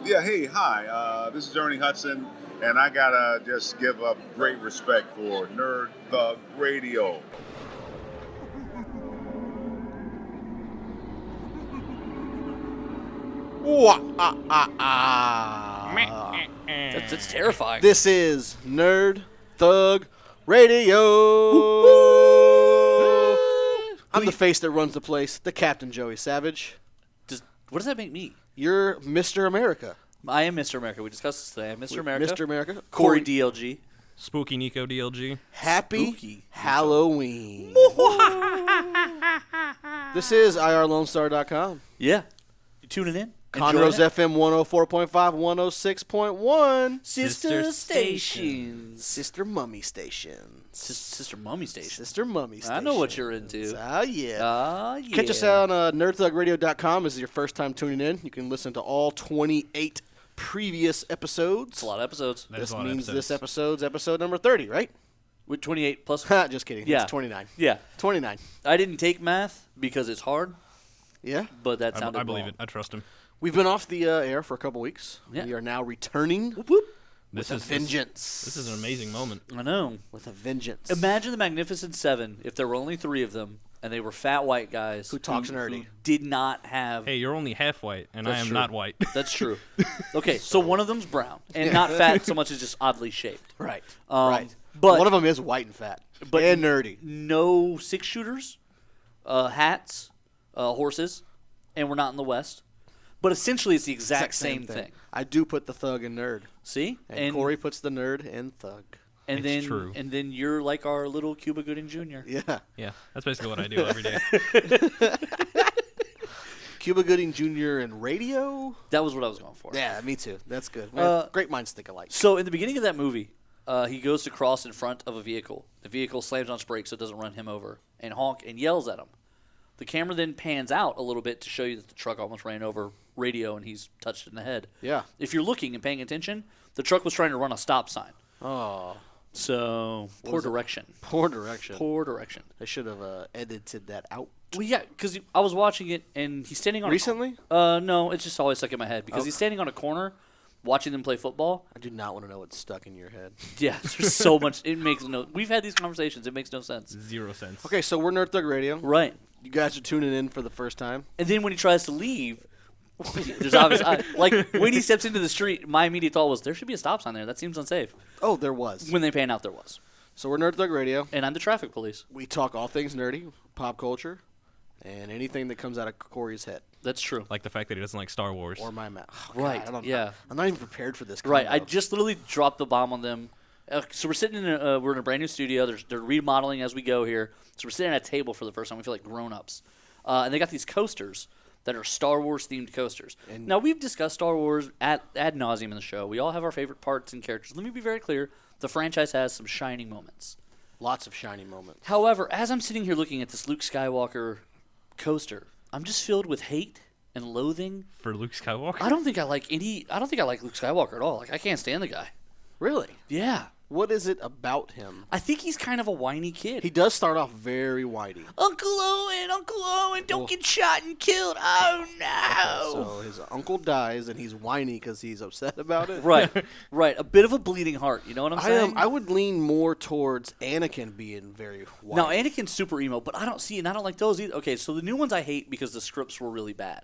Yeah, hey, hi. This is Ernie Hudson, and I gotta just give up great respect for Nerd Thug Radio. That's terrifying. This is Nerd Thug Radio. I'm the face that runs the place, the Captain Joey Savage. What does that make me? You're Mr. America. I am Mr. America. We discussed this today. I'm Mr. America. Mr. America. Corey DLG. Spooky Nico DLG. Happy Spooky. Halloween. This is IRLoneStar.com. Yeah. You tuning in? Conroe's Enjoying it? FM 104.5, 106.1. Sister Stations. Sister Mummy Stations. Sister Mummy Station. Sister Mummy Stations. I know what you're into. Oh, yeah. Yeah. Catch us out on nerdthugradio.com. This is your first time tuning in. You can listen to all 28 previous episodes. It's a lot of episodes. This means this episode's episode number 30, right? With 28 plus. Just kidding. Yeah. It's 29. Yeah. 29. I didn't take math because it's hard, Yeah. but that sounded I believe wrong. it. I trust him. We've been off the air for a couple weeks. Yeah. We are now returning Whoop, whoop. with a vengeance. This is an amazing moment. I know. With a vengeance. Imagine the Magnificent Seven if there were only 3 of them and they were fat white guys Who talks nerdy. who did not have. Hey, you're only half white, and I That's am true. not white. That's true. Okay, so one of them's brown and not fat so much as just oddly shaped. Right. Right. But one of them is white and fat. But and nerdy. No 6-shooters, hats, horses, and we're not in the West. But essentially, it's the exact same thing. I do put the thug in nerd. See? And Corey puts the nerd in thug. And It's then, true. And then you're like our little Cuba Gooding Jr. Yeah. Yeah, that's basically what I do every day. Cuba Gooding Jr. in radio? That was what I was going for. Yeah, me too. That's good. Man, great minds think alike. So in the beginning of that movie, he goes to cross in front of a vehicle. The vehicle slams on its brakes so it doesn't run him over, and honk and yells at him. The camera then pans out a little bit to show you that the truck almost ran over radio and he's touched in the head. Yeah. If you're looking and paying attention, the truck was trying to run a stop sign. Oh, So poor direction. poor direction. Poor direction. They should have edited that out. Well, yeah, because I was watching it and he's standing on Recently? No, it's just always stuck in my head because he's standing on a corner watching them play football. I do not want to know what's stuck in your head. Yeah, there's so much. It makes no. We've had these conversations. It makes no sense. 0 sense. Okay, so we're Nerd Thug Radio. Right. You guys are tuning in for the first time. And then when he tries to leave, there's obvious. Like when he steps into the street, my immediate thought was there should be a stop sign there. That seems unsafe. Oh, there was. When they pan out, there was. So we're Nerd Thug Radio. And I'm the traffic police. We talk all things nerdy, pop culture, and anything that comes out of Corey's head That's true. Like the fact that he doesn't like Star Wars. or my mouth. Oh, Right, God, yeah. I'm not even prepared for this. Right. I combo. just literally dropped the bomb on them. So we're sitting in we're in a brand new studio. They're remodeling as we go here. So we're sitting at a table for the first time. We feel like grown-ups. And they got these coasters that are Star Wars-themed coasters. Now, we've discussed Star Wars ad nauseum in the show. We all have our favorite parts and characters. Let me be very clear. The franchise has some shining moments. Lots of shiny moments. However, as I'm sitting here looking at this Luke Skywalker coaster, I'm just filled with hate and loathing. For Luke Skywalker? I don't think I like Luke Skywalker at all. Like, I can't stand the guy. Really? Yeah. What is it about him? I think he's kind of a whiny kid. He does start off very whitey. Uncle Owen, don't get shot and killed. Oh, no. So his uncle dies, and he's whiny because he's upset about it. Right. A bit of a bleeding heart. You know what I'm saying? I would lean more towards Anakin being very whiny. Now, Anakin's super emo, but I don't like those either. Okay, so the new ones I hate because the scripts were really bad.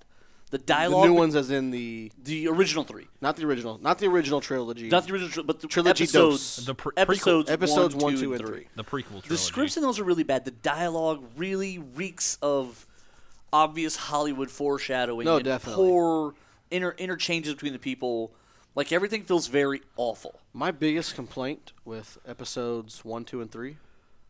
The dialogue. The new ones, as in the original 3. not the original trilogy. Not the original, but the Trilogy episodes. The episodes 1, 2, 2, and and 3. The prequel trilogy. The scripts in those are really bad. The dialogue really reeks of obvious Hollywood foreshadowing. No, and definitely. Poor interchanges between the people. Like, everything feels very awful. My biggest complaint with episodes 1, 2, and 3,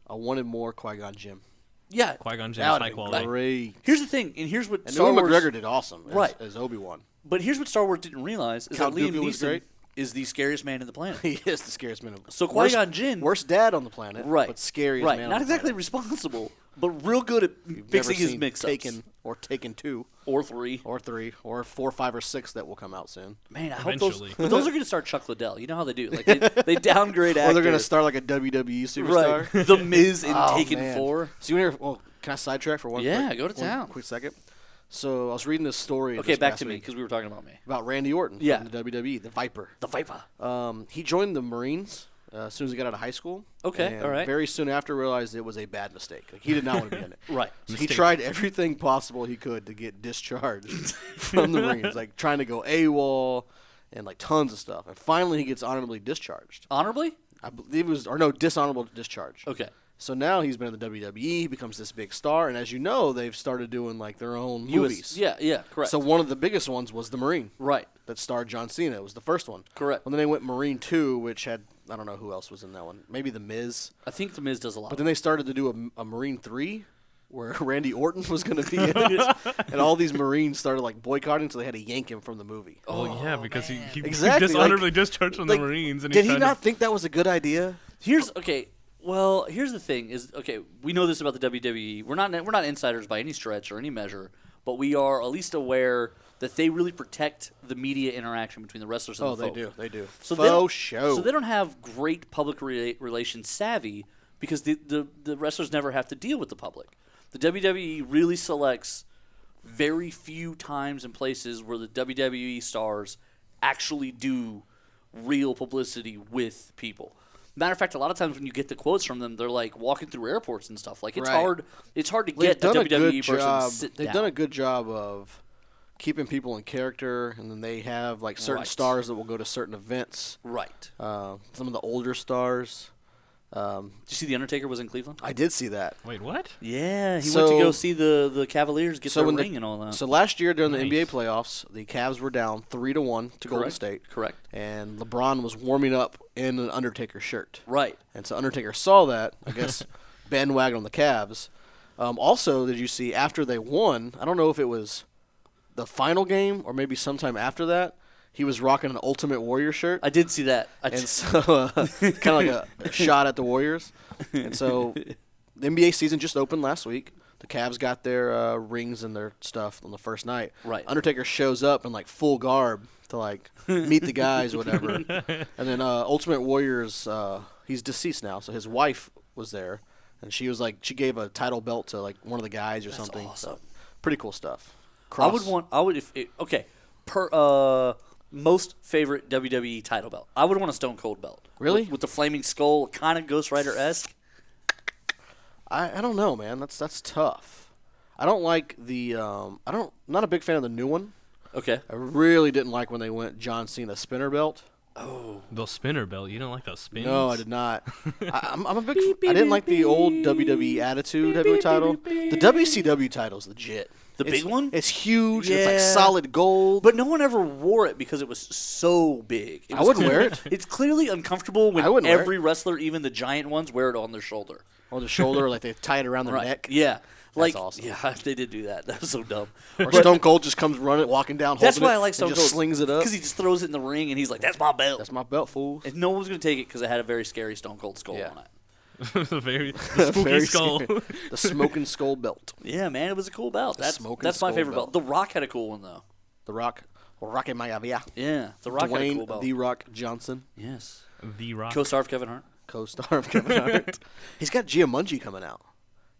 I wanted more Qui-Gon Jinn. Yeah. Qui-Gon That Jinn's would high have been quality. great. Here's the thing, and here's what And Star Ewan Wars... McGregor did awesome Right. as Obi-Wan. But here's what Star Wars didn't realize, is Count that Liam Dooku was great. Neeson is the scariest man in the planet. He is the scariest man. So Qui-Gon Jinn... Worst dad on the planet, Right. but scariest right. man Not on the exactly planet. responsible, but real good at You've fixing never his seen mix-ups. Taken or Taken 2 Or 3. or 3 or 4, 5, or 6 that will come out soon. Man, I hope those... Eventually. But those are going to start Chuck Liddell. You know how they do. Like, they downgrade actors. Or they're going to start like a WWE superstar. Right. The Miz in Oh, Taken man. 4. So you want to, can I sidetrack for one Yeah, quick, go to one town. quick second? So I was reading this story. Okay, this back past to me week because we were talking about me. about Randy Orton Yeah. from the WWE, the Viper. The Viper. He joined the Marines as soon as he got out of high school. Okay, and all right. Very soon after, realized it was a bad mistake. Like, he did not want to be in it. Right. So he tried everything possible he could to get discharged from the Marines, like trying to go AWOL and like tons of stuff. And finally, he gets honorably discharged. Honorably? I believe it was, or no, dishonorable discharge. Okay. So now he's been in the WWE. He becomes this big star, and as you know, they've started doing like their own movies. Yeah, correct. So one of the biggest ones was The Marine. right. That starred John Cena. It was the first one. Correct. And then they went Marine 2, which had, I don't know who else was in that one. Maybe The Miz. I think The Miz does a lot. But then they started to do a Marine 3, where Randy Orton was going to be in it. And all these Marines started like boycotting, so they had to yank him from the movie. Well, yeah, because he Exactly, dishonorably like- discharged from like, the Marines. And Did he tried not think that was a good idea? Here's the thing is we know this about the WWE. We're not insiders by any stretch or any measure, but we are at least aware that they really protect the media interaction between the wrestlers and Oh, the they folk. do. They do. So they don't, Faux show. So they don't have great public relations savvy because the wrestlers never have to deal with the public. The WWE really selects very few times and places where the WWE stars actually do real publicity with people. Matter of fact, a lot of times when you get the quotes from them, they're like walking through airports and stuff. Like it's Right. hard. It's hard to They've get a done a WWE good person job. to sit They've down. done a good job of keeping people in character, and then they have like certain Right. stars that will go to certain events. Right. Some of the older stars. Did you see the Undertaker was in Cleveland? I did see that. Wait, what? Yeah, he went So- to go see the Cavaliers get their when ring and all that. So last year during the Nice. NBA playoffs, the Cavs were down 3-1 to Golden Correct. State, Correct. and LeBron was warming up in an Undertaker shirt. Right. And so Undertaker saw that, I guess, bandwagon on the Cavs. Also, did you see after they won? I don't know if it was the final game or maybe sometime after that. He was rocking an Ultimate Warrior shirt. I did see that. And so, kind of like a shot at the Warriors. And so, the NBA season just opened last week. The Cavs got their rings and their stuff on the first night. Right. Undertaker shows up in like full garb to like meet the guys or whatever. And then Ultimate Warriors, he's deceased now, so his wife was there, and she was like, she gave a title belt to like one of the guys or something. awesome. So, pretty cool stuff. Most favorite WWE title belt. I would want a Stone Cold belt. Really? With the flaming skull, kind of Ghost Rider-esque. I don't know, man. That's tough. I don't like the not a big fan of the new one. Okay. I really didn't like when they went John Cena spinner belt. The spinner belt. You don't like those spins? No, I did not. I'm a big. I didn't like the old WWE Attitude Heavyweight title. The WCW title's legit. The big one? It's huge. It's like Yeah. solid gold. But no one ever wore it because it was so big. It I was wouldn't wear it. It's clearly uncomfortable when I wouldn't wear every wrestler, even the giant ones, wear it on their shoulder. On the shoulder, like they tie it around their neck. Yeah. Like, awesome. yeah, they did do that. That was so dumb. Or Stone Cold just comes running, walking down. That's holding why it, I like and Stone just Cold. slings it up. Because he just throws it in the ring and he's like, "That's my belt." That's my belt, fools. And no one was going to take it because it had a very scary Stone Cold skull Yeah. on it. the spooky Very skull. scary. The smoking skull belt. Yeah, man, it was a cool belt. That's smoking my skull favorite belt. belt. The Rock had a cool one though. The Rock. Rocky Maivia. Yeah, The Rock had a cool Dwayne belt. The Rock Johnson. Yes. The Rock. Co-star of Kevin Hart. Co-star of Kevin Hart. He's got Jumanji coming out.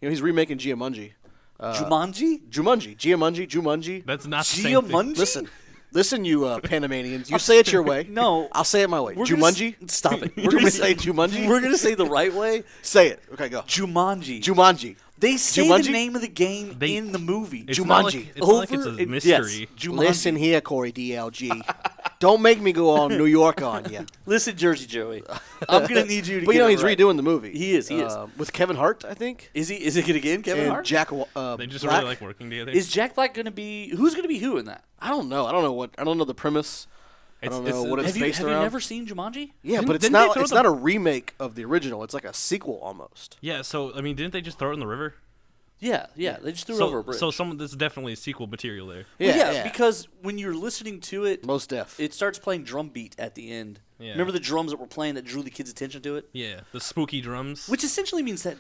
You know, he's remaking Jumanji. Jumanji? Jumanji. That's not the same thing. Jumanji? Listen, you Panamanians. You say it your way. No. I'll say it my way. We're gonna Jumanji. Stop it. We're going to say Jumanji. We're gonna say the right way. Say it. Okay, go. Jumanji. Jumanji. They say Jumanji? the name of the game They- in the movie. It's not Jumanji. like, it's not like it's Over- a it- mystery. Yes, Jumanji. Listen here, Corey DLG. Don't make me go all New York on you. Listen, Jersey Joey. I'm gonna need you to. But you get know it he's right. redoing the movie. He is. With Kevin Hart, I think. Is he? Is it gonna get Kevin and Hart? Jack. They just Black. really like working together. Is Jack Black gonna be? Who's gonna be who in that? I don't know. I don't know the premise. I don't know what it's Have you based have around. you never seen Jumanji? Yeah, Didn't- but it's didn't they not. throw It's the- not a remake of the original. It's like a sequel almost. Yeah, so I mean, didn't they just throw it in the river? Yeah. They just threw it over a bridge. So this is definitely sequel material there. Well, Yeah, because when you're listening to it, most deaf. it starts playing drum beat at the end. Yeah. Remember the drums that were playing that drew the kids' attention to it? Yeah, the spooky drums. Which essentially means that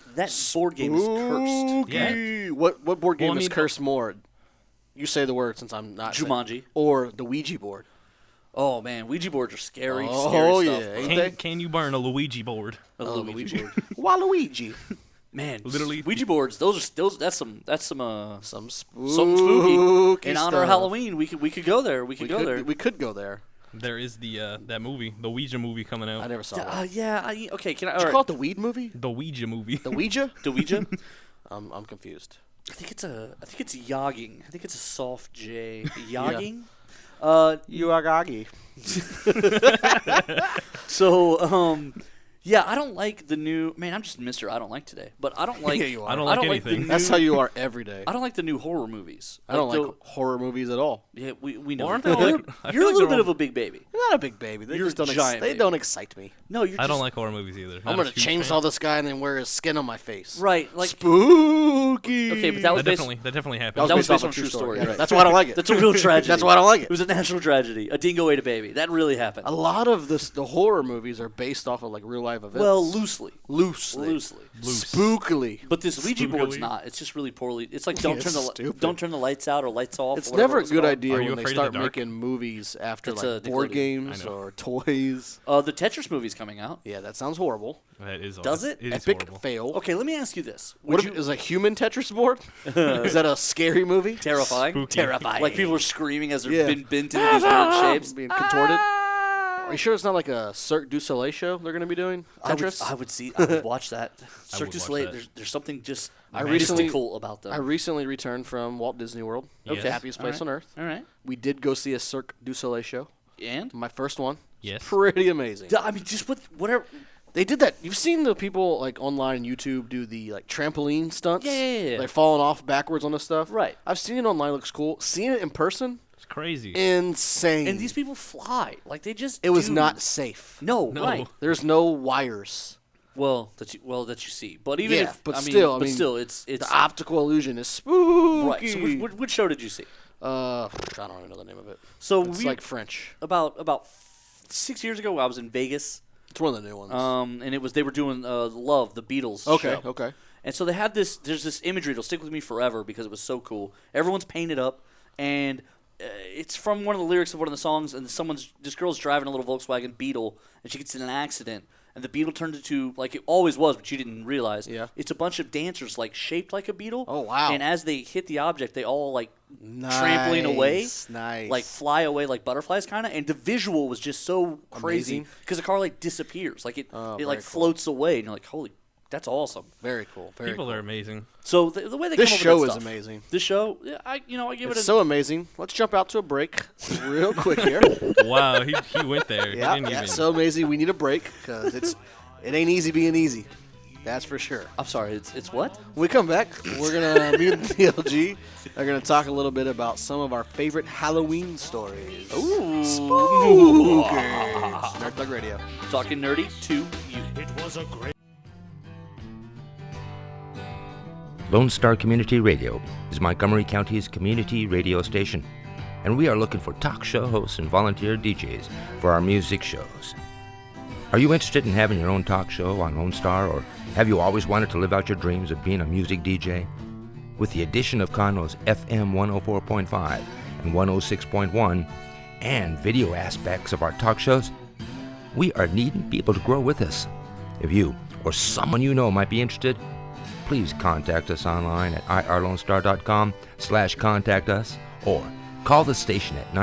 board game is cursed. Spooky. What board game Well, I is mean- cursed more? You say the word since I'm not. saying- Jumanji. Or the Ouija board. Oh man, Ouija boards are scary. Oh, scary yeah. stuff. Ain't Can, they? can you burn a Luigi board? A Luigi board. Waluigi. Man, Literally. Ouija boards. Those. That's some. Some Something spooky. In honor stuff. of Halloween, we could go there. We could go there. We could go there. There is the that movie, the Ouija movie coming out. I never saw that. Yeah. Okay. Can I? Did you All call right. it the Weed movie? The Ouija movie. The Ouija? The Ouija. I'm confused. I think it's yogging. I think it's a soft J. Yogging. You are goggy. So, yeah, I don't like the new. Man, I'm just Mr. I don't like today. But I don't like. Yeah, you are. I don't like the anything. new- That's how you are every day. I don't like the new horror movies. I don't like the- horror movies at all. Yeah, we know. Aren't they all like- I feel You're a like little they're bit all- of a big baby. You're not a big baby. They You're just don't. a giant They baby. don't excite me. No, you're. I don't just- like horror movies either. I'm Not gonna a huge chainsaw fan. this guy and then wear his skin on my face. Right, like Spooky. Okay, but that was That based. definitely happened. That was off based on a true story. Yeah, right. That's why I don't like it. That's a real tragedy. That's why I don't like It it. was a national tragedy. A dingo ate a baby. That really happened. A lot of the horror movies are based off of like real life events. Well, loosely. loosely, Loosely. spookily. But this Ouija board's Spookily. not. It's just really poorly. It's like It's stupid. don't turn the lights out or lights off. It's or whatever never a it's good called. idea Are you when they afraid of the start dark? making movies after It's like a board Nickelodeon. games I know. or toys. The Tetris movie's coming out. Yeah, that sounds horrible. That is Does horrible. it? It is Epic horrible. fail. Okay, let me ask you this: What Would if you is a human Tetris board? Is that a scary movie? terrifying? Spooky. Terrifying. Like people are screaming as they're Yeah. been bent into these weird shapes. Being contorted. Are you sure it's not like a Cirque du Soleil show they're going to be doing? Tetris? I would watch that. I Cirque would du watch Soleil. that. There's something just I recently- mystical about them. I recently returned from Walt Disney World. Yes. The happiest place Alright. on earth. All right. We did go see a Cirque du Soleil show. And My first one. Yes. Pretty amazing. I mean, just whatever. They did that. You've seen the people like online on YouTube do the like trampoline stunts? Yeah. Like falling off backwards on the stuff. Right. I've seen it online. Looks cool. Seeing it in person, It's crazy. insane. And these people fly. Like they just. it was do. not safe. No. No. Right. There's no wires. Well, that you see. But even Yeah, if but I mean, still, I but mean, still, it's The optical illusion is spooky. right. So which show did you see? I don't even know the name of it. So It's we like French. about 6 years ago, I was in Vegas. It's one of the new ones. And they were doing Love, the Beatles okay, show. okay. And so they had there's this imagery that'll stick with me forever because it was so cool. Everyone's painted up, and it's from one of the lyrics of one of the songs. And this girl's driving a little Volkswagen Beetle, and she gets in an accident. And the beetle turned into, like it always was, but you didn't realize. Yeah. It's a bunch of dancers, like, shaped like a beetle. Oh, wow. And as they hit the object, they all, like, trampoline away. Nice. Like, fly away like butterflies, kind of. And the visual was just so crazy. Amazing. Because the car, like, disappears. Like, it very like, cool. floats away. And you're like, holy, that's awesome. Very cool. Very People cool. are amazing. So the way they This come up show with is that stuff, amazing. This show, yeah, I give it It's a so amazing. Let's jump out to a break real quick here. Wow, he went there. Yeah, He didn't even. so amazing. We need a break because it ain't easy being easy. That's for sure. I'm sorry, it's what? When we come back, we're gonna me and DLG are gonna talk a little bit about some of our favorite Halloween stories. Ooh. Spooky. Nerd Thug Radio. Talking nerdy to you. It was a great. Lone Star Community Radio is Montgomery County's community radio station, and we are looking for talk show hosts and volunteer DJs for our music shows. Are you interested in having your own talk show on Lone Star, or have you always wanted to live out your dreams of being a music DJ? With the addition of Conroe's FM 104.5 and 106.1 and video aspects of our talk shows, we are needing people to grow with us. If you or someone you know might be interested, please contact us online at irlonestar.com/contact us or call the station at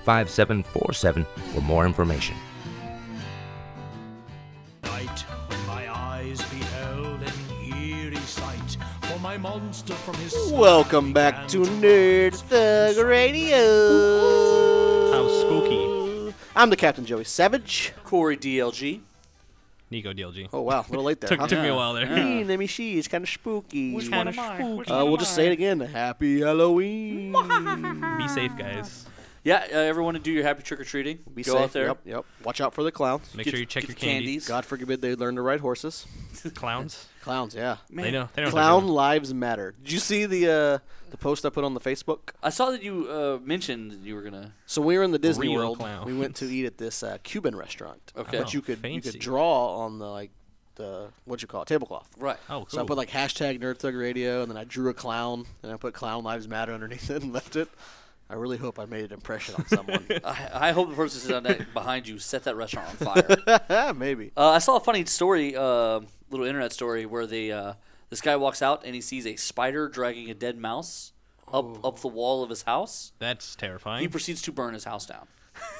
936-647-5747 for more information. Night when my eyes beheld an eerie sight, for my monster from his Welcome back to Nerd Thug Radio. How spooky. I'm the Captain Joey Savage. Corey DLG. Nico DLG. Oh wow, a little late there. huh? Took me a while there. Let me see. It's kind of spooky. Which one am I? We'll just say it again. Happy Halloween. Be safe, guys. Yeah, everyone to do your happy trick or treating. Be Go safe. out there. Yep. Watch out for the clowns. Make Get- sure you check get your the candy. candies. God forbid they learn to ride horses. Clowns. Clowns, yeah. Man, They know. They know what Clown they're doing. lives matter. Did you see the post I put on the Facebook? I saw that you mentioned that you were gonna. So when we were in the Disney Real World, clown. we went to eat at this Cuban restaurant. Okay. But you Oh, could fancy. draw on the what you call it, tablecloth. Right. Oh, cool. So I put hashtag Nerd Thug Radio, and then I drew a clown, and I put Clown Lives Matter underneath it and left it. I really hope I made an impression on someone. I hope the person sitting on that behind you set that restaurant on fire. Maybe. I saw a funny story. little internet story where this guy walks out and he sees a spider dragging a dead mouse up the wall of his house. That's terrifying. He proceeds to burn his house down.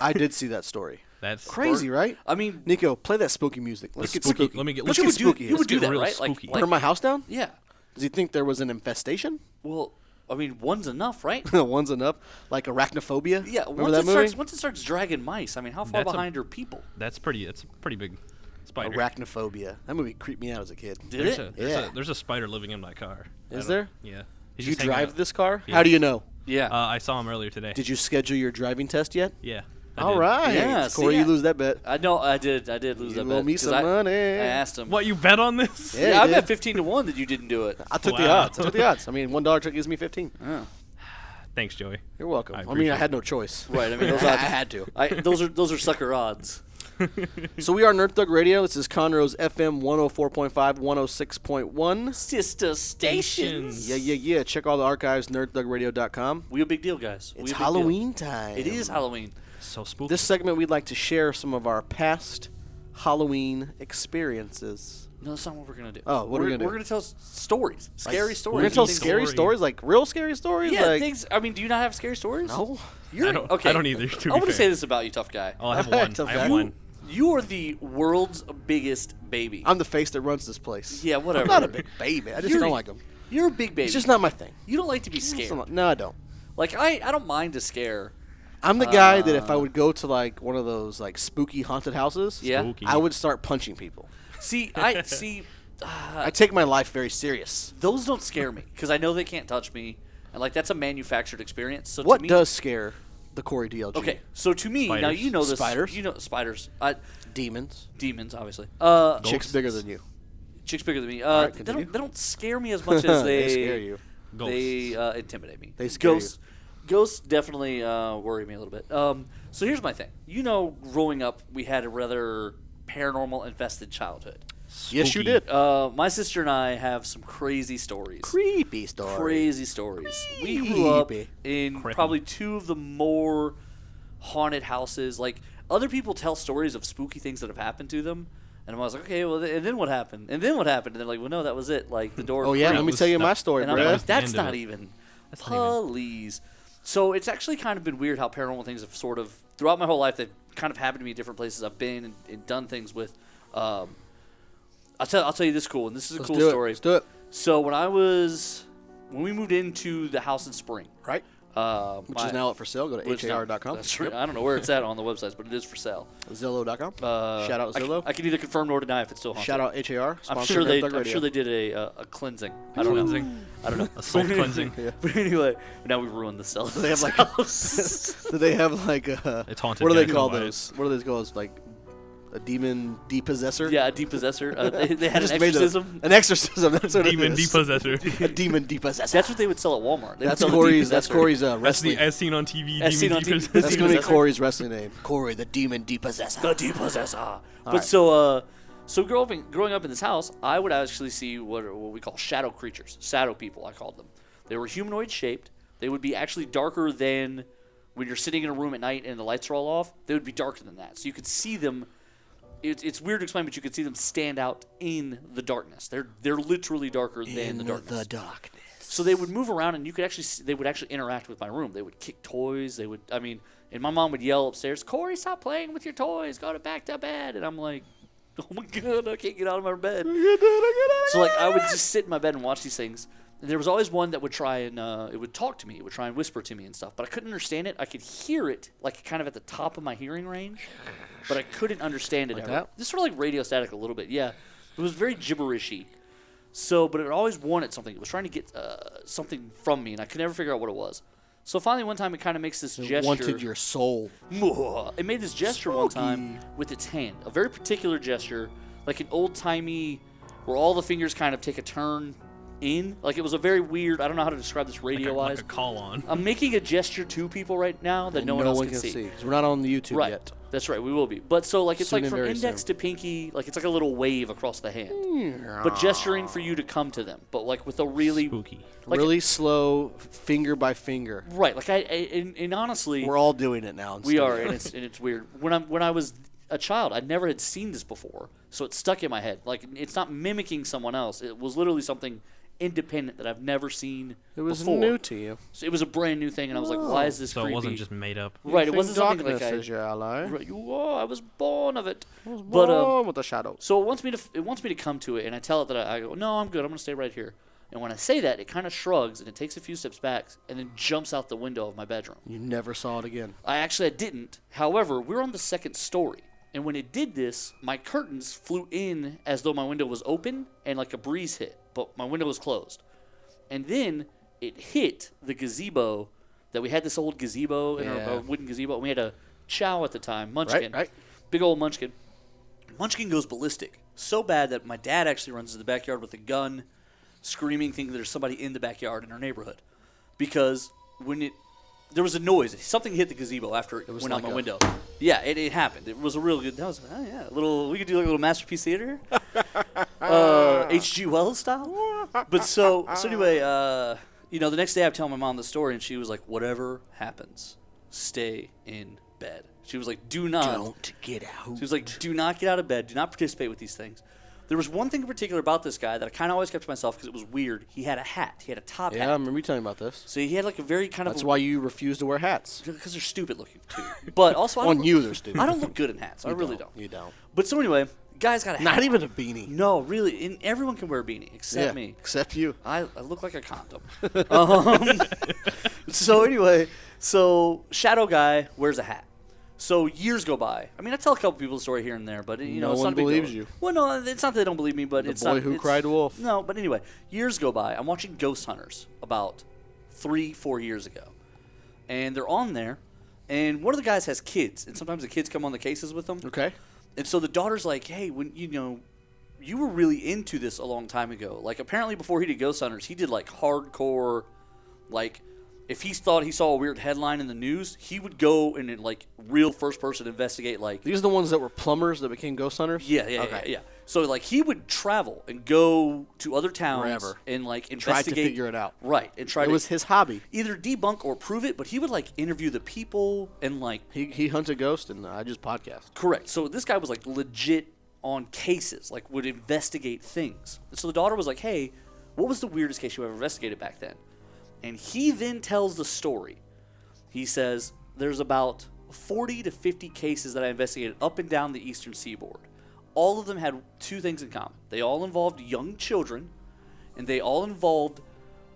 I did see that story. That's Crazy, right? I mean, Nico, play that spooky music. Let's get spooky. spooky. Let me get. Let's you get would do, spooky. you would do Let's get that, real right? spooky. Burn my house down? Yeah. Does he think there was an infestation? Well, I mean, one's enough, right? One's enough. Like arachnophobia? Yeah. Remember that movie? Once it starts dragging mice, I mean, how far That's a- behind are people? It's a pretty big spider. Arachnophobia. That movie creeped me out as a kid. Did There's it? Yeah. there's a spider living in my car. Is there? Yeah. Did He's you just hanging drive out. this car? Yeah. How do you know? Yeah. I saw him earlier today. Did you schedule your driving test yet? Yeah. I All did. right. Yeah, see, Corey, you I- lose that bet. I know. I did lose You that owe bet. me 'cause some money. I asked him. What, you bet on this? Yeah, Yeah, you I did. bet 15-1 that you didn't do it. I took the Wow. odds. I took the odds. I mean, $1 gives me 15. Oh. Thanks, Joey. You're welcome. I I mean, I appreciate had no choice. Right. I mean, those I odds, had to. those are sucker odds. So we are Nerd Thug Radio. This is Conroe's FM 104.5, 106.1. Sister stations. Yeah. Check all the archives, nerdthugradio.com. We a big deal, guys. We a It's big deal. Halloween time. It is Halloween. So spooky. This segment, we'd like to share some of our past Halloween experiences. No, that's not what we're gonna do. Oh, what are we gonna do? We're gonna tell stories, scary stories. We're going to tell Things scary story. stories, like real scary stories? Yeah, like, things. I mean, do you not have scary stories? No. I don't. Okay. I don't either. To I be want to fair. say this about you, tough guy. Oh, I have one. Tough I guy. have one. You are the world's biggest baby. I'm the face that runs this place. Yeah, whatever. I'm not a big baby. I just You're- don't like them. You're a big baby. It's just not my thing. You don't like to be scared. No, I don't. Like I don't mind to scare. I'm the guy that if I would go to like one of those like spooky haunted houses, Yeah. Spooky. I would start punching people. See. I take my life very serious. Those don't scare me because I know they can't touch me, and like that's a manufactured experience. So What to me, does scare the Corey DLG? Okay, so to me now Spiders. you know this. Spiders? You know spiders. Demons. Demons, obviously. Chicks Ghosts. bigger than you. Chicks bigger than me. right, they continue. don't scare me as much as they scare you. They intimidate me. They scare you. Ghosts definitely worry me a little bit. So here's my thing. You know, growing up, we had a rather paranormal infested childhood. Yes, you Spooky. did. My sister and I have some crazy stories. Creepy story. Crazy stories. We grew up Creepy. in Creepy. probably two of the more haunted houses. Like other people tell stories of spooky things that have happened to them, and I was like, okay, well, and then what happened? And then what happened? And they're like, well, no, that was it. Like the door. Oh yeah, let creaked. me tell you my that- story, And I'm bro. like, was the that's end of not it. even. That's not even- Please. So it's actually kind of been weird how paranormal things have sort of throughout my whole life. They've kind of happened to me in different places I've been and done things with. I'll tell you this cool, and this is a Let's cool do it. story. Let's do it. So when we moved into the house in Spring, Right. Which is now up for sale. Go to which now- har.com. That's right. I don't know where it's at on the websites, but it is for sale. Zillow.com. Uh, Shout out I Zillow. can either confirm nor deny if it's still haunted. Shout out HAR. I'm sponsor sure they. Nerd Thug I'm Radio. sure they did a cleansing. I don't know. Cleansing. I don't know. A soul cleansing. But anyway, now we ruined the cell. They have like. house. Do they have like It's haunted. what do they guys, call know why. those? What are those called? Like a demon depossessor? Yeah, a depossessor. They I had an just made that- exorcism. An exorcism. That's what Demon it is. depossessor. A demon depossessor. That's what they would sell at Walmart. They would That's sell the Corey's. That's depossessor. Corey's That's wrestling. the as seen on TV. As seen demon on TV. depossessor. That's gonna be Depossessor. Corey's wrestling name. Corey, the demon depossessor. The depossessor. But right. so growing up in this house, I would actually see what we call shadow creatures, shadow people. I called them. They were humanoid shaped. They would be actually darker than when you're sitting in a room at night and the lights are all off. They would be darker than that, so you could see them. It's weird to explain, but you could see them stand out in the darkness. They're literally darker than In the darkness. the darkness. So they would move around, and you could actually they would actually interact with my room. They would kick toys. They would, and my mom would yell upstairs, "Corey, stop playing with your toys. Go back to bed." And I'm like, "Oh my god, I can't get out of my bed." So like I would just sit in my bed and watch these things. And there was always one that would try and it would talk to me. It would try and whisper to me and stuff, but I couldn't understand it. I could hear it like kind of at the top of my hearing range, but I couldn't understand it. Like ever. that? This sort of like radio static a little bit. Yeah, it was very gibberishy. So, but it always wanted something. It was trying to get something from me, and I could never figure out what it was. So finally, one time, it kind of makes this gesture. Wanted your soul. It made this gesture one time with its hand, a very particular gesture, like an old-timey, where all the fingers kind of take a turn in. Like it was a very weird. I don't know how to describe this radio-wise. Like a call on. I'm making a gesture to people right now that no one else can see. Because we're not on the YouTube Right. yet. That's right. We will be. But so like it's Soon like and from very index soon. to pinky, like it's like a little wave across the hand, but gesturing for you to come to them, but like with a really Spooky. like- really slow, finger by finger. right. Like and honestly, We're all doing it now. in we are, studio. and it's weird. When I was a child, I never had seen this before, so it stuck in my head. Like, it's not mimicking someone else. It was literally something independent that I've never seen It was before. new to you. So it was a brand new thing, and I was like, why is this So creepy? it wasn't just made up. Right, it Think wasn't something like darkness is your ally. Right, I was born of it. Born But with the shadows. so it wants me to come to it, and I tell it that I go, no, I'm good. I'm gonna stay right here. And when I say that, it kind of shrugs and it takes a few steps back and then jumps out the window of my bedroom. You never saw it again. I didn't. However, we're on the second story, and when it did this, my curtains flew in as though my window was open and like a breeze hit, but my window was closed. And then it hit the gazebo that we had, this old gazebo in our wooden gazebo. And we had a chow at the time, Munchkin. Right. Big old Munchkin. Munchkin goes ballistic. So bad that my dad actually runs into the backyard with a gun, screaming, thinking there's somebody in the backyard in our neighborhood. Because there was a noise. Something hit the gazebo after it went out my window. Yeah, it happened. It was a real good. That was we could do like a little masterpiece theater here, H.G. Wells style. But so anyway, the next day I'm telling my mom the story, and she was like, "Whatever happens, stay in bed." She was like, "Do not Don't get out. She was like, "Do not get out of bed. Do not participate with these things." There was one thing in particular about this guy that I kind of always kept to myself because it was weird. He had a hat. He had a top Yeah, I hat. remember you telling me about this. So he had like a very kind That's of why you refuse to wear hats. because they're stupid looking too. But also On you, they're stupid. I don't look good in hats. I really don't. You don't. But so anyway, guy's got a hat. Not even a beanie. No, really. And everyone can wear a beanie except me. Except you. I look like a condom. So anyway, Shadow Guy wears a hat. So years go by. I mean, I tell a couple people the story here and there, but No it's one not a big believes deal. you. Well, no, it's not that they don't believe me, but The it's boy not. who it's- cried wolf. No, but anyway, years go by. I'm watching Ghost Hunters about 3-4 years ago, and they're on there, and one of the guys has kids, and sometimes the kids come on the cases with them. Okay. And so the daughter's like, "Hey, when you were really into this a long time ago. Like apparently before he did Ghost Hunters, he did like hardcore, like." If he thought he saw a weird headline in the news, he would go and like real first person investigate like These are the ones that were plumbers that became ghost hunters? yeah. So like he would travel and go to other towns Wherever. and like Tried investigate to figure it out. Right, and try It to was his hobby. either debunk or prove it, but he would like interview the people and like He hunted ghosts, and I just podcast. correct. So this guy was like legit on cases, like would investigate things. And so the daughter was like, "Hey, what was the weirdest case you ever investigated back then?" And he then tells the story. He says, there's about 40 to 50 cases that I investigated up and down the eastern seaboard. All of them had two things in common. They all involved young children, and they all involved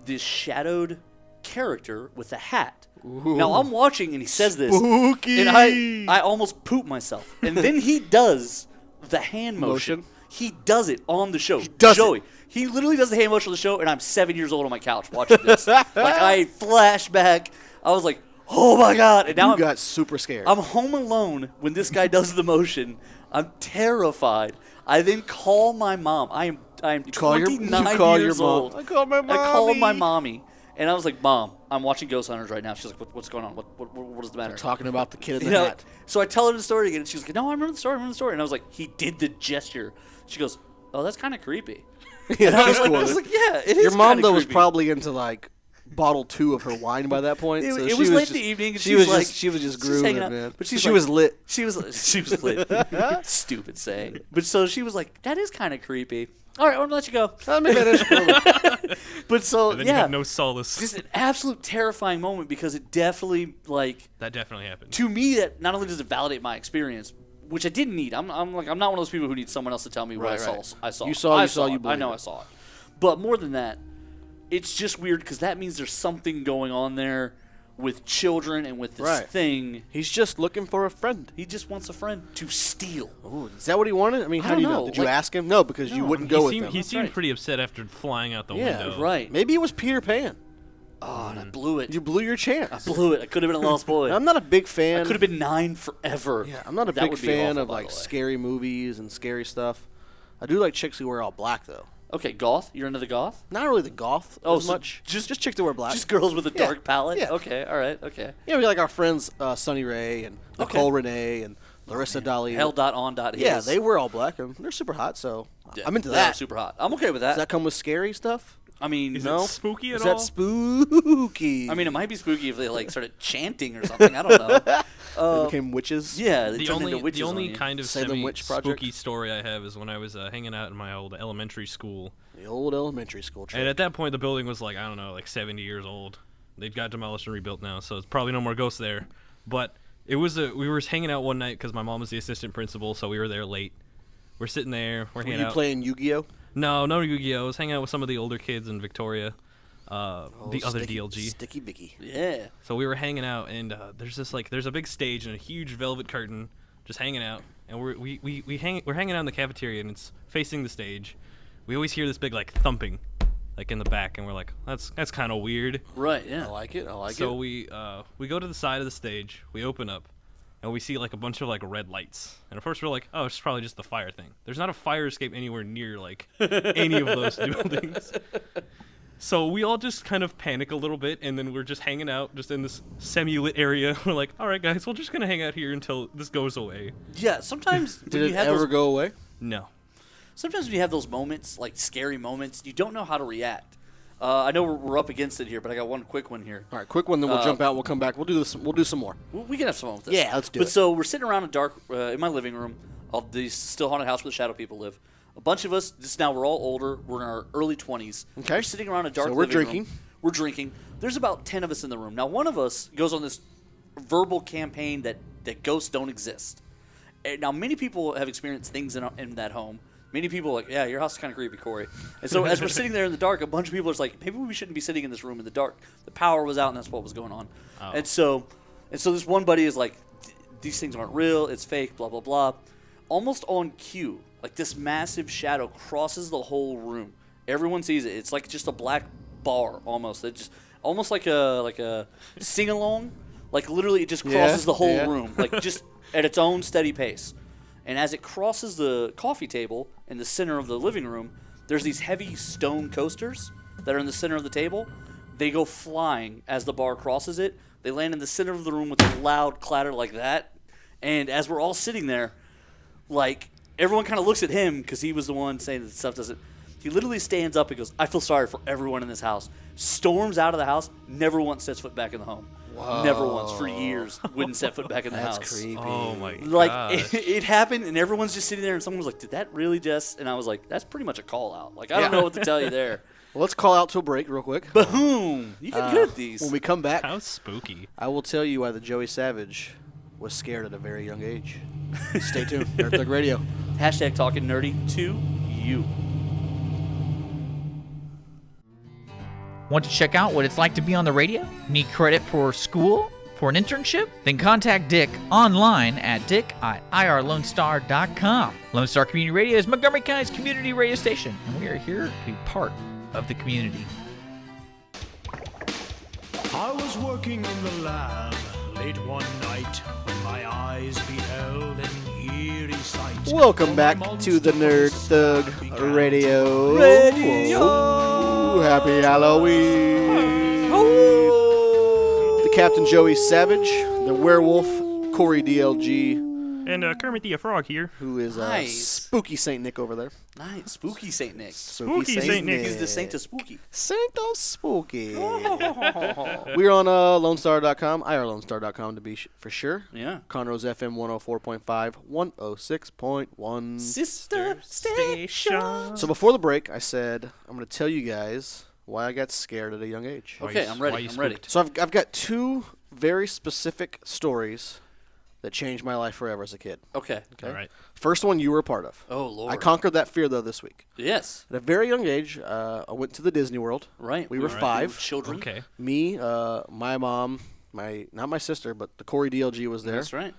this shadowed character with a hat. Ooh. Now, I'm watching, and he says this, Spooky. and I almost poop myself. And then he does the hand motion. He does it on the show. does Joey. He literally does the hand motion on the show, and I'm 7 years old on my couch watching this. Like, I flash back. I was like, oh, my God. And now You got super scared. I'm home alone when this guy does the motion. I'm terrified. I then call my mom. I am call your- 29 you call years your mom. old. I called my I called my mommy. mommy. And I was like, Mom, I'm watching Ghost Hunters right now. She's like, what's going on? What is the matter? Talking about the kid in You the know, hat. so I tell her the story again, and she's like, "No, I remember the story. And I was like, "He did the gesture." She goes, "Oh, that's kind of creepy." Yeah, And I was she's cool like, with it. "Yeah, it is." Your mom, kinda though, was creepy." probably into, like, bottle 2 of her wine by that point. It- so it she was late in just- the evening, and She she was was like- just she's grooving, hanging out, man. but she's she like- was lit. She was lit. Stupid saying, but so she was like, "That is kind of creepy." All right, I'm gonna let you go. Let me finish. But so And then you yeah, have no solace. just an absolute terrifying moment because it definitely like That definitely happened. to me that not only does it validate my experience, which I didn't need. I'm not one of those people who needs someone else to tell me what Right, I right. saw. I saw. You saw, I you saw, you it. I know believe I it. saw it. But more than that, it's just weird because that means there's something going on there with children and with this Right. thing. He's just looking for a friend. He just wants a friend to steal. Ooh, is that what he wanted? I mean, I how don't do you know? know. Did you Like- ask him? No, because you No, wouldn't He go with seemed, him. he seemed right. pretty upset after flying out the Yeah, window. Right. Maybe it was Peter Pan. Oh, and I blew it. You blew your chance. Blew it. I could have been a lost boy. I'm not a big I fan. could have been 9 forever. Yeah, I'm not a That big would be fan awful, of by like the way. scary movies and scary stuff. I do like chicks who wear all black though. Okay, goth. You're into the goth? Not really the goth Oh, as so much. just- Just chicks that wear black. Just girls with a Yeah, dark palette. yeah. Okay. All right. Okay. Yeah, we like our friends Sunny Ray and Okay. Nicole Renee and Larissa Dali. Hell.on.his. Yeah, they wear all black and they're super hot. So Yeah, I'm into they are that. super hot. I'm okay with that. Does that come with scary stuff? I mean, Is No? it spooky at Is all? that spooky? I mean, it might be spooky if they like started chanting or something. I don't know. They became witches. Yeah, they the turned only into witches the only on you. kind of Salem Witch Project? spooky story I have is when I was hanging out in my old elementary school, The old elementary school and trick. at that point the building was like, I don't know, like 70 years old. They've got demolished and rebuilt now, so it's probably no more ghosts there. But we were hanging out one night because my mom was the assistant principal, so we were there late. We're sitting there, we're Were hanging you out. playing Yu-Gi-Oh? No Yu-Gi-Oh! I was hanging out with some of the older kids in Victoria, the other Sticky, DLG. Sticky Vicky. Yeah. So we were hanging out, and there's a big stage and a huge velvet curtain, just hanging out, and we're hanging out in the cafeteria, and it's facing the stage. We always hear this big like thumping, like in the back, and we're like, that's kind of weird. Right. Yeah. I like it. So we go to the side of the stage, we open up, and we see like a bunch of like red lights, and at first we're like, oh, it's probably just the fire thing. There's not a fire escape anywhere near like any of those buildings. So we all just kind of panic a little bit, and then we're just hanging out just in this semi-lit area. We're like, all right, guys, we're just going to hang out here until this goes away. Yeah. Sometimes when Did you it have ever those, go away? No. sometimes when you have those moments, like scary moments, you don't know how to react. I know we're up against it here, but I got one quick one here. All right, quick one, then we'll jump out. We'll come back. We'll do this. We'll do some more. We can have some fun with this. Yeah, let's do but it. So we're sitting around a dark in my living room of the still haunted house where the shadow people live. A bunch of us. This now we're all older. We're in our early 20s. Okay. We're sitting around a dark. So we're living room. drinking. We're drinking. There's about 10 of us in the room. Now one of us goes on this verbal campaign that ghosts don't exist. And now many people have experienced things in that home. Many people are like, yeah, your house is kind of creepy, Corey. And so as we're sitting there in the dark, a bunch of people are like, maybe we shouldn't be sitting in this room in the dark. The power was out, and that's what was going on. Oh. And so this one buddy is like, these things aren't real. It's fake. Blah blah blah. Almost on cue, like this massive shadow crosses the whole room. Everyone sees it. It's like just a black bar almost. It just almost like a sing along. Like literally, it just crosses the whole room, like just at its own steady pace. And as it crosses the coffee table in the center of the living room, there's these heavy stone coasters that are in the center of the table. They go flying as the bar crosses it. They land in the center of the room with a loud clatter like that. And as we're all sitting there, like everyone kind of looks at him because he was the one saying that stuff doesn't. He literally stands up and goes, "I feel sorry for everyone in this house." Storms out of the house, never once sets foot back in the home. Never once for years wouldn't set foot back in the house. That's creepy. Oh my god. Like it happened, and everyone's just sitting there, and someone was like, "Did that really just?" And I was like, "That's pretty much a call out." Like I don't know what to tell you there. Well, let's call out to a break real quick. Boom! You get good at these. When we come back, How spooky. I will tell you why the Joey Savage was scared at a very young age. Stay tuned. Nerd Thug Radio. Hashtag talking nerdy to you. Want to check out what it's like to be on the radio? Need credit for school? For an internship? Then contact Dick online at dick@irlonestar.com. Lone Star Community Radio is Montgomery County's community radio station, and we are here to be part of the community. I was working in the lab late one night when my eyes beheld an eerie sight. Welcome For back my to the monster Nerd from Thug his stab began Radio. Whoa. Happy Halloween. The Captain Joey Savage, the werewolf, Corey DLG, And Kermit the Frog here. who is Nice. Spooky Saint Nick over there. Nice, spooky Saint Nick. Spooky Saint Nick. He's the saint of spooky. Saint of Spooky. We're on LoneStar.com, IRLoneStar.com to be for sure. Yeah. Conroe's FM 104.5, 106.1. Sister station. So before the break, I said I'm going to tell you guys why I got scared at a young age. Okay, I'm ready. Why you I'm ready. spooked? So I've got two very specific stories that changed my life forever as a kid. Okay. Okay. All right. First one you were a part of. Oh Lord. I conquered that fear though this week. Yes. At a very young age, I went to the Disney World. Right. We were All right. 5. We were children. Okay. Me, my mom, not my sister, but the Corey DLG was there. That's right.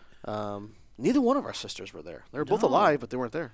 Neither one of our sisters were there. They were both No. alive, but they weren't there.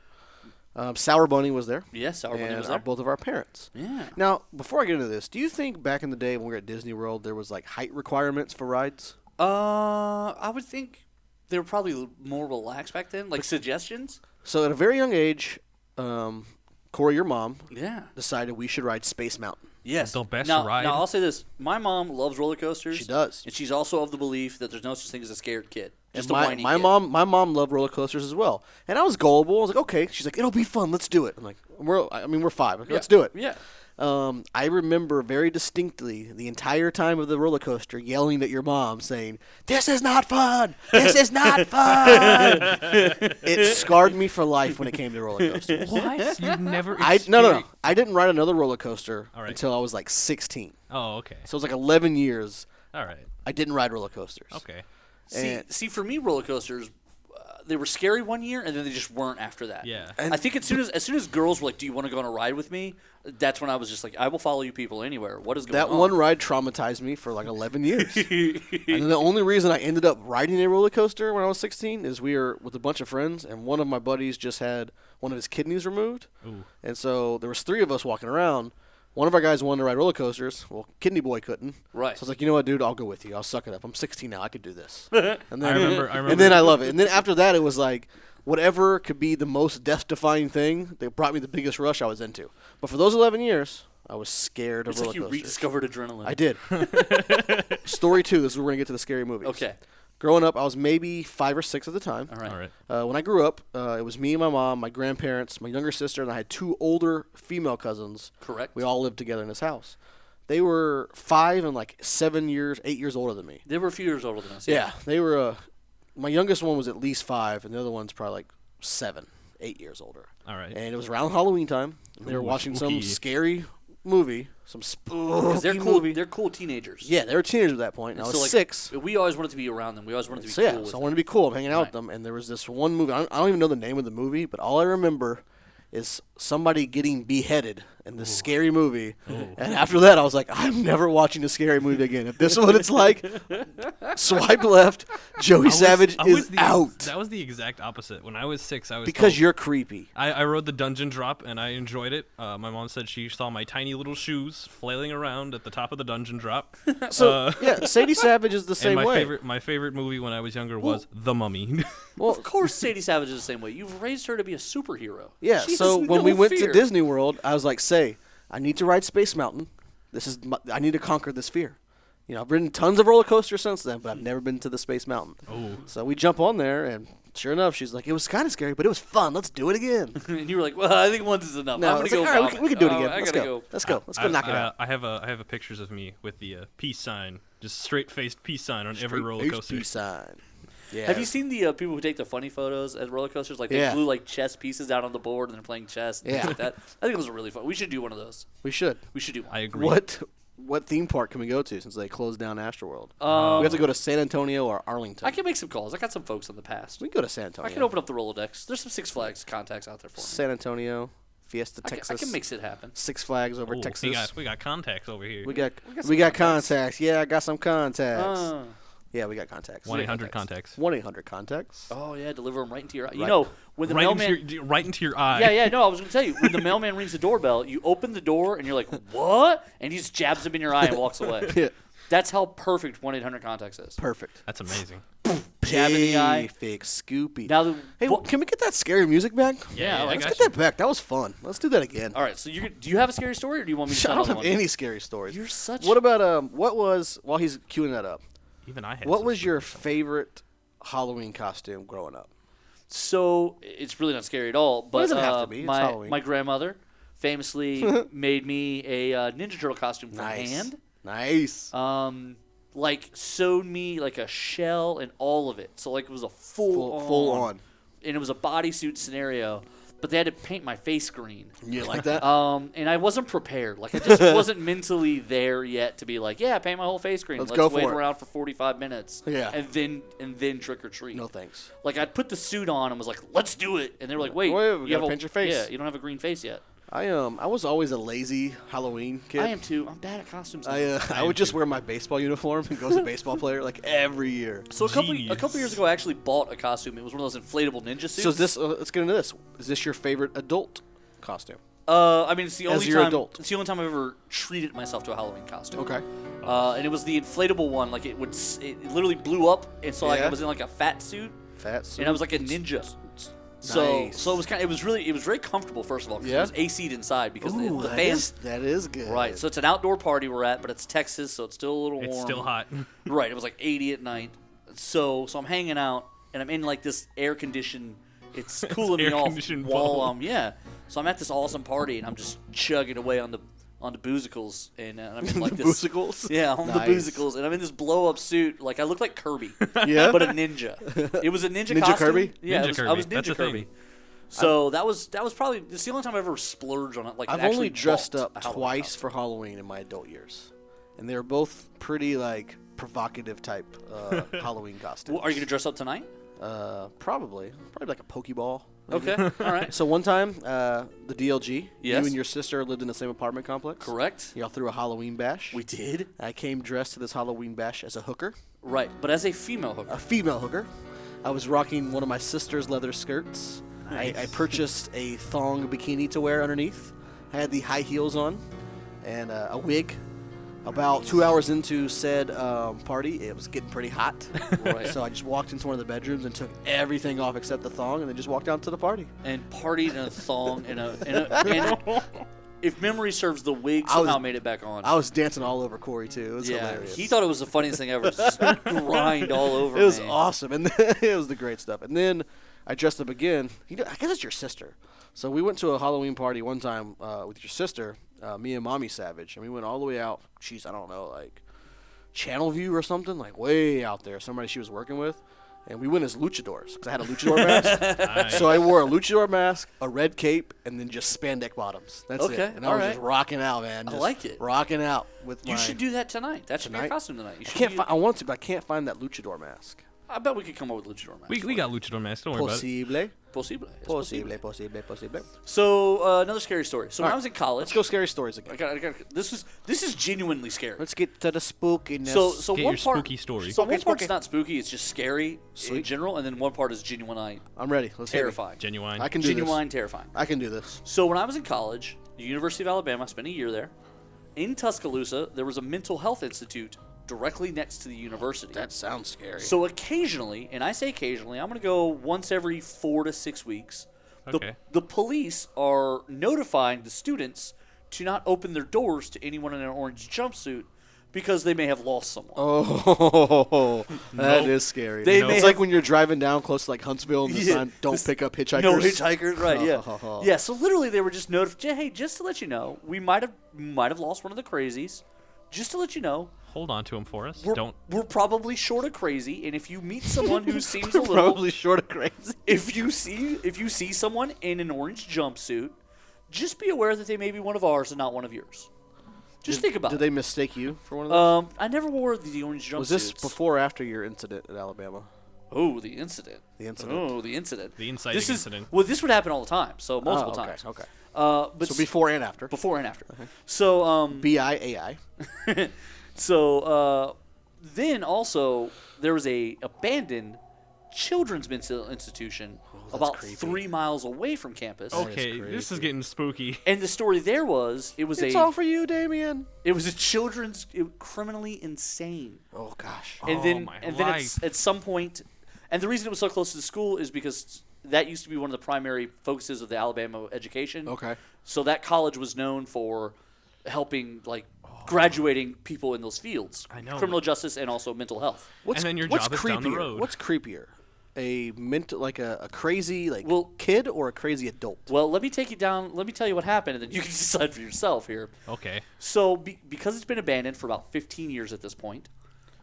Sour Bunny was there. Yes, Sour Bunny and was there. both of our parents. Yeah. Now, before I get into this, do you think back in the day when we were at Disney World, there was like height requirements for rides? I would think they were probably more relaxed back then, like suggestions. So at a very young age, Corey, your mom, Yeah. decided we should ride Space Mountain. Yes. The best now, ride. Now I'll say this: my mom loves roller coasters. She does. and she's also of the belief that there's no such thing as a scared kid. And Just a my whiny kid. my mom loved roller coasters as well, and I was gullible. I was like, okay. She's like, it'll be fun. Let's do it. I'm like, we're 5. Okay, let's do it. Yeah. I remember very distinctly the entire time of the roller coaster yelling at your mom saying, "This is not fun! This is not fun!" It scarred me for life when it came to roller coasters. What? You've never No. I didn't ride another roller coaster All right. until I was like 16. Oh, okay. So it was like 11 years All right. I didn't ride roller coasters. Okay. See, for me, roller coasters, they were scary one year, and then they just weren't after that. Yeah. I think as soon as girls were like, "Do you want to go on a ride with me?" That's when I was just like, "I will follow you people anywhere." What is going on? That one ride traumatized me for like 11 years. And then the only reason I ended up riding a roller coaster when I was 16 is we were with a bunch of friends, and one of my buddies just had one of his kidneys removed. Ooh. And so there was 3 of us walking around. One of our guys wanted to ride roller coasters. Well, Kidney Boy couldn't. Right. So I was like, you know what, dude? I'll go with you. I'll suck it up. I'm 16 now. I could do this. And then, I remember. And then I love it. And then after that, it was like whatever could be the most death-defying thing that brought me the biggest rush I was into. But for those 11 years, I was scared of It's roller like you coasters. rediscovered adrenaline. I did. Story 2. This is where we're going to get to the scary movies. Okay. Growing up, I was maybe 5 or 6 at the time. All right. All right. When I grew up, it was me and my mom, my grandparents, my younger sister, and I had 2 older female cousins. Correct. We all lived together in this house. They were 5 and like 7 years, 8 years older than me. They were a few years older than us. Yeah, they were. My youngest one was at least 5, and the other one's probably like 7, 8 years older. All right. And it was around Halloween time. And they were Ooh, watching spooky. some scary movie, some spooky Because they're cool. movie. They're cool teenagers. Yeah, they were teenagers at that point. And I And was so, like, 6. We always wanted to be around them. We always wanted to be So yeah, cool with so I them. wanted to be cool. I'm hanging out Right. with them, and there was this one movie. I don't even know the name of the movie, but all I remember is somebody getting beheaded in this scary movie. And after that, I was like, I'm never watching a scary movie again. If this is what it's like, swipe left. Joey Savage is out. That was the exact opposite. When I was 6, I was Because told- you're creepy. I rode the dungeon drop and I enjoyed it. My mom said she saw my tiny little shoes flailing around at the top of the dungeon drop. So yeah, Sadie Savage is the and same my way. favorite movie when I was younger was The Mummy. Well, Of course, Sadie Savage is the same way. You've raised her to be a superhero. yeah. She So has when no we went fear. to Disney World, I was like, "Say, I need to ride Space Mountain. I need to conquer this fear." You know, I've ridden tons of roller coasters since then, but I've never been to the Space Mountain. Oh. So we jump on there, and sure enough, she's like, "It was kind of scary, but it was fun. Let's do it again." And you were like, "Well, I think once is enough. No, I'm gonna it's go. like, all right, vomit. we can do it Oh, again. I Let's gotta go. Let's go. Let's go knock it out. I have a pictures of me with the peace sign, just straight faced peace sign on every roller Straight coaster. peace sign. Yeah. Have you seen the people who take the funny photos at roller coasters? Like they Yeah. glue like chess pieces out on the board and they're playing chess. And Yeah. things like that. I think those are really fun. We should do one of those. We should. We should do one. I agree. What theme park can we go to since they closed down Astroworld? Um, We have to go to San Antonio or Arlington. I can make some calls. I got some folks in the past. We can go to San Antonio. I can open up the Rolodex. There's some Six Flags contacts out there for me. San Antonio, Fiesta, I Texas. can make it happen. Six Flags over Ooh, Texas. we got contacts over here. We got some contacts. Yeah, I got some contacts. Yeah, we got contacts. 1-800-CONTACTS. 1-800-contacts. Oh yeah, deliver them right into your eye. You Right. know when the Right mailman. into your eye. Yeah. No, I was gonna tell you when the mailman rings the doorbell, you open the door and you're like, "What?" And he just jabs him in your eye and walks away. Yeah. That's how perfect 1-800-CONTACTS is. Perfect. That's amazing. Jab in the eye. Perfect. Scoopy. Now the hey, well, can we get that scary music back? Yeah, I Let's got get you. that back. That was fun. Let's do that again. all right. So do you have a scary story or do you want me to I tell don't another have one? any scary stories. You're such. What about what was while he's queuing that up? Even I had. What some was your stories. favorite Halloween costume growing up? So it's really not scary at all. But doesn't have to be. It's my Halloween. my grandmother famously made me a Ninja Turtle costume from hand. Nice. Like sewed me like a shell and all of it. So like it was a full on. and it was a bodysuit scenario. But they had to paint my face green. You like that? And I wasn't prepared. Like I just wasn't mentally there yet to be like, yeah, paint my whole face green. Let's Let's go wait for it. around for 45 minutes. Yeah. And then trick or treat. No thanks. Like I'd put the suit on and was like, let's do it. And they were like, wait, Wait, we you gotta have paint your face. Yeah, you don't have a green face yet. I was always a lazy Halloween kid. I am too. I'm bad at costumes. now. I would just wear my baseball uniform and go as a baseball player like every year. So a couple Genius. years ago, I actually bought a costume. It was one of those inflatable ninja suits. So is this? Let's get into this. Is this your favorite adult costume? I mean, it's the only As your time. adult. It's the only time I've ever treated myself to a Halloween costume. Okay. And it was the inflatable one. Like it literally blew up, and so like Yeah. I was in like a fat suit, Fat suit. and I was like a ninja. So Nice. so it was very comfortable. First of all, 'cause Yeah? it was AC'd inside because Ooh, the that fans. that is good. Right, so it's an outdoor party we're at, but it's Texas, so it's still a little warm. It's still hot. Right, it was like 80 at night. So I'm hanging out, and I'm in like this air conditioned. It's cooling me off air-conditioned while bubble. I'm So I'm at this awesome party, and I'm just chugging away on the on the boozicles, and I'm in like The this. boozicles? Yeah, on Nice. the boozicles, and I'm in this blow up suit. Like I look like Kirby, Yeah? but a ninja. It was a ninja Ninja costume. Kirby? Yeah, Ninja I was Kirby. That's Ninja a thing. Kirby. So that was probably it's the only time I ever splurged on it. Like I've actually only dressed bought up a Halloween twice costume. for Halloween in my adult years, and they were both pretty like provocative type Halloween costumes. Well, are you gonna dress up tonight? Probably like a Pokeball. maybe. Okay, all right. So one time, the DLG, Yes. you and your sister lived in the same apartment complex. Correct. Y'all threw a Halloween bash. We did. I came dressed to this Halloween bash as a hooker, Right, but as a female hooker. a female hooker. I was rocking one of my sister's leather skirts. I purchased a thong bikini to wear underneath. I had the high heels on and a wig. About 2 hours into said party, it was getting pretty hot. Right. So I just walked into one of the bedrooms and took everything off except the thong, and then just walked out to the party. And partied in a thong and if memory serves, the wig I was- somehow made it back on. I was dancing all over Corey too. It was yeah, hilarious. he thought it was the funniest thing ever. Just grind all over It was me. awesome, and then, it was the great stuff. And then I dressed up again. I guess it's your sister. So we went to a Halloween party one time with your sister, me and Mommy Savage, and we went all the way out. Jeez, I don't know, like Channel View or something, like way out there. Somebody she was working with, and we went as luchadors because I had a luchador mask. Nice. So I wore a luchador mask, a red cape, and then just spandex bottoms. That's Okay, it. And I was alright. just rocking out, man. I Just like it. Rocking out with my. You should do that tonight. That should be your Tonight? costume tonight. You I should can't. be- I want to, but I can't find that luchador mask. I bet we could come up with luchador mask. We got luchador masks. Don't worry about it. Possible. Possible. It's Possible. Possible. So another scary story. So when I Alright, was in college, Let's go scary stories again. this is genuinely scary. Let's get to the spookiness. So Get one your part, spooky story. So one Spooky, part's spooky. not spooky; it's just scary in Sweet. general, and then one part is genuinely I'm ready. Let's hear it. terrifying. Genuine. I can do Genuine this. terrifying. I can do this. So when I was in college, the University of Alabama, I spent a year there. In Tuscaloosa, there was a mental health institute directly next to the university. That sounds scary. So occasionally, and I say occasionally, I'm going to go once every 4 to 6 weeks. Okay. The police are notifying the students to not open their doors to anyone in an orange jumpsuit because they may have lost someone. Oh, that Nope. is scary. They may it's like have- when you're driving down close to like Huntsville and the Yeah, sign, don't this- pick up hitchhikers. No hitchhikers, right? Yeah, Oh. yeah. So literally, they were just notified. Hey, just to let you know, we might have lost one of the crazies. Just to let you know, Hold on to them for us. we're, Don't. we're probably short of crazy. And if you meet someone who seems a little, Probably short of crazy. if you see someone in an orange jumpsuit, just be aware that they may be one of ours and not one of yours. Just think about Did it. they mistake you for one of those? I never wore the orange jumpsuits. Was this before or after your incident at Alabama? Oh, the incident. The incident. Oh, the incident. The inciting this is, incident. Well, this would happen all the time. So multiple Oh, okay, times. Okay. But So before and after. before and after. So BIAI. So then also there was a abandoned children's mental institution about creepy. 3 miles away from campus. Okay, this is getting spooky. And the story there was It's all for you, Damien. it was a children's criminally insane. Oh gosh. And Oh, then my and then life. at some point, and the reason it was so close to the school is because that used to be one of the primary focuses of the Alabama education. Okay. So that college was known for helping graduating people in those fields. I know. Criminal justice and also mental health. What's, And then your what's job is creepier? down the road. What's creepier? A mental, like a crazy Well- kid or a crazy adult? Well, let me take you down. Let me tell you what happened, and then you can decide for yourself here. Okay. So, because it's been abandoned for about 15 years at this point,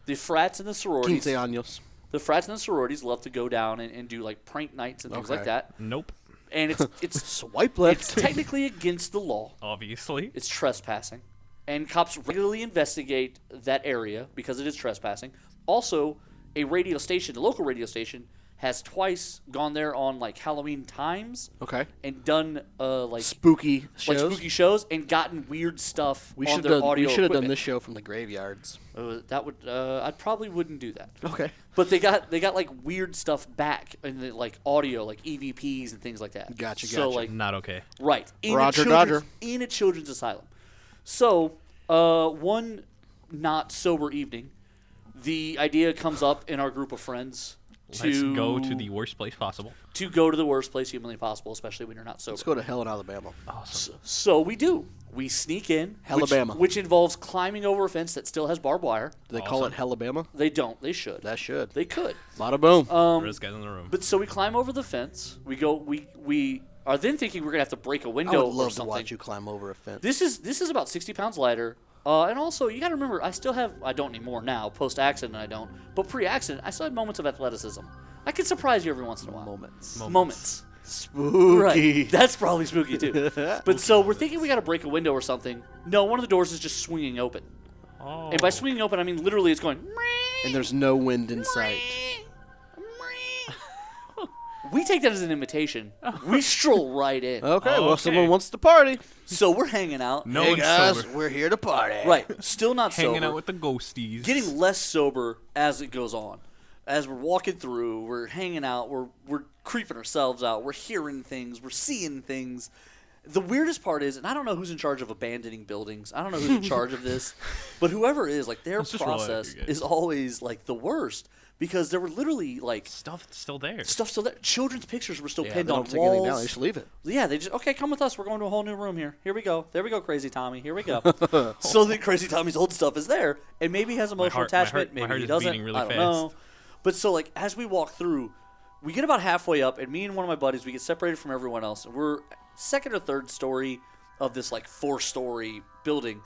the frats and the sororities, 15 años. the frats and the sororities love to go down and do like prank nights and things like Okay. that. Nope. And it's Swipe left. it's technically against the law. Obviously. It's trespassing, and cops regularly investigate that area because it is trespassing. Also, a radio station, the local radio station, has twice gone there on like Halloween times Okay. and done like Spooky shows. spooky shows and gotten weird stuff We on should their have audio done equipment. this show from the graveyards. That would I probably wouldn't do that. Okay. But they got like weird stuff back in the like audio, like EVPs and things like that. Gotcha, So gotcha. like Not okay. right in Roger, a children's, Dodger. in a children's asylum. So one not sober evening, the idea comes up in our group of friends Let's go to the worst place possible. to go to the worst place humanly possible, especially when you're not sober. Let's go to hell in Alabama. So we do. We sneak in, Alabama. which involves climbing over a fence that still has barbed wire. Do they call it Hellabama? They don't. They should. That should. They could. Bada boom. Risk guys in the room. But so we climb over the fence. We go. We are then thinking we're gonna have to break a I window would or love to something. watch you climb over a fence. This is about 60 pounds lighter. And also, you got to remember, I don't anymore now. Post-accident, I don't. But pre-accident, I still had moments of athleticism. I can surprise you every once in a while. Moments. Spooky. Right. That's probably spooky, too. But so we're thinking we got to break a window or something. No, one of the doors is just swinging open. Oh. And by swinging open, I mean literally it's going... And there's no wind in sight. We take that as an invitation. We stroll right in. Okay, well, Okay. someone wants to party. So we're hanging out. No Hey one's guys, sober. we're here to party. Right. Still not sober. Hanging out with the ghosties. Getting less sober as it goes on. As we're walking through, we're hanging out, we're creeping ourselves out, we're hearing things, we're seeing things. The weirdest part is, and I don't know who's in charge of abandoning buildings. I don't know who's in charge of this, but whoever is, like, their Let's just roll it out process here, guys. is always like the worst because there were literally like Stuff still there. stuff still there. Children's pictures were still Yeah, they pinned on don't take anything down. walls. They just leave it. Yeah, they just okay. Come with us. We're going to a whole new room here. Here we go. There we go, Crazy Tommy. Here we go. So the Crazy Tommy's old stuff is there, and maybe he has emotional attachment. my Maybe heart he is doesn't. beating really I don't fast. know. But so like as we walk through, we get about halfway up, and me and one of my buddies we get separated from everyone else. We're second or third story of this like 4-story building,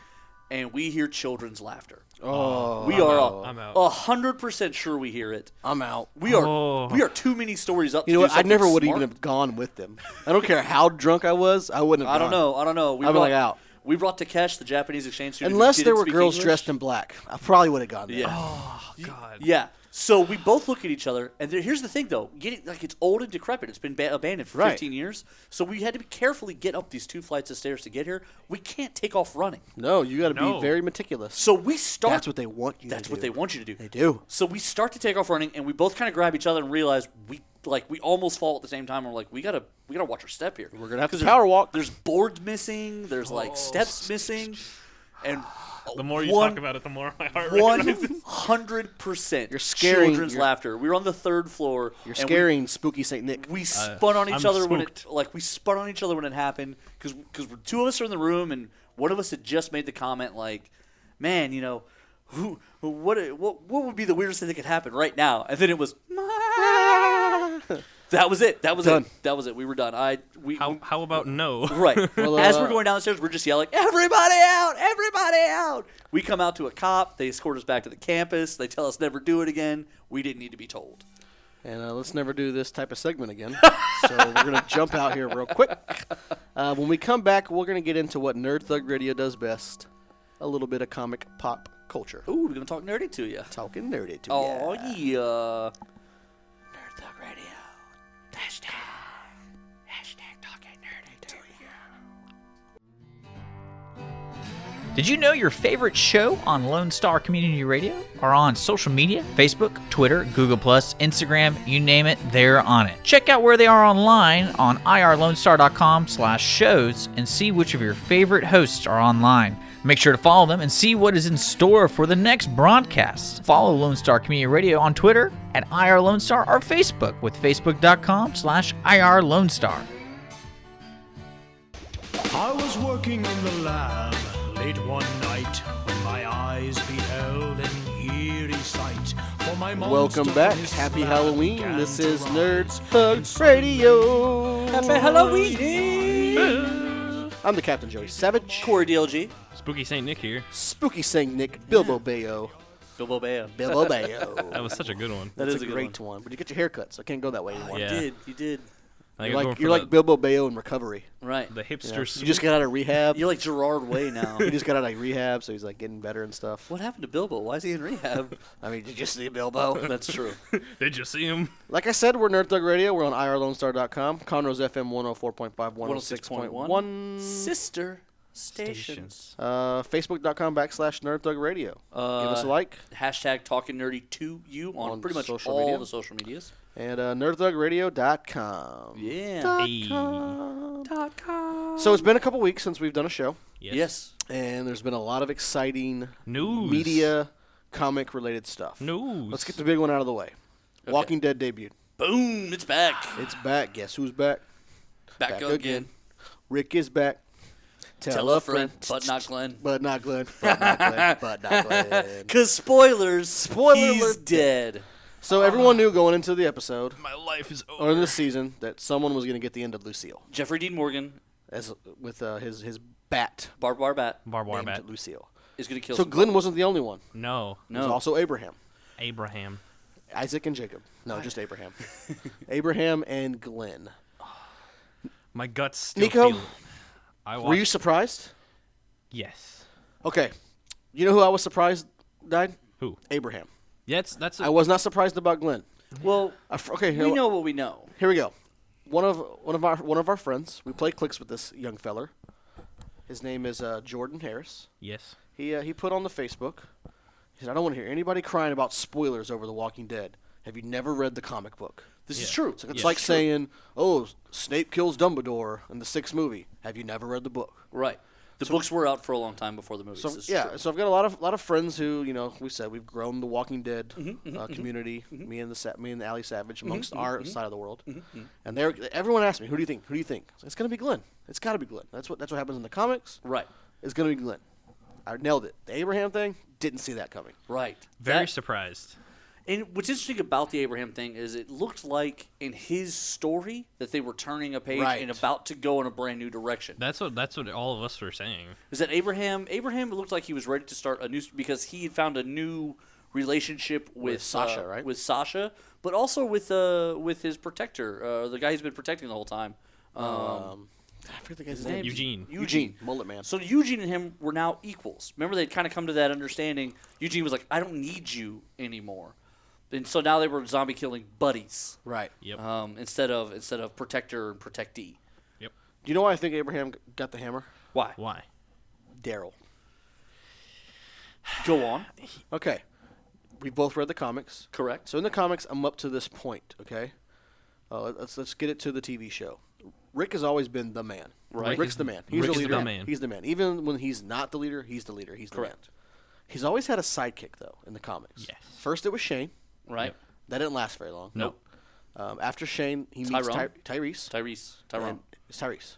and we hear children's laughter. Oh, We are I'm out. 100% sure we hear it. I'm out. We are Oh. we are too many stories up. You know to what? do I something never would smart. even have gone with them. I don't care how drunk I was. I wouldn't have I don't gone. know. I'd be like out. We brought Takesh, the Japanese exchange student. who Unless didn't there were speak girls English. dressed in black. I probably would have gone there. Yeah. Oh, God. Yeah. So we both look at each other, and here's the thing, though. Getting like it's old and decrepit. It's been abandoned for Right. 15 years. So we had to be carefully get up these 2 flights of stairs to get here. We can't take off running. No, you got to No. be very meticulous. So we start. That's what they want you to do. That's what they want you to do. They do. So we start to take off running, and we both kind of grab each other and realize we almost fall at the same time. We're like, we gotta watch our step here. We're gonna have to 'Cause power walk. There's boards missing. There's like steps missing, and The more you one- talk about it, the more my heart rises. 100%. You're scaring- children's you're- laughter. We were on the 3rd floor. You're and scaring Spooky Saint Nick. We spun on each I'm other when it spooked. we spun on each other when it happened because 2 of us are in the room and one of us had just made the comment like, "Man, you know, what would be the weirdest thing that could happen right now?" And then it was. That was it. That was Done. it. That was it. We were done. How about no? Right. Well, As we're going down the stairs, we're just yelling, "Everybody out! Everybody out!" We come out to a cop. They escort us back to the campus. They tell us never do it again. We didn't need to be told. And let's never do this type of segment again. So we're going to jump out here real quick. When we come back, we're going to get into what Nerd Thug Radio does best. A little bit of comic pop culture. Ooh, we're going to talk nerdy to you. Talking nerdy to Oh, ya. yeah. Nerd Thug Radio. Hashtag talking nerdy to ya. Did you know your favorite show on Lone Star Community Radio are on social media? Facebook, Twitter, Google+, Instagram, you name it, they're on it. Check out where they are online on irlonestar.com/shows and see which of your favorite hosts are online. Make sure to follow them and see what is in store for the next broadcast. Follow Lone Star Community Radio on Twitter at IRLoneStar or Facebook with facebook.com/IRLoneStar. I was working in the lab late one night when my eyes beheld an eerie sight. For my Welcome monster back. from his Happy slab Halloween. began This to is rise. Nerd Thug Radio. Happy Halloween! I'm the Captain Joey Savage. Corey DLG. Spooky Saint Nick here. Spooky Saint Nick. Bilbo Bayo. Bilbo Bam. Bilbo Bayo. That was such a good one. That That's is a a good great one. But you get your hair cut, so I can't go that way anymore. Yeah. You did. I You're gotta go like, for you're like the, Bilbo Bayo in recovery. Right. the hipster. You know? suit. You just got out of rehab. You're like Gerard Way now. He just got out of rehab, so he's like getting better and stuff. What happened to Bilbo? Why is he in rehab? I mean, did you see Bilbo? That's true. Did you see him? Like I said, we're Nerd Thug Radio. We're on irlonestar.com. Conroe's FM 104.5, 106.1. Sister stations. Facebook.com/Nerd Thug Radio. Give us a like. Hashtag talking nerdy to you on pretty much social all media. the social medias. And nerdthugradio.com. Yeah. Hey. So it's been a couple weeks since we've done a show, Yes. and there's been a lot of exciting News. media, comic-related stuff. News. Let's get the big one out of the way. Walking Dead debuted. Boom. It's back. It's back. Guess who's back? Back again. Rick is back. Tell a friend, but not Glenn. But not Glenn. But not Glenn. But not Glenn. Because spoilers, Spoiler he's alert. dead. So everyone knew going into the episode My life is or in the season that someone was going to get the end of Lucille, Jeffrey Dean Morgan, as with his bat barbed wire bat, Barbed wire named bat. Lucille. is going to kill. So some Glenn folks. wasn't the only one. No. It was No. also Abraham, Abraham. Isaac, and Jacob. No, just Abraham. Abraham and Glenn. My guts still Nico, feel it. I were you watched- surprised? Yes. Okay. You know who I was surprised died? Who? Abraham. Yeah, that's I was not surprised about Glenn. Well, Okay, we know what we know. Here we go. One of our friends. We play clicks with this young feller. His name is Jordan Harris. Yes. He put on the Facebook. He said, "I don't want to hear anybody crying about spoilers over The Walking Dead. Have you never read the comic book?" This is true. So it's Yes. like saying, "Oh, Snape kills Dumbledore in the 6th movie. Have you never read the book?" Right. The books were out for a long time before the movies. So This is yeah, true. so I've got a lot of friends who we said we've grown the Walking Dead community. Me and the Alley Savage amongst our side of the world, and everyone asked me, "Who do you think? Who do you think?" So it's gonna be Glenn. It's got to be Glenn. That's what happens in the comics. Right. It's gonna be Glenn. I nailed it. The Abraham thing, didn't see that coming. Right. Very That- surprised. And what's interesting about the Abraham thing is it looked like in his story that they were turning a page Right. and about to go in a brand new direction. That's what all of us were saying. Is that Abraham it looked like he was ready to start a new because he had found a new relationship with Sasha, right? With Sasha, but also with his protector, the guy he's been protecting the whole time. I forget the guy's name. Eugene. Mullet Man. So Eugene and him were now equals. Remember, they'd kind of come to that understanding. Eugene was like, "I don't need you anymore," and so now they were zombie killing buddies. Right. Yep. Instead of protector and protectee. Yep. Do you know why I think Abraham got the hammer? Why? Why? Daryl. Go on. Okay. We both read the comics. Correct. So in the comics, I'm up to this point. Okay. Let's get it to the TV show. Rick has always been the man. Right. Rick's the man. He's Rick the is leader. the man. He's the man. Even when he's not the leader, he's the leader. He's the man. Correct. He's always had a sidekick though in the comics. Yes. First it was Shane. Right. That didn't last very long. Nope. After Shane, he meets Tyrone. Tyrese. Tyrone. And it's Tyrese.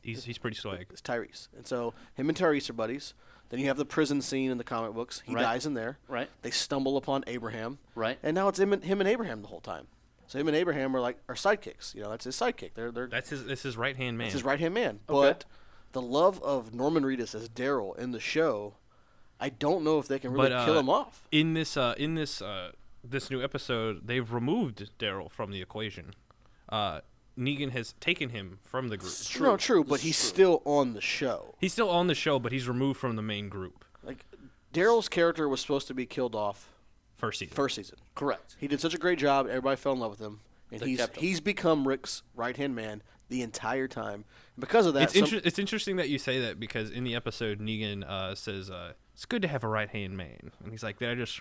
He's pretty swag. It's Tyrese. And so him and Tyrese are buddies. Then you have the prison scene in the comic books. He Right. dies in there. Right. They stumble upon Abraham. Right. And now it's him and Abraham the whole time. So him and Abraham are sidekicks. That's his sidekick. They're That's his right hand man. that's his right hand man. Okay. But the love of Norman Reedus as Daryl in the show, I don't know if they can really kill him off. In this new episode, they've removed Daryl from the equation. Negan has taken him from the group. No, true, but he's still on the show. He's still on the show, but he's removed from the main group. Like Daryl's character was supposed to be killed off First season. first season. Correct. He did such a great job. Everybody fell in love with him, and They kept him. he's become Rick's right hand man the entire time. And because of that, It's interesting that you say that because in the episode, Negan says, "It's good to have a right hand man," and he's like, "Did I just?"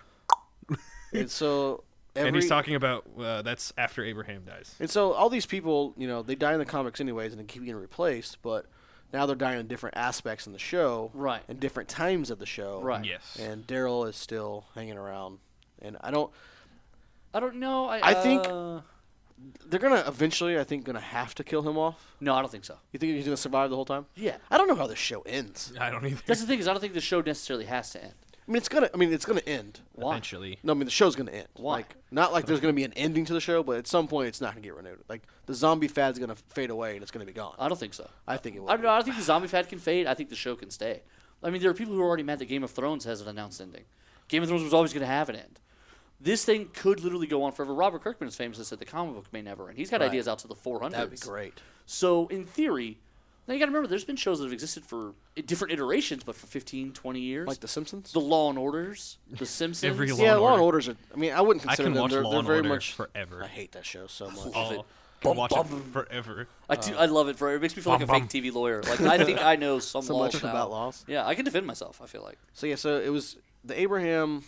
and so And he's talking about that's after Abraham dies. And so all these people, they die in the comics anyways, and they keep getting replaced. But now they're dying in different aspects in the show, Right. And different times of the show, Right. Yes. And Daryl is still hanging around, and I don't know. I think- they're gonna eventually, I think, gonna have to kill him off. No, I don't think so. You think he's gonna survive the whole time? Yeah. I don't know how this show ends. I don't either. That's the thing is I don't think the show necessarily has to end. I mean, it's gonna end. Why? Eventually. No, I mean the show's gonna end. Why? Like, not like there's gonna be an ending to the show, but at some point it's not gonna get renewed. Like the zombie fad's gonna fade away and it's gonna be gone. I don't think so. I think it will. I don't know. I don't think the zombie fad can fade. I think the show can stay. I mean, there are people who are already mad that Game of Thrones has an announced ending. Game of Thrones was always going to have an end. This thing could literally go on forever. Robert Kirkman is famous and said the comic book may never end. He's got Right. ideas out to the 400s. That'd be great. So, in theory, now you got to remember, there's been shows that have existed for different iterations, but for 15, 20 years. Like The Simpsons. The Law and Orders, The Simpsons. Every Law Yeah, and Law and Order. Orders are. I mean, I wouldn't I consider can them. watch They're, Law they're and very Order much. forever. I hate that show so much. Oh, I can watch it forever. I love it. It makes me feel like a fake TV lawyer. Like, I think I know some So laws much now. about laws. Yeah, I can defend myself, I feel like. So yeah, so it was the Abraham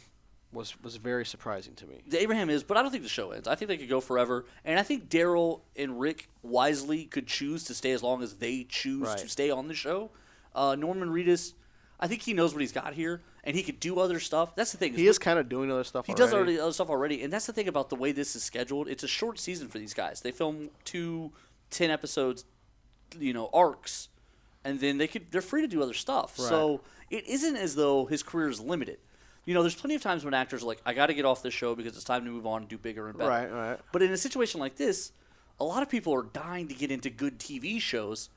was very surprising to me. The Abraham is, but I don't think the show ends. I think they could go forever, and I think Daryl and Rick wisely could choose to stay as long as they choose Right. to stay on the show. Norman Reedus, I think he knows what he's got here, and he could do other stuff. That's the thing. He is kind of doing other stuff. He does other stuff already, and that's the thing about the way this is scheduled. It's a short season for these guys. They film 2 10 episodes, arcs, and then they're free to do other stuff. Right. So it isn't as though his career is limited. there's plenty of times when actors are like, I got to get off this show because it's time to move on and do bigger and better. Right. But in a situation like this, a lot of people are dying to get into good TV shows.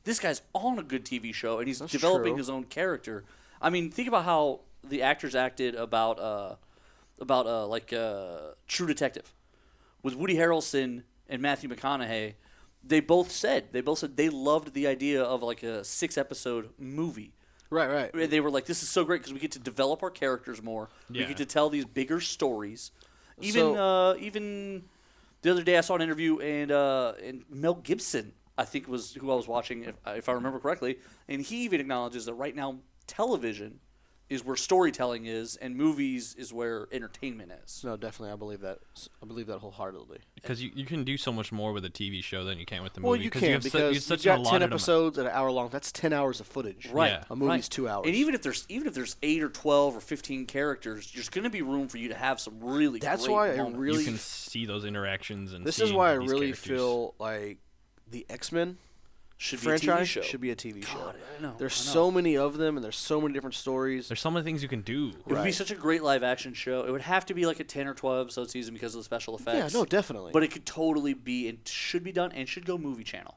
This guy's on a good TV show, and he's developing true. his own character. I mean, think about how the actors acted about True Detective with Woody Harrelson and Matthew McConaughey. They boid said they loved the idea of like a 6-episode movie. Right. They were like, this is so great because we get to develop our characters more. Yeah. We get to tell these bigger stories. Even the other day I saw an interview and Mel Gibson, I think, was who I was watching, if I remember correctly, and he even acknowledges that right now television is where storytelling is, and movies is where entertainment is. No, definitely, I believe that. I believe that wholeheartedly. Because you can do so much more with a TV show than you can with the Well, movie. you you can have because you have you've such got an 10 allotted episodes at an hour long. That's 10 hours of footage. Right. Yeah. A movie's right. 2 hours. And even if there's 8 or 12 or 15 characters, there's going to be room for you to have some really That's great why I moments. really You can see those interactions and This see is why I these really characters. feel like the X-Men should be a TV franchise show. should be a TV show. God, I know. There's I know. so many of them, and there's so many different stories. There's so many things you can do. It would be Right. such a great live action show. It would have to be like a 10 or 12 episode season because of the special effects. Yeah, no, definitely. But it could totally be and should be done and should go movie channel.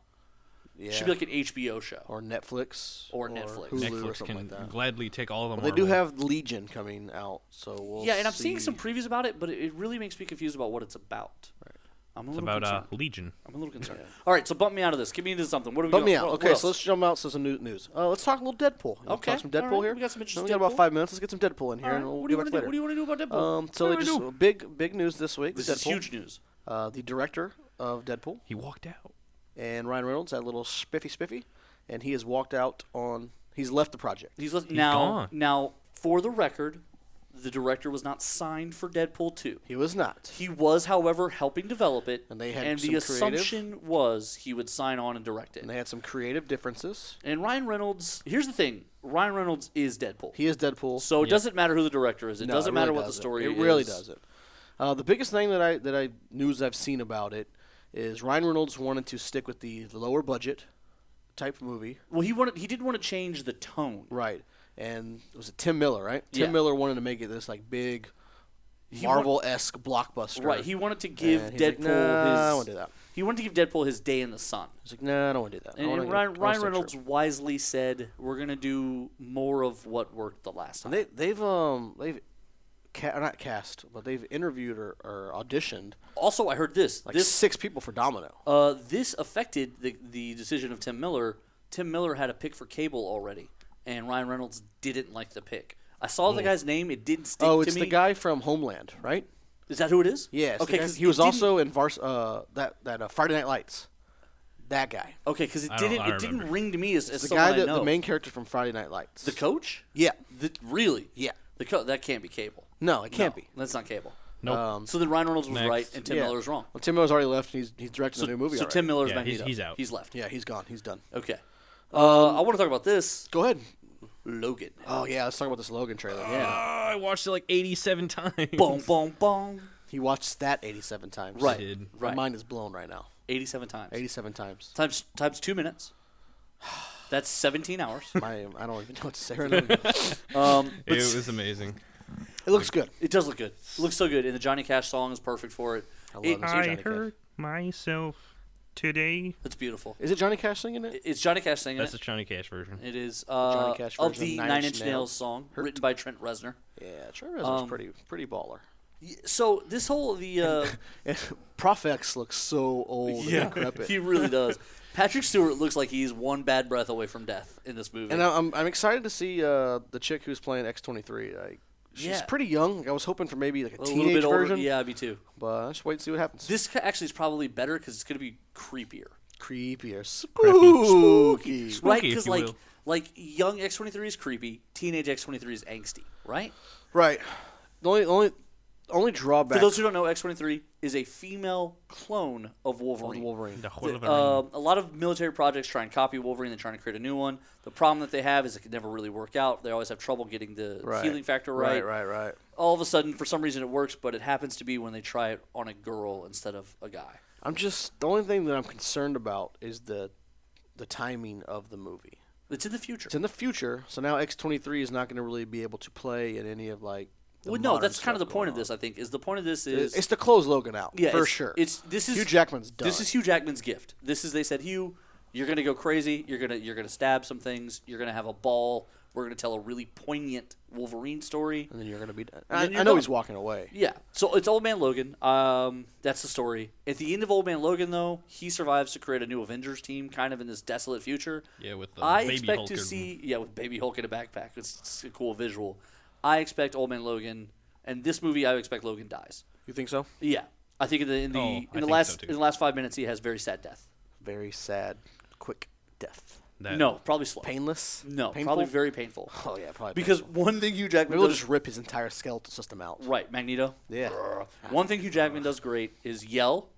yeah. It should be like an HBO show. or Netflix Or Netflix. Hulu or Netflix something can like that. gladly take all of them. But they do have Legion coming out, so we'll Yeah, and I'm see. seeing some previews about it, but it really makes me confused about what it's about. Right. I'm a It's little about concerned. Legion. I'm a little concerned. All right, so bump me out of this. Get me into something. What are we Bump me doing? out. What Okay, else? so let's jump out to some news. Let's talk a little Deadpool. You wanna Okay, talk some Deadpool all right, here. we got some interesting We got about Deadpool. 5 minutes. Let's get some Deadpool in here, All and right, we'll what do you get want back to do? later. What do you want to do about Deadpool? So What they do just we do? big news this week. This with is Deadpool. huge news. The director of Deadpool He walked out. and Ryan Reynolds had a little spiffy, and he has walked out on. He's left the project. He's gone. gone. For the record, the director was not signed for Deadpool 2. He was not. He was, however, helping develop it, And they had and some the assumption was he would sign on and direct it. And they had some creative differences. And Ryan Reynolds, here's the thing: Ryan Reynolds is Deadpool, He is Deadpool. so it doesn't matter who the director is. It No, doesn't really matter what the doesn't. story It is. really doesn't. The biggest thing that I news I've seen about it is Ryan Reynolds wanted to stick with the lower budget type movie, Well, he didn't want to change the tone. right? And it was Tim Miller, right? Yeah. Tim Miller wanted to make it this like big Marvel-esque blockbuster. Right. He wanted to give And he's Deadpool like, nah, I don't want his. to do that. He wanted to give Deadpool his day in the sun. He's like, nah, I don't want to do that. I And, wanna and get- Ryan, I wanna Ryan stay Reynolds true. wisely said, "We're gonna do more of what worked the last time." And they've not cast, but they've interviewed or auditioned Also, I heard this. like This 6 people for Domino. this affected the decision of Tim Miller. Tim Miller had a pick for Cable already, and Ryan Reynolds didn't like the pick. I saw the guy's name. It didn't stick Oh, to it's me. the guy from Homeland, right? Is that who it is? Yeah. it's the Okay. guy- 'cause he was it didn't- also in Friday Night Lights. That guy. Okay, because it I don't- didn't. I It didn't remember. ring to me as The someone guy I that know. the main character from Friday Night Lights. The coach? Yeah. Really? Yeah. That can't be Cable. No, it can't No, be. That's not Cable. Nope. So then Ryan Reynolds was Next. right and Tim Yeah. Miller was wrong. Well, Tim Miller's already left. And he's directing So, a new movie. so already. Tim Miller's Yeah, Magneto. he's out. He's left. Yeah, he's gone. He's done. Okay. I want to talk about this. Go ahead. Logan. Oh yeah, let's talk about this Logan trailer. Yeah. I watched it like 87 times. Boom, boom, boom. He watched that 87 times. Right. Did. My Right. mind is blown right now. 87 times. 87 times. Times 2 minutes. That's 17 hours. I don't even know what to say right now. It was amazing. It looks good. It does look good. It looks so good, and the Johnny Cash song is perfect for it. I love me some Johnny I Cash. hurt myself today. It's beautiful. Is it Johnny Cash singing it? It's Johnny Cash singing That's it. the Johnny Cash version. It is Johnny Cash of version of the Nine Nine Inch Inch Nails Nails song, Hurt. written by Trent Reznor. Yeah, Trent Reznor's pretty baller. So this whole Prof X looks so old and decrepit. he really does. Patrick Stewart looks like he's one bad breath away from death in this movie. And I'm excited to see the chick who's playing X-23. Like, she's Yeah. pretty young. I was hoping for maybe like a little teenage bit older. version. Yeah, me too. But I'll just wait and see what happens. This actually is probably better because it's going to be creepier, Creepier, spooky. right? if Because you like will. young X-23 is creepy, teenage X-23 is angsty, right? Right. The only drawback For those who don't know, X-23 is a female clone of Wolverine. of Wolverine. The Wolverine. A lot of military projects try and copy Wolverine. They're trying to create a new one. The problem that they have is it can never really work out. They always have trouble getting the healing factor right. Right. All of a sudden, for some reason, it works, but it happens to be when they try it on a girl instead of a guy. The only thing that I'm concerned about is the timing of the movie. It's in the future. It's in the future, so now X-23 is not going to really be able to play in any of like Well, no, modern that's kind of the stuff point going of this. on. I think is the point of this is It's to close Logan out, yeah, for it's- sure. This is Hugh Jackman's done. This is Hugh Jackman's gift. They said, Hugh, you're gonna go crazy. You're gonna stab some things. You're gonna have a ball. We're gonna tell a really poignant Wolverine story. And then you're going to be done. And then I you're know done. he's walking away. Yeah. So it's Old Man Logan. That's the story. At the end of Old Man Logan, though, he survives to create a new Avengers team, kind of in this desolate future. Yeah, with the I baby expect Hulk to and- see with Baby Hulk in a backpack. It's a cool visual. I expect Old Man Logan, and this movie, I expect Logan dies. You think so? Yeah, I think in the I think so, last too. in the last 5 minutes, he has very sad death. Very sad, quick death. No, probably slow. Painless? No, Painful? probably very painful. Oh, yeah, probably Because painful. one thing Hugh Jackman Maybe we'll does just rip his entire skeletal system out. right, Magneto. Yeah. One thing Hugh Jackman does great is yell,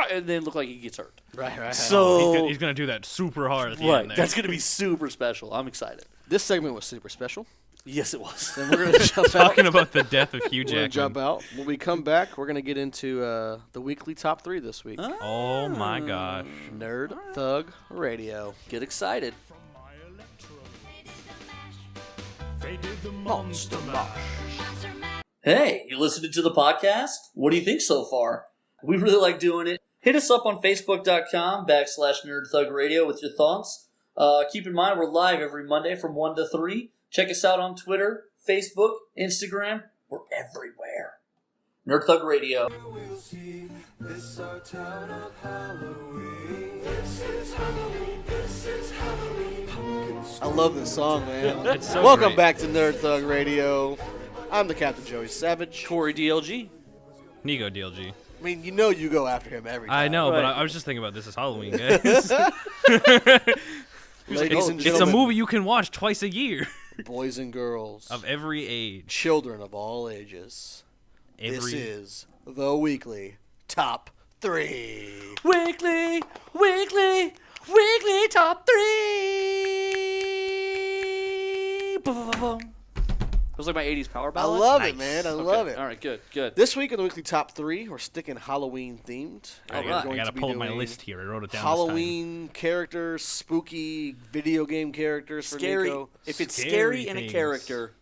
and then look like he gets hurt. Right. So He's gonna do that super hard at the right, end there. that's gonna be super special. I'm excited. This segment was super special. Yes, it was. Then we're going to jump out. Talking about the death of Hugh We're going Jackman. to jump out. When we come back, we're going to get into the weekly top 3 this week. Oh my gosh. Nerd Thug Radio. Get excited. They did the Monster Mash. Hey, you listening to the podcast? What do you think so far? We really like doing it. Hit us up on Facebook.com/NerdThugRadio with your thoughts. Keep in mind, we're live every Monday from 1 to 3. Check us out on Twitter, Facebook, Instagram. We're everywhere. Nerd Thug Radio. I love this song, man. It's so Welcome great. back to Nerd Thug Radio. I'm the Captain Joey Savage. Corey DLG. Nigo DLG. I mean, you know you go after him every time. I know, but Right. I was just thinking about this as Halloween, guys. Ladies and It's a gentlemen, movie you can watch twice a year. boys and girls, Of every age. children of all ages. This is the weekly top 3. Weekly top 3. Boom. It was like my 80s power I ballad. love Nice. it, man. I Okay, love it. All right, good. This week in the weekly top 3, we're sticking Halloween themed. I All We're right. gotta, going to be pull up my doing list here. I wrote it down. Halloween characters, spooky video game characters for Scary. Nico, If it's Scary scary in a things. character,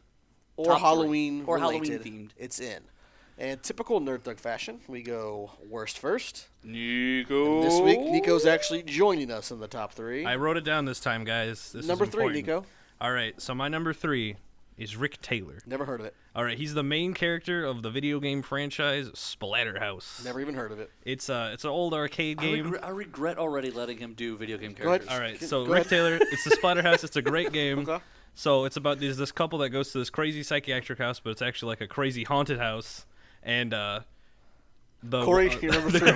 or top three. Halloween Or related, Halloween themed. it's in. And typical Nerd Thug fashion, we go worst first. Nico. This week, Nico's actually joining us in the top 3. I wrote it down this time, guys. This Number is 3, important. Nico. All right, so my number 3 is Rick Taylor. Never heard of it. All right, he's the main character of the video game franchise Splatterhouse. Never even heard of it. It's an old arcade game. I regret already letting him do video game Go ahead. characters. All right, Go so ahead. Rick Taylor, it's the Splatterhouse. It's a great game. Okay. So it's about this couple that goes to this crazy psychiatric house, but it's actually like a crazy haunted house. And the Corey, you're number 3.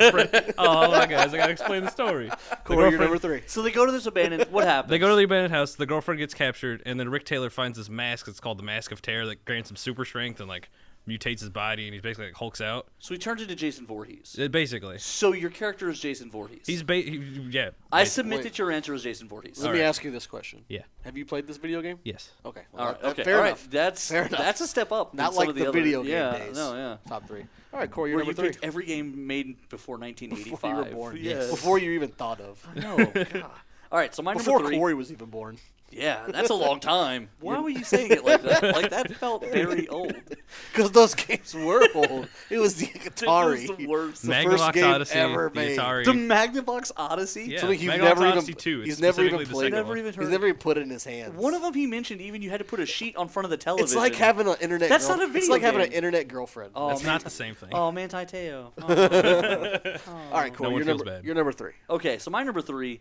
oh, hold on, guys, I gotta explain the story. The Corey, you're girlfriend- number 3. So they go to this abandoned. What happens? They go to the abandoned house. The girlfriend gets captured, and then Rick Taylor finds this mask. It's called the Mask of Terror that grants him super strength and like mutates his body, and he's basically like Hulks out. So he turns into Jason Voorhees. Basically, So your character is Jason Voorhees. yeah. I basically. submit Wait. that your answer is Jason Voorhees. Let me ask you this question. Yeah. Have you played this video game? Yes. Okay. All right. that- Okay. Fair all right. enough. That's Fair enough. that's a step up. Not than some like of the other, video game yeah, days. No, yeah. Top 3. All right, Corey, you're Where number you 3. picked every game made before 1985. Before you were born. Yeah. Before you even thought of. No. God. All right. So my Before number 3. Corey was even born. Yeah, that's a long time. Why were you saying it like that? Like that felt very old. Because those games were old. It was the Atari. It was the worst. The Magnavox first game Odyssey, ever the made. Atari. The Magnavox Odyssey. Yeah. Something you've Magnavox never Odyssey even. 2. It's He's never even specifically the played. second Never one. even He's heard. never even put it in his hands. One of them he mentioned even you had to put a sheet on front of the television. It's like having an internet. That's not a video It's like having an game. internet girlfriend. Oh, That's man. not the same thing. Oh, Manti Teo. Oh. All right, Corey, one you're feels number. bad. You're number 3. Okay, so my number 3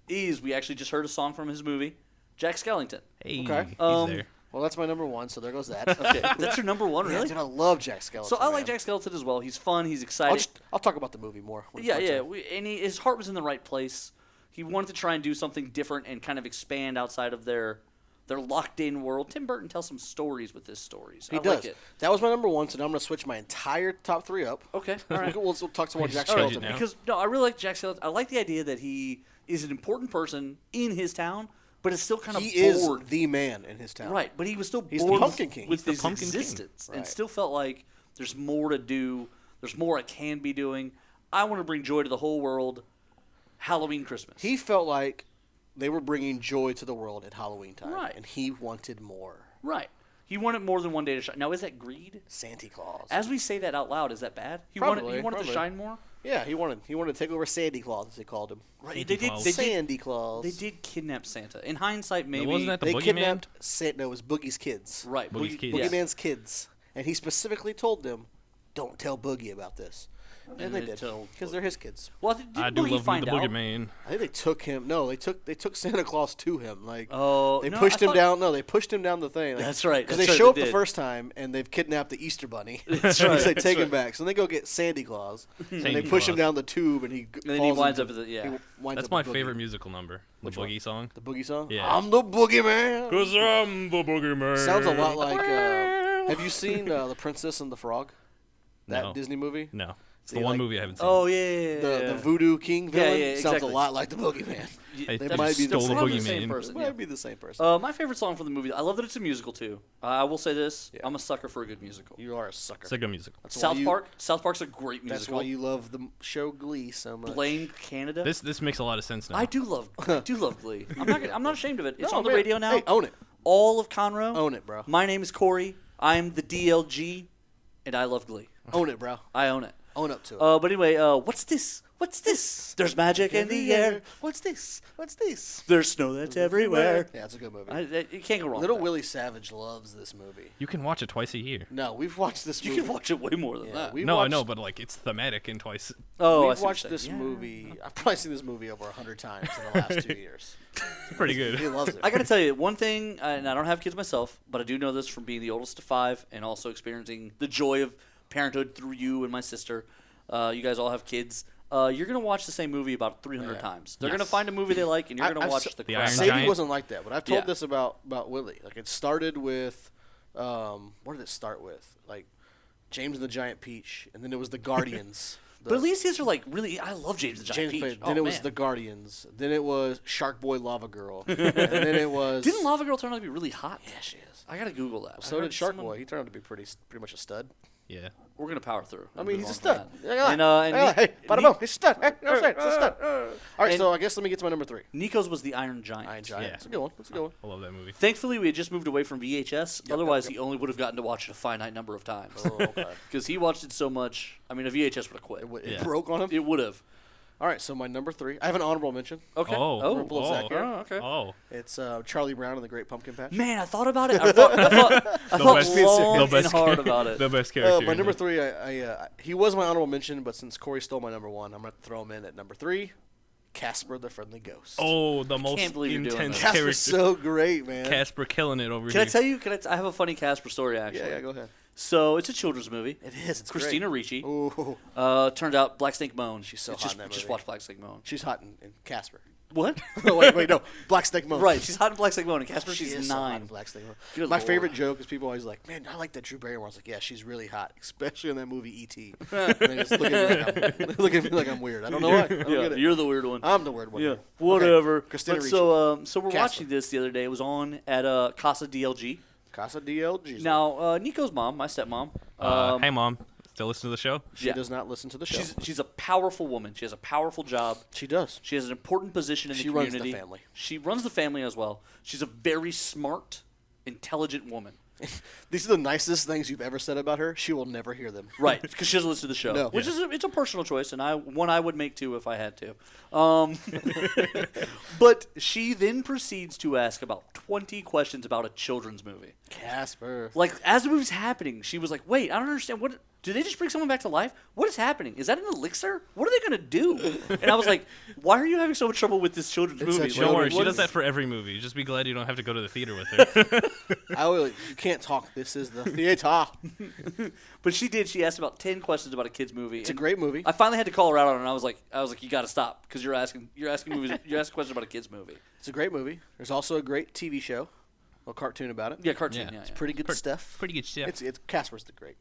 is we actually just heard a song from his movie, Jack Skellington. Hey, Okay. he's Um, there. Well, that's my number 1, so there goes that. Okay, that's your number 1, Yeah, really? dude, I love Jack Skellington. So I like man. Jack Skellington as well. He's fun. He's exciting. I'll talk about the movie more. when it's Yeah, my yeah. turn. His heart was in the right place. He wanted to try and do something different and kind of expand outside of their locked-in world. Tim Burton tells some stories with his stories. He I does. like it. That was my number 1, so now I'm going to switch my entire top 3 up. Okay, all right. We'll talk some more Jack just changed it Skellington now. now. Because no, I really like Jack Skellington. I like the idea that he is an important person in his town, but is still kind of He is bored. the man in his town. Right, but he was still He's the bored Pumpkin King. with He's the his Pumpkin King. existence, and Right. still felt like there's more to do. There's more I can be doing. I want to bring joy to the whole world. Halloween, Christmas. He felt like they were bringing joy to the world at Halloween time. Right. And he wanted more. Right. He wanted more than one day to shine. Now, is that greed? Santa Claus. As we say that out loud, is that bad? He Probably, wanted to probably. shine more? Yeah, he wanted to take over Sandy Claus, as they called him. Right. Santa Claus. Sandy Claus. They did kidnap Santa. In hindsight, maybe. wasn't that the They Boogeyman? kidnapped Santa. No, it was Boogie's kids. Right. Boogie's kids. yeah. Boogeyman's kids, and he specifically told them, "Don't tell Boogie about this." And they they did told because they're his kids. Well, didn't I do Boogie love me find the out? Boogeyman. I think they took him. No, they took Santa Claus to him. Like Oh, they no, pushed I him thought- down. No, they pushed him down the thing. Like, That's right. Because That's they right, show they up the did. first time and they've kidnapped the Easter Bunny. That's So right. they That's take him right. back. So they go get Sandy Claus, and they Sandy push him Claus. down the tube, and he then he falls winds into- up as a- yeah. he winds That's up my a boogie. favorite musical number. The Which one? Boogie song. The Boogie song. Yeah. I'm the Boogeyman. Cause I'm the Boogeyman. Sounds a lot like. Have you seen The Princess and the Frog? That No. Disney movie. No. It's See, the one like- movie I haven't seen. Oh, yeah. The Voodoo King Yeah, villain yeah, sounds exactly. a lot like the Boogeyman. Hey, They they might be stole the probably the same Boogeyman. person. It Yeah. might be the same person. My favorite song from the movie, I love that it's a musical too. I will say this: Yeah. I'm a sucker for a good musical. You are a sucker. It's like a musical. That's why South you- Park. South Park's a great That's musical. why you love the show Glee so much. Blame Canada. This makes a lot of sense now. I do love Glee. I'm not ashamed of it. It's No, on the man. radio now. Hey, own it. All of Conroe. Own it, bro. My name is Corey. I'm the DLG, and I love Glee. Own it, bro. I own it. Own up to it. But anyway, what's this? What's this? There's magic in the air. What's this? What's this? There's snow that's everywhere. Yeah, it's a good movie. You can't go wrong. Little with that. Willie Savage loves this movie. You can watch it twice a year. No, we've watched this You movie. can watch it way more than Yeah, that. we've No, I watched, know, but like it's thematic in twice. Oh, I we've see what watched you're this saying. Yeah. movie. I've probably seen this movie over 100 times in the last 2 years. It's pretty He good. loves it. I gotta tell you one thing, and I don't have kids myself, but I do know this from being the oldest of 5 and also experiencing the joy of parenthood through you and my sister. You guys all have kids. You're gonna watch the same movie about 300 Yeah. times. They're Yes. gonna find a movie they like, and you're gonna I've watch s- the The crap. Iron Sadie Giant? wasn't like that, but I've told Yeah. this about Willie. Like it started with, what did it start with? Like James and the Giant Peach, and then it was the Guardians. But at least these are like really. I love James the Giant James Peach. played. Oh, Then it was man. the Guardians. Then it was Shark Boy Lava Girl. And then it was. Didn't Lava Girl turn out to be really hot? Yeah, she is. I gotta Google that. So I did heard Shark someone- Boy. He turned out to be pretty much a stud. Yeah. We're gonna power through. I mean, Move he's a on from stud. that. Look at And, that. and Look at that. Hey, bada boom. He's a stud. Hey, you know what I'm saying? It's a stud. All right, and- so I guess let me get to my number 3. Nico's was the Iron Giant. Iron Giant. Yeah. That's a good one. That's a good one. I love that movie. Thankfully, we had just moved away from VHS. Yep, Otherwise, yep. he only would have gotten to watch it a finite number of times. Oh, okay. Because he watched it so much. I mean, a VHS would have quit. It Yeah. broke on him. It would have. All right, so my number 3. I have an honorable mention. Okay. Oh. Oh. Purple Zack here. Oh, okay. Oh. It's Charlie Brown and the Great Pumpkin Patch. Man, I thought about it. I thought best- long the and best hard char- about it. The best character. My in number it. 3, he was my honorable mention, but since Corey stole my number 1, I'm going to throw him in at number 3. Casper the Friendly Ghost. Oh, the most can't believe you're doing intense that. Casper's character. so great, man. Casper killing it over Can I here. tell you? I have a funny Casper story actually. Yeah, go ahead. So it's a children's movie. It is. It's Christina great. Ricci. Ooh, Turned out Black Snake Moan. She's so hot just, in that Just movie. watch Black Snake Moan. she's hot in Casper. What? Oh, wait, no. Black Snake Moan. Right, she's hot in Black Snake Moan. And Casper, She she's is so hot in 9. Black Snake Moan. Good My Lord. favorite joke is people always like, man, I like that Drew Barrymore. I was like, yeah, she's really hot, especially in that movie E.T. And they just look at me like I'm weird. I don't know why. I don't Yeah, get it. you're the weird one. I'm the weird one. Yeah, here. whatever. Okay. Christina But Ricci. so we're Casper. watching this the other day. It was on at Casa DLG. Casa DLG. Now, Nico's mom, my stepmom, Hey, Mom. Still listen to the show? she yeah. does not listen to the show. she's a powerful woman. She has a powerful job. She does. She has an important position in the She runs community. the family. She runs the family as well. She's a very smart, intelligent woman. These are the nicest things you've ever said about her. She will never hear them. Right, because she doesn't listen to the show, No. which is it's a personal choice, and I would make too if I had to. But she then proceeds to ask about 20 questions about a children's movie. Casper. Like as the movie's happening, she was like, "Wait, I don't understand. What did they just bring someone back to life? What is happening? Is that an elixir? What are they gonna do?" And I was like, "Why are you having so much trouble with this children's It's a movie?" children's Don't worry, What she does is- that for every movie. Just be glad you don't have to go to the theater with her. You can't talk. This is the theater. But she did. She asked about 10 questions about a kids movie. It's a great movie. I finally had to call her out on it, and I was like, you got to stop because you're asking questions about a kids movie. It's a great movie. There's also a great TV show, a cartoon about it. Yeah, cartoon. Yeah. Yeah, It's pretty good stuff. Pretty good shit. It's Casper's the great.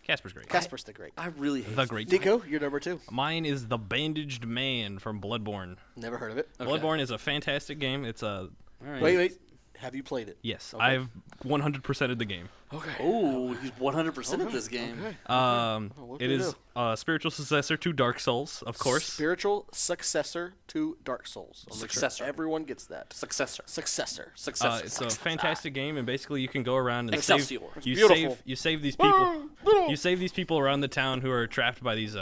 Casper's great. Casper's the great. I really hate The it. great. Nico, you're number 2. Mine is the Bandaged Man from Bloodborne. Never heard of it. Okay. Bloodborne is a fantastic game. It's a All right. Wait. Have you played it? yes. Okay. I've 100%ed the game. Okay. Oh, he's 100% at this game. Okay. what It do we is a spiritual successor to Dark Souls, of course. Spiritual successor to Dark Souls. I'll make sure Successor. everyone gets that. Successor. Successor. Successor. It's a fantastic game, and basically you can go around and Excelsior. you beautiful. save these people. You save these people around the town who are trapped by these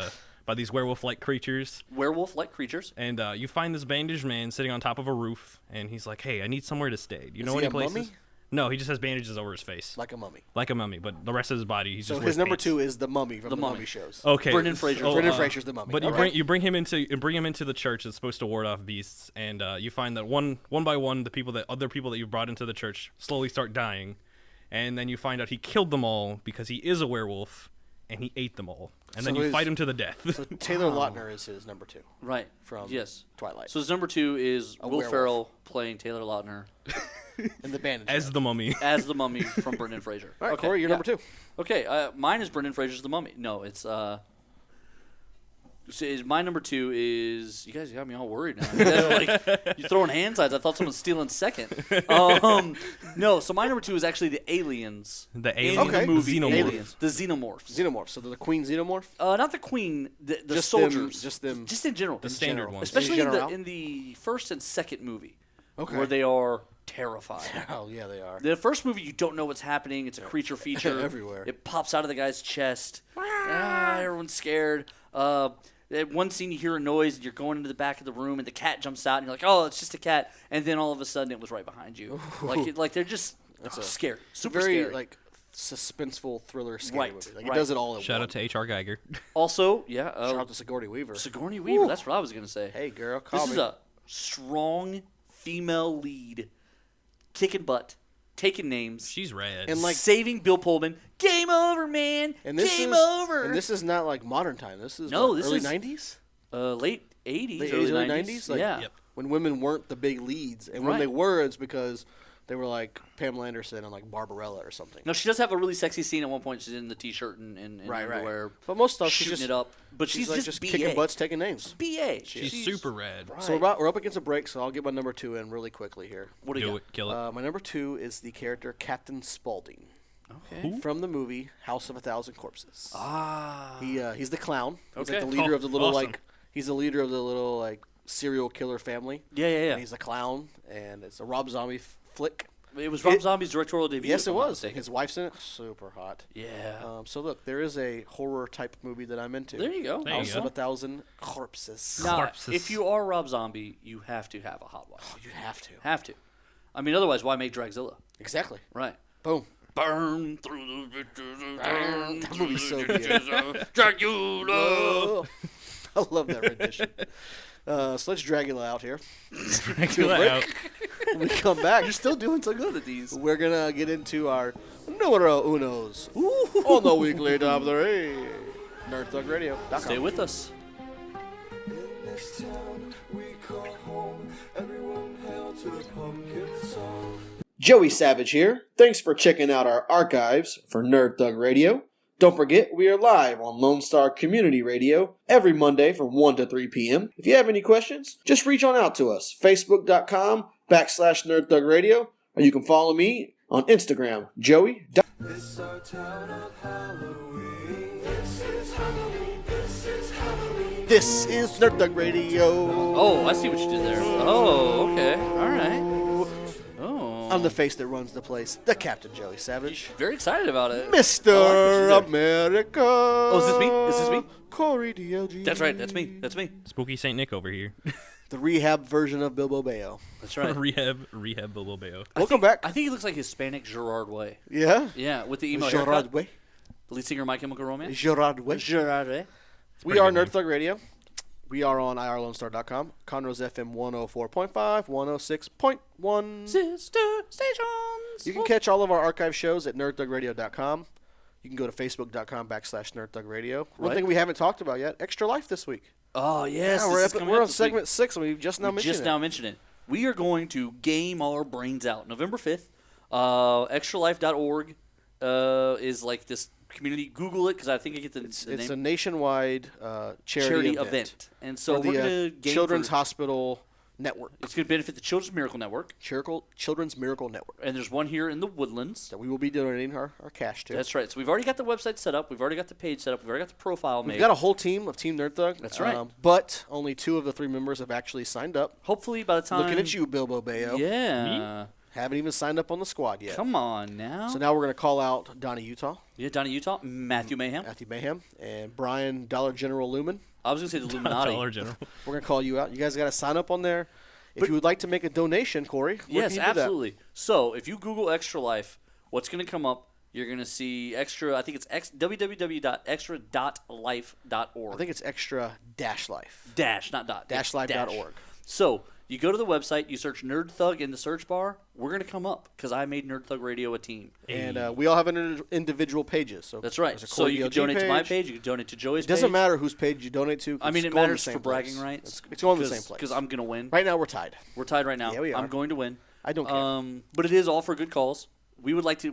werewolf-like creatures. Werewolf-like creatures. And you find this bandaged man sitting on top of a roof, and he's like, "Hey, I need somewhere to stay. Do you know he any a places?" mummy? No, he just has bandages over his face, Like a mummy. like a mummy. But the rest of his body, he's So just his wears number pants. 2 is the mummy from the Mummy. mummy shows. Okay, Brendan Fraser. Brendan Fraser's the mummy. But you Okay. bring him into the church that's supposed to ward off beasts, and you find that one by one the other people that you've brought into the church slowly start dying, and then you find out he killed them all because he is a werewolf, and he ate them all, and then So you his- find him to the death. So Taylor Lautner is his number 2 Right. from Yes. Twilight. So his number 2 is Will werewolf. Ferrell playing Taylor Lautner in the bandage. As the mummy. as the mummy from Brendan Fraser. All right, Okay, Corey, you're yeah. number 2. Okay, mine is Brendan Fraser's The Mummy. No, it's my number 2 is. You guys got me all worried now. You guys are like, you're throwing hand signs. I thought someone was stealing second. No, so my number 2 is actually the aliens. The In alien, Okay. the movie Xenomorph. Aliens, the xenomorphs. Xenomorph. So the Queen Xenomorph? Not the queen, the Just soldiers. them- just them- Just in general. The standard general. ones. Especially in general? the first and second movie, Okay. where they are terrified. Oh, yeah, they are. The first movie, you don't know what's happening. It's a creature feature. Everywhere. It pops out of the guy's chest. Everyone's scared. At one scene, you hear a noise, and you're going into the back of the room, and the cat jumps out, and you're like, "Oh, it's just a cat." And then all of a sudden, it was right behind you. Like they're just scary, super Very, scary. like, suspenseful thriller scary Right, movie. Like, right. it does it all at Shout out once. to H.R. Geiger. Also, Shout out to Sigourney Weaver. Sigourney Weaver. That's what I was gonna say. Hey, girl, call This me. is a strong female lead, kicking butt, taking names, She's rad. And, like, saving Bill Pullman. Game over, man. and this Game is, over. And this is not, like, modern time. This is, No, what, this early is- 90s? Late 80s, Late early 80s, 90s. Like, yeah. Yep. when women weren't the big leads. And when Right. they were, it's because they were, like, Pamela Anderson and, like, Barbarella or something. No, she does have a really sexy scene at one point. She's in the t-shirt and underwear, But most stuff, she's shooting just, it up. But she's like, just BA. kicking butts, taking names. BA. She's super rad. So we're up against a break, so I'll get my number 2 in really quickly here. What do you Do got? it. Kill it. My number 2 is the character Captain Spaulding Okay. from the movie House of a Thousand Corpses. Ah. He's the clown. He's Okay. like the leader of the little awesome. he's the leader of the little like serial killer family. Yeah. And he's a clown, and it's a Rob Zombie flick. It was Rob Zombie's directorial debut. Yes, if it I'm not was. mistaken. His wife's in it. Super hot. Yeah. So look, there is a horror type movie that I'm into. There you go. There you House go. of a Thousand Corpses. Now, Corpses. if you are Rob Zombie, you have to have a hot wife. You have to. Have to. I mean, otherwise, why make Dragzilla? Exactly. Right. Boom. Burn through the bitches and burn That through movie's the so good. ditches of Dracula. Oh, I love that rendition. So let's Dragula out here. Kill it out. When we come back, You're still doing so good at these. we're gonna get into our numero unos on the weekly top 3. NerdThugRadio.com. Stay with us. Joey Savage here. Thanks for checking out our archives for Nerd Thug Radio. Don't forget, we are live on Lone Star Community Radio every Monday from 1 to 3 p.m. If you have any questions, just reach on out to us. Facebook.com/Nerd Thug Radio, or you can follow me on Instagram, Joey. It's our town of Halloween. This is Halloween. This is Halloween. This is Nerd Thug Radio. Oh, I see what you did there. Oh, okay. All right. Oh. I'm the face that runs the place, the Captain Joey Savage. Very excited about it. Mr. I like what you did. America. Oh, is this me? Is this me? Corey DLG. That's right. That's me. That's me. Spooky Saint Nick over here. The rehab version of Bilbo Bayo. That's right. Rehab Bilbo Bayo. Welcome back. I think he looks like Hispanic Gerard Way. Yeah? Yeah, with the emo Gerard haircut. Way. The lead singer of My Chemical Romance. Gerard Way. Gerard Way. We are pretty good Nerd Thug Radio. We are on irlonestar.com, Conroe's FM 104.5, 106.1. Sister stations. You can catch all of our archive shows at nerdthugradio.com. You can go to facebook.com/nerdthugradio. One Right. thing we haven't talked about yet, Extra Life this week. Oh, yes. Yeah, this we're is coming on out this week. segment 6, and we've just now We mentioned just it. now mentioned it. We are going to game our brains out. November 5th. Extralife.org is like this community. Google it because I think I get the It's name. a nationwide charity event. event. And so for we're the going to game Children's for, Hospital Network. It's going to benefit the Children's Miracle Network. Children's Miracle Network. And there's one here in the Woodlands. That we will be donating our cash to. That's right. So we've already got the website set up. We've already got the page set up. We've already got the profile made. We've got a whole team of Team Nerd Thug. That's right. But only 2 of the 3 members have actually signed up. Hopefully by the time... Looking at you, Bilbo Bayo. Yeah. Haven't even signed up on the squad yet. Come on now. So now we're going to call out Donnie Utah. Yeah, Donnie Utah, Matthew Mayhem. And Brian Dollar General Lumen. I was going to say the Illuminati. Dollar General. We're going to call you out. You guys got to sign up on there. If you would like to make a donation, Corey, where Yes, can you do that? absolutely. So if you Google Extra Life, what's going to come up? You're going to see extra. I think it's www.extra.life.org. I think it's extra-life. Dash, not dot. It's Dashlife.org. So you go to the website, you search Nerd Thug in the search bar. We're going to come up because I made Nerd Thug Radio a team. And we all have individual pages. So That's right. there's a So Corey you can DLG donate to my page. You can donate to Joey's It doesn't page. matter whose page you donate to. I mean, it's it going to the matters same for bragging place. rights. It's going to the same place. Because I'm going to win. Right now, we're tied. We're tied right now. Yeah, we are. I'm going to win. I don't care. But it is all for good cause. We would like to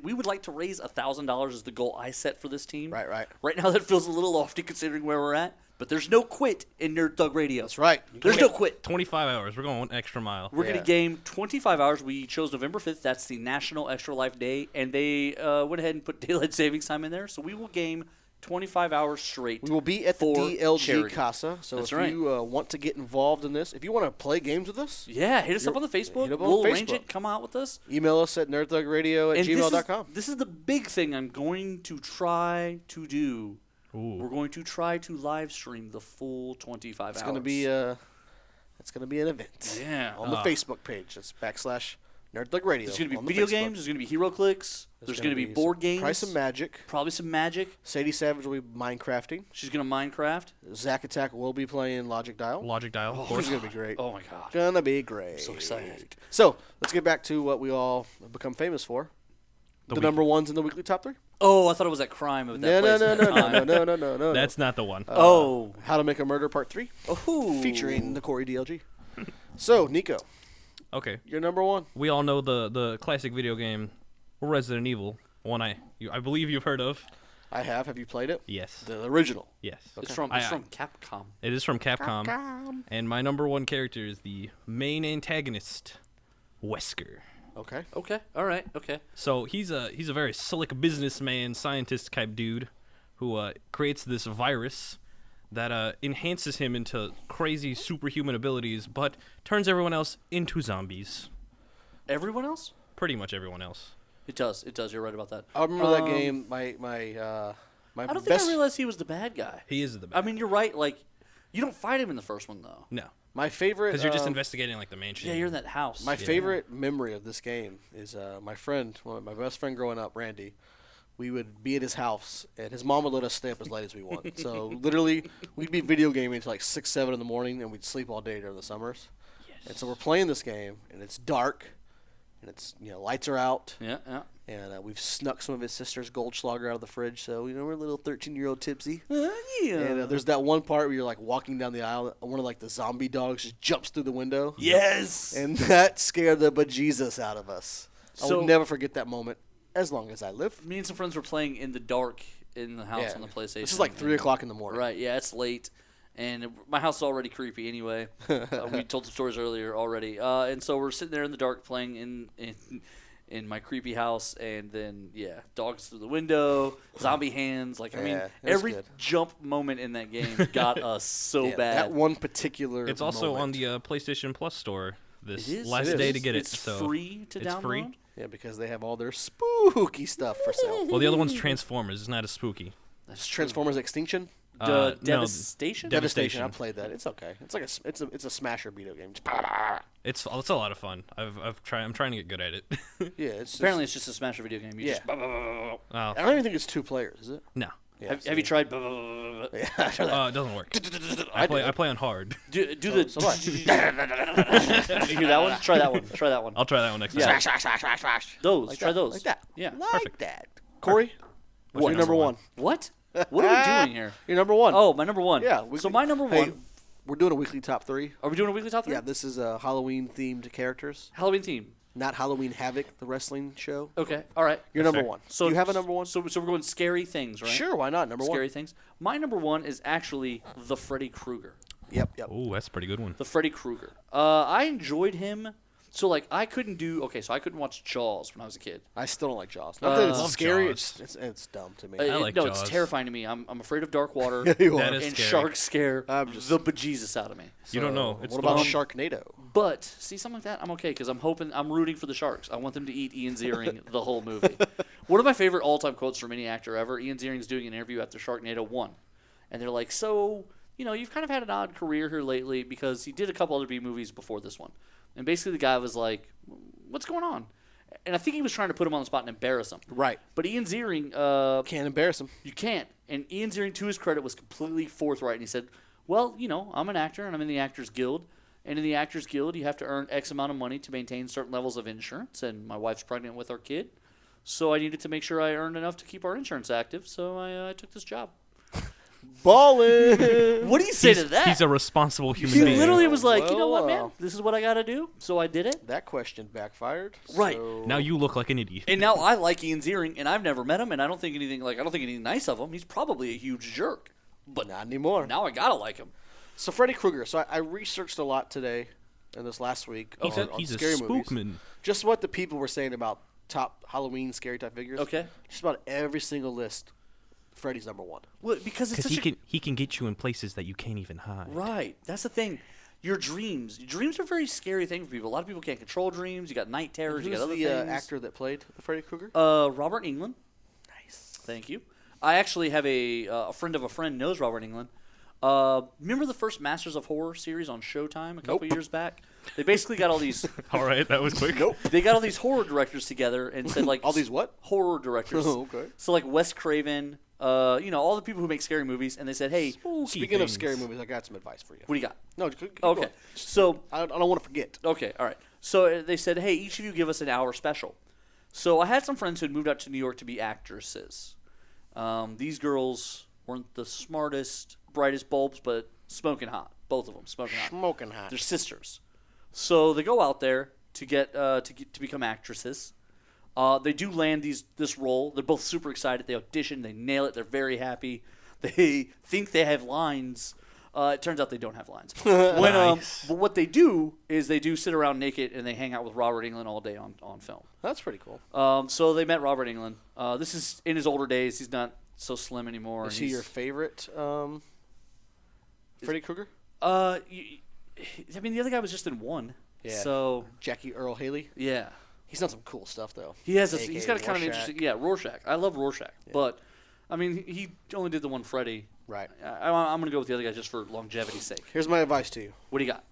raise $1,000 as the goal I set for this team. Right. Right now that feels a little lofty considering where we're at, but there's no quit in Nerd Thug Radio. That's right. There's no quit. 25 hours. We're going 1 extra mile. We're going to game 25 hours. We chose November 5th. That's the National Extra Life Day, and they went ahead and put daylight savings time in there, so we will game 25 hours straight. We will be at the for DLG charity. Casa. So That's if right. you want to get involved in this, if you want to play games with us, Yeah, hit us up on the Facebook. hit up on We'll arrange Facebook. it. Come out with us. email us at nerdthugradio@gmail.com. This is the big thing I'm going to try to do. Ooh. We're going to try to live stream the full 25 It's hours. going to be it's going to be an event. Yeah. On the Facebook page. It's /Nerd Thug Radio. There's going to be on the video Facebook. games. There's going to be hero clicks. There's going to be board some- games. Probably some magic. Probably some magic. Sadie Savage will be Minecrafting. She's going to Minecraft. Zack Attack will be playing Logic Dial. Logic dial, of It's course. going to be great. Oh my god. Gonna be great. so excited. So let's get back to what we all have become famous for. The number ones in the weekly top 3. Oh, I thought it was that crime of that No, place. no, at no, the no, time. no, no, no, no, no. That's not the one. Oh. How to Make a Murder Part 3, Ooh. featuring the Corey DLG. So Nico, Okay. you're number 1. We all know the classic video game Resident Evil. One I believe you've heard of. I have. Have you played it? Yes. The original. Yes. It's from Capcom. It is from Capcom. And my number 1 character is the main antagonist, Wesker. Okay. Okay. All right. Okay. So he's a very slick businessman, scientist type dude who creates this virus that enhances him into crazy superhuman abilities, but turns everyone else into zombies. Everyone else? Pretty much everyone else. It does. It does. You're right about that. I remember that game. My I don't think best I realized he was the bad guy. He is the I mean, you're right. Like, you don't fight him in the first one though. no, my favorite because you're just investigating like the mansion. Yeah, you're in that house. My favorite memory of this game is my best friend growing up, Randy. We would be at his house, and his mom would let us stay up as late as we want. So literally, we'd be video gaming until like 6, 7 in the morning, and we'd sleep all day during the summers. Yes. And so we're playing this game, and it's dark, and it's lights are out, Yeah. Yeah. and we've snuck some of his sister's Goldschlager out of the fridge. So we're a little 13-year-old tipsy. Yeah. And there's that one part where you're like walking down the aisle, and one of like the zombie dogs just jumps through the window. Yes. And that scared the bejesus out of us. I So- will never forget that moment as long as I live. Me and some friends were playing in the dark in the house on the PlayStation. This is like 3 o'clock in the morning. Right. Yeah, it's late. And my house is already creepy anyway. We told some stories earlier already. And so we're sitting there in the dark playing in my creepy house. And then, dogs through the window, zombie hands. Like, I mean, Yeah, it was every good. jump moment in that game got us so Yeah, bad. That one particular It's also on moment. the PlayStation Plus store this It is? last It day is. to get it. It's So free to it's download? free. Yeah, because they have all their spooky stuff for sale. Well, the other one's Transformers. It's not as spooky. It's Transformers Extinction. No, Devastation? Devastation. I played that. It's okay. It's like it's a smasher video game. It's a lot of fun. I'm trying to get good at it. Yeah, it's Apparently, it's just a Smasher video game. You Yeah. just... Oh, I don't even think it's 2 players, is it? no. Yeah, Have you tried... Yeah, It doesn't work. I play on hard. Do the... so what? you hear that one? Try that one. Try that one. I'll try that one next Yeah. time. Those. Like Try that, those. like that. Yeah. Like that. Corey, what's your number one? What? What are we doing here? Your number one. Oh, my number one. Yeah. So my number Hey, one... we're doing a weekly top 3. Are we doing a weekly top 3? Yeah, this is Halloween themed characters, Halloween theme. not Halloween Havoc, the wrestling show. Okay. All right. Your number sir. one. So Do you have a number one? So we're going scary things, right? Sure, why not? Number Scary one. things. My number one is actually the Freddy Krueger. Yep. Oh, that's a pretty good one. The Freddy Krueger. I enjoyed him. So like I couldn't watch Jaws when I was a kid. I still don't like Jaws. Not that it's love scary. Jaws. It's dumb to me. I like no, Jaws. it's terrifying to me. I'm afraid of dark water. You That are. is and scary. sharks scare I'm just- the bejesus out of me. You don't know. It's What about the- Sharknado? But see, something like that, I'm okay because I'm rooting for the sharks. I want them to eat Ian Ziering the whole movie. One of my favorite all-time quotes from any actor ever. Ian Ziering's doing an interview after Sharknado 1, and they're like, "So, you've kind of had an odd career here lately because he did a couple other B movies before this one." And basically, the guy was like, "What's going on?" And I think he was trying to put him on the spot and embarrass him. Right. But Ian Ziering, Can't embarrass him. you can't. And Ian Ziering, to his credit, was completely forthright. And he said, well, I'm an actor, and I'm in the Actors Guild. And in the Actors Guild, you have to earn X amount of money to maintain certain levels of insurance. And my wife's pregnant with our kid. So I needed to make sure I earned enough to keep our insurance active. So I took this job. Ballin'. What do you say to that? He's a responsible human He being. literally was like, you know what, Well, man? This is what I got to do. So I did it. That question backfired. Right. so- Now you look like an idiot. And now I like Ian Ziering, and I've never met him, and I don't think anything nice of him. He's probably a huge jerk. But Not anymore. now I gotta like him. So Freddy Krueger. So I researched a lot today and this last week He's on, a, on he's a scary movies. spookman. Just what the people were saying about top Halloween scary type figures. Okay. Just about every single list, Freddy's number one. Well, because it's Because such he can get you in places that you can't even hide. Right. That's the thing. Your dreams. Dreams are a very scary thing for people. A lot of people can't control dreams. You got night terrors. You Who's got other the things. actor that played the Freddy Krueger? Robert Englund. Nice. Thank you. I actually have a friend of a friend knows Robert Englund. Remember the first Masters of Horror series on Showtime a couple years back? They basically got all these. All right, that was quick. Nope. They got all these horror directors together and said like All these what? horror directors. Oh, okay. So like Wes Craven, all the people who make scary movies, and they said, hey, Speaking of scary movies, I got some advice for you. what do you got? No, keep Okay, going. so I don't want to forget. okay, all right. So they said, hey, each of you give us an hour special. So I had some friends who had moved out to New York to be actresses. These girls weren't the smartest, brightest bulbs, but smoking hot. Both of them smoking hot. Smoking hot. They're sisters. So they go out there to to become actresses. They do land this role. They're both super excited. They audition. They nail it. They're very happy. They think they have lines. It turns out they don't have lines. But what they do is they do sit around naked and they hang out with Robert Englund all day on film. That's pretty cool. So they met Robert Englund. This is in his older days. He's not so slim anymore. Is and he he's- your favorite Freddy Krueger? I mean, the other guy was just in one. Yeah. So Jackie Earl Haley? yeah. He's done some cool stuff, though. He has. AKA He's got a kind of Rorschach. interesting. Yeah, Rorschach. I love Rorschach, but I mean, he only did the one Freddy. Right. I'm gonna go with the other guy just for longevity's sake. Here's my advice to you. What do you got?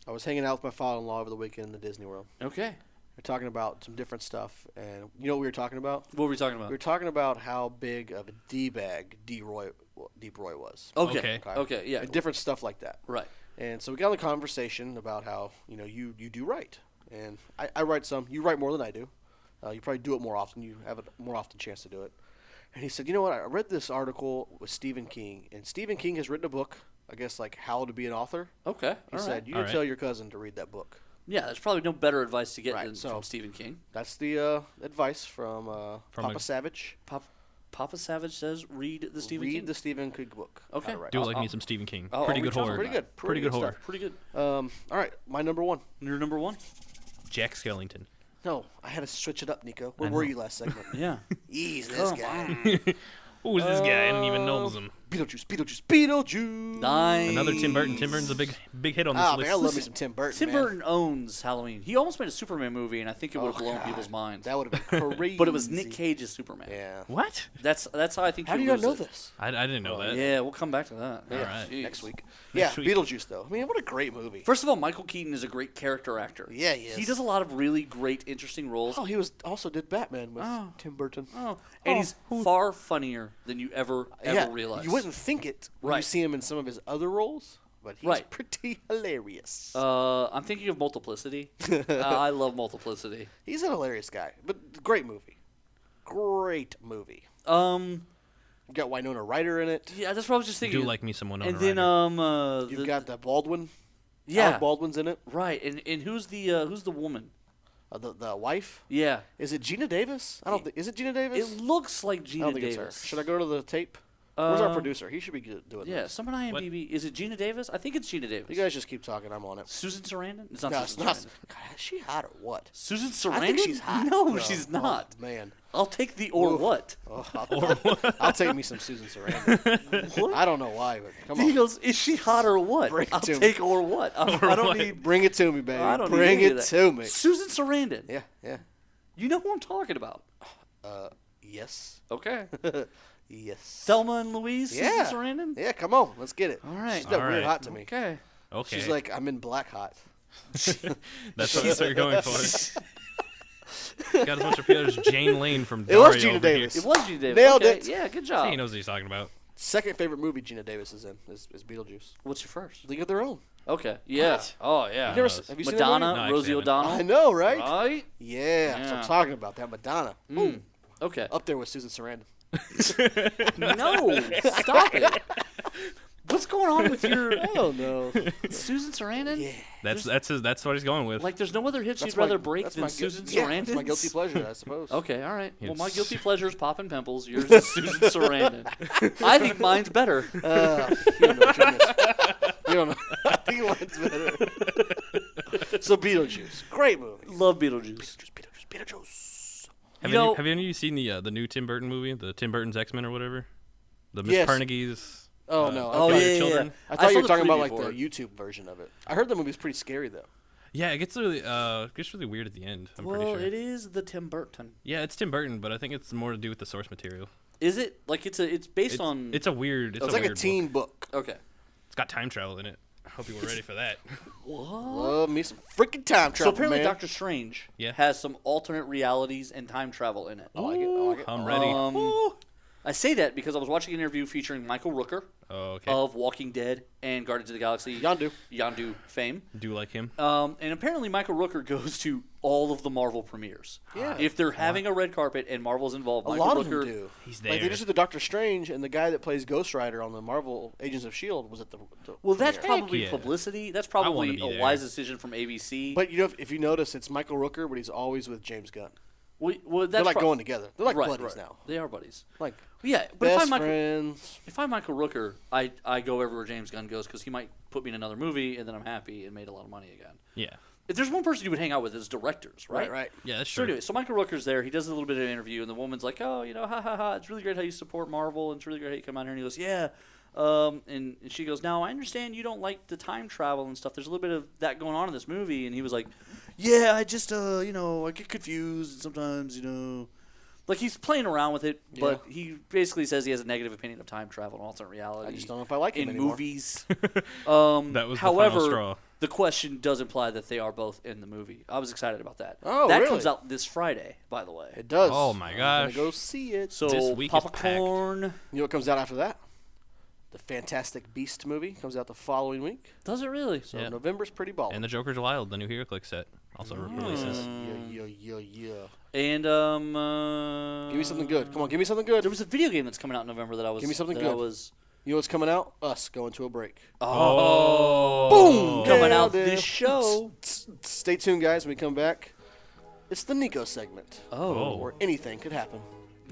I was hanging out with my father-in-law over the weekend in the Disney World. Okay. We're talking about some different stuff, and you know what we were talking about? What were we talking We about? were talking about how big of a D-bag Deep Roy was. Okay. Okay. Okay. Yeah. And different stuff like that. Right. And so we got in the conversation about how, you do write. And I write some. You write more than I do. You probably do it more often. You have a more often chance to do it. And he said, you know what? I read this article with Stephen King. And Stephen King has written a book, I guess, like How to Be an Author. Okay. He All said, right. you All can right. tell your cousin to read that book. Yeah. There's probably no better advice to get Right, than so- from Stephen King. That's the advice from From Papa a- Savage. Papa Savage says, read the Stephen Read King. the Stephen King book. Okay. How to write. Do like me some Stephen King. I'll Pretty good reach out. horror. Pretty good. Pretty good horror. Pretty good. All right, my number one. You're number one. Jack Skellington. No, I had to switch it up, Nico. Where I were know. you last segment? Yeah. Ease this Come guy. Who is this guy? I don't even know him. Beetlejuice. Nice. Another Tim Burton. Tim Burton's a big hit on this Oh, list. man, I love me some Tim Burton. Tim man. Burton owns Halloween. He almost made a Superman movie, and I think it would have blown God. people's minds. That would have been crazy. But it was Nick Cage's Superman. Yeah. What? That's how I think. How do he you not lose know it. this? I didn't know that. Yeah, we'll come back to that. All right. Jeez. Next week. Next Yeah, week. Beetlejuice, though. I mean, what a great movie. First of all, Michael Keaton is a great character actor. Yeah, he is. He does a lot of really great, interesting roles. Oh, he also did Batman with Oh. Tim Burton. Oh, and he's far funnier than you ever yeah, realize. you wouldn't think it when you Right. see him in some of his other roles, but he's Right. pretty hilarious. I'm thinking of Multiplicity. I love Multiplicity. He's a hilarious guy, but great movie. Great movie. You've got Winona Ryder in it. Yeah, that's what I was just thinking. Do like me some Winona And then Ryder. You've got the Baldwin. yeah, Alec Baldwin's in it. right. And who's the woman? The wife. Yeah, Is it Gina Davis? I don't think. Is it Gina Davis? it looks like I Gina don't think Davis. it's her. Should I go to the tape? Where's our producer? He should be doing Yeah, this. someone IMDb. Is it Gina Davis? I think it's Gina Davis. You guys just keep talking. I'm on it. Susan Sarandon? It's not No, it's Susan not. Sarandon. God, is she hot or what? Susan Sarandon? I think she's hot. No, she's Oh, not. man. I'll take the or Oof. what. Oh, I'll take me some Susan Sarandon. What? I don't know why, but come He on. goes, is she hot or what? Bring it I'll to me. take or what. I don't need. Bring it to me, baby. I don't need Bring any of it that. to me. Susan Sarandon. Yeah, yeah. You know who I'm talking about. Yes. Okay. Yes. Thelma and Louise. Yeah. Susan Sarandon. Yeah, come on. Let's get it. All right. She's that All weird right. hot to me. Okay. Okay. She's like, I'm in black hot. That's what you're going for. Got as much appeal as Jane Lane from It Dario was Gina over here. Davis. It was Gina Davis. Nailed okay. it. Yeah, good job. He knows what he's talking about. Second favorite movie Gina Davis is in is Beetlejuice. What's your first? League of Their Own. Okay. Yeah. What? Oh yeah. You never have you seen that Madonna, movie? No, I Rosie actually haven't. O'Donnell. I know, right? Right? Yeah, that's what Yeah. I'm talking about. That Madonna. Ooh, Okay. up there with Susan Sarandon. No, stop it. What's going on with your I don't know. Susan Sarandon? Yeah. That's what he's going with. Like, there's no other hits That's you'd rather my- break that's than my guil- Susan yeah, Sarandon. that's my guilty pleasure, I suppose. Okay, all right. Well, my It's- guilty pleasure is popping pimples. Yours is Susan Sarandon. I think mine's better. You don't know what you're missing. You don't know. I think mine's better. So Beetlejuice, great movie. Love Beetlejuice. Beetlejuice. Have You know- any of you seen the new Tim Burton movie, the Tim Burton's X-Men or whatever? The Miss Yes. Carnegie's. Oh no. Oh, okay. yeah, yeah, Children? yeah. I thought saw you were the talking about preview like for the it. YouTube version of it. I heard the movie's pretty scary though. Yeah, it gets really weird at the end. I'm Well, pretty sure. it is the Tim Burton. Yeah, it's Tim Burton, but I think it's more to do with the source material. Is it? Like, it's based on... It's a weird. It's like a weird teen book. book. Okay. It's got time travel in it. I hope you were ready for that. Love me some freaking time So travel, apparently man. Doctor Strange Yeah. has some alternate realities and time travel in it. I like it. I like it. I'm ready. I say that because I was watching an interview featuring Michael Rooker Oh, okay. of Walking Dead and Guardians of the Galaxy. Yondu fame. Do like him. And apparently Michael Rooker goes to all of the Marvel premieres. Yeah. If they're having a red carpet and Marvel's involved, A Michael lot Rooker, of them do. He's Like they there. just did the Doctor Strange, and the guy that plays Ghost Rider on the Marvel Agents of S.H.I.E.L.D. was at the Well, that's premiere. probably yeah. publicity. That's wanna probably be a there. wise decision from ABC. But you know, if you notice, it's Michael Rooker, but he's always with James Gunn. well, that's They're like prob- going together. They're like right, buddies right. now. They are buddies. Like Yeah, but if best I'm Michael, friends. if I'm Michael Rooker, I go everywhere James Gunn goes because he might put me in another movie and then I'm happy and made a lot of money again. Yeah. If there's one person you would hang out with, it's directors, right? Right. Yeah, that's So true. anyway, so Michael Rooker's there. He does a little bit of an interview, and the woman's like, "Oh, you know, ha ha ha! It's really great how you support Marvel, and it's really great how you come out here." And he goes, "Yeah," and she goes, "Now I understand you don't like the time travel and stuff. There's a little bit of that going on in this movie." And he was like, "Yeah, I just, you know, I get confused and sometimes, you know." Like, he's playing around with it, but he basically says he has a negative opinion of time travel and alternate reality. I just don't know if I like him in anymore. movies. That was the however, final straw. the question does imply that they are both in the movie. I was excited about that. Oh, that really? comes out this Friday, by the way. It does. Oh, my I'm gonna gosh. go see it. So This week is packed. popcorn. You know what comes out after that? The Fantastic Beast movie comes out the following week. Does it really? So Yeah. November's pretty ball. And the Joker's Wild, the new HeroClix set, also releases. Yeah. And Give me something good. Come on, give me something good. there was a video game that's coming out in November that I was. Give me something that I good. was You know what's coming out? Us going to a break. Oh. Boom! coming Yeah, out dude. this show. Stay tuned, guys. When we come back, it's the Nico segment. Oh, Where anything could happen.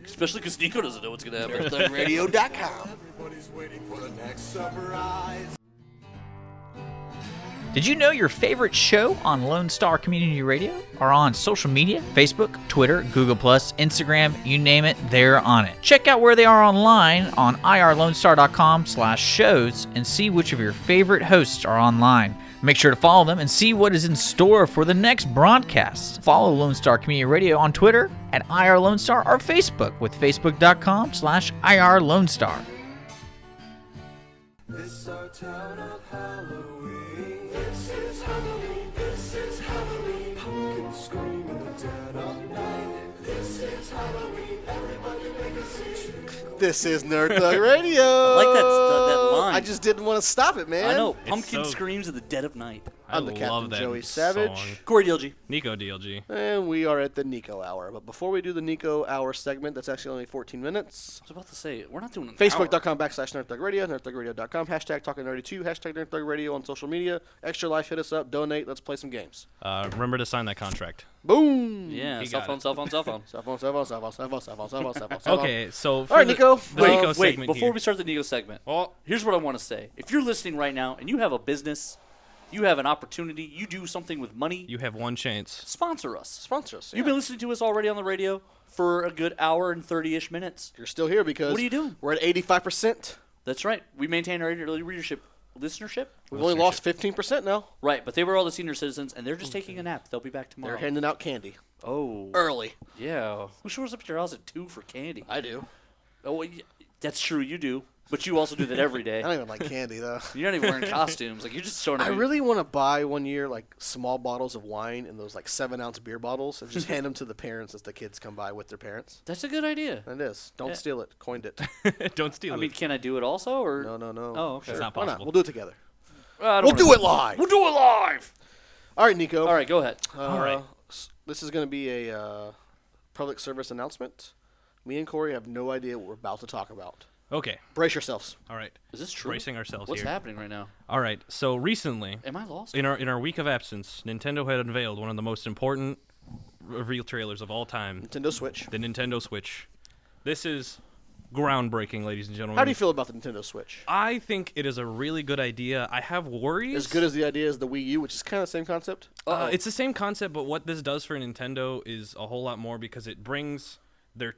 especially because Nico doesn't know what's gonna happen. NerdThugRadio.com. Everybody's waiting for the next surprise. Did you know your favorite show on Lone Star Community Radio are on social media? Facebook, Twitter, Google+, Instagram, you name it, they're on it. Check out where they are online on irlonestar.com/shows and see which of your favorite hosts are online. Make sure to follow them and see what is in store for the next broadcast. Follow Lone Star Community Radio on Twitter at IRLoneStar or Facebook with facebook.com/IRLoneStar. This our town of Halloween. This is Halloween. This is Halloween. Pumpkins scream in the dead of night. This is Halloween. Everybody make a scene. This is Nerd Thug Radio. I like that line. I just didn't want to stop it, man. I know. Pumpkin so- screams in the dead of night. I'm the love Captain that Joey Savage. song. Corey DLG. Nico DLG. And we are at the Nico Hour. But before we do the Nico Hour segment, that's actually only 14 minutes. I was about to say, we're not doing an hour. Facebook.com/NerdThugRadio, NerdThugRadio.com, hashtag Talking Nerdy 2, hashtag NerdThugRadio on social media. Extra Life, hit us up, donate, let's play some games. Remember to sign that contract. Boom! Yeah, He cell got phone, it. cell phone, cell phone. Cell phone. Okay, so for All right, the, Nico. the Wait, Nico Wait, segment before here. we start the Nico segment, Oh, here's what I want to say. If you're listening right now and you have a business, you have an opportunity, you do something with money, you have one chance. sponsor us. Sponsor us. You've been listening to us already on the radio for a good hour and 30-ish minutes. You're still here because What are you doing? we're at 85%. That's right. We maintain our early readership listenership. We've only lost 15% now. Right, but they were all the senior citizens, and they're just taking a nap. They'll be back They're tomorrow. handing out candy. Oh. Early. Yeah. Who shows up at your house at 2 for candy? I do. Oh, well, that's true. You do. But you also do that every day. I don't even like candy, though. You're not even wearing costumes. Like, you're just showing up. I really want to buy one year, like, small bottles of wine in those, like, 7-ounce beer bottles and just hand them to the parents as the kids come by with their parents. That's a good idea. It is. Don't Yeah. steal it. Coined it. Don't steal I it. mean, can I do it also? Or No. Oh, okay. It's not Why not? possible. We'll do it together. I don't We'll wanna- do it live. We'll do it live. All right, Nico. All right, go ahead. All right. This is going to be a public service announcement. Me and Corey have no idea what we're about to talk about. Okay. Brace yourselves. All right. Is this true? Bracing ourselves What's here. happening right now? All right. So recently, Am I lost? in our week of absence, Nintendo had unveiled one of the most important reveal trailers of all time, Nintendo Switch. the Nintendo Switch. This is groundbreaking, ladies and gentlemen. How do you feel about the Nintendo Switch? I think it is a really good idea. I have worries. As good as the idea as the Wii U, which is kind of the same concept. It's the same concept, but what this does for Nintendo is a whole lot more because it brings their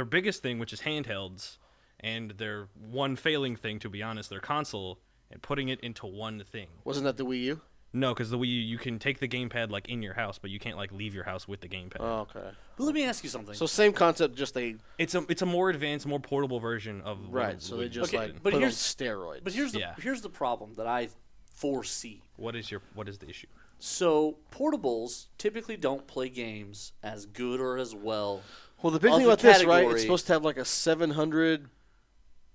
biggest thing, which is handhelds, and their one failing thing, to be honest, their console, and putting it into one thing. Wasn't that the Wii U? No, because the Wii U, you can take the gamepad like in your house, but you can't like leave your house with the gamepad. Oh, okay. But let me ask you something. So same concept, just they It's a more advanced, more portable version of what right. So they Wii just U Okay, like did. but put it on here's- steroids. but here's the Yeah. here's the problem that I foresee. What is the issue? So portables typically don't play games as good or as well. well, the big of thing the about this, right? category- It's supposed to have like a 700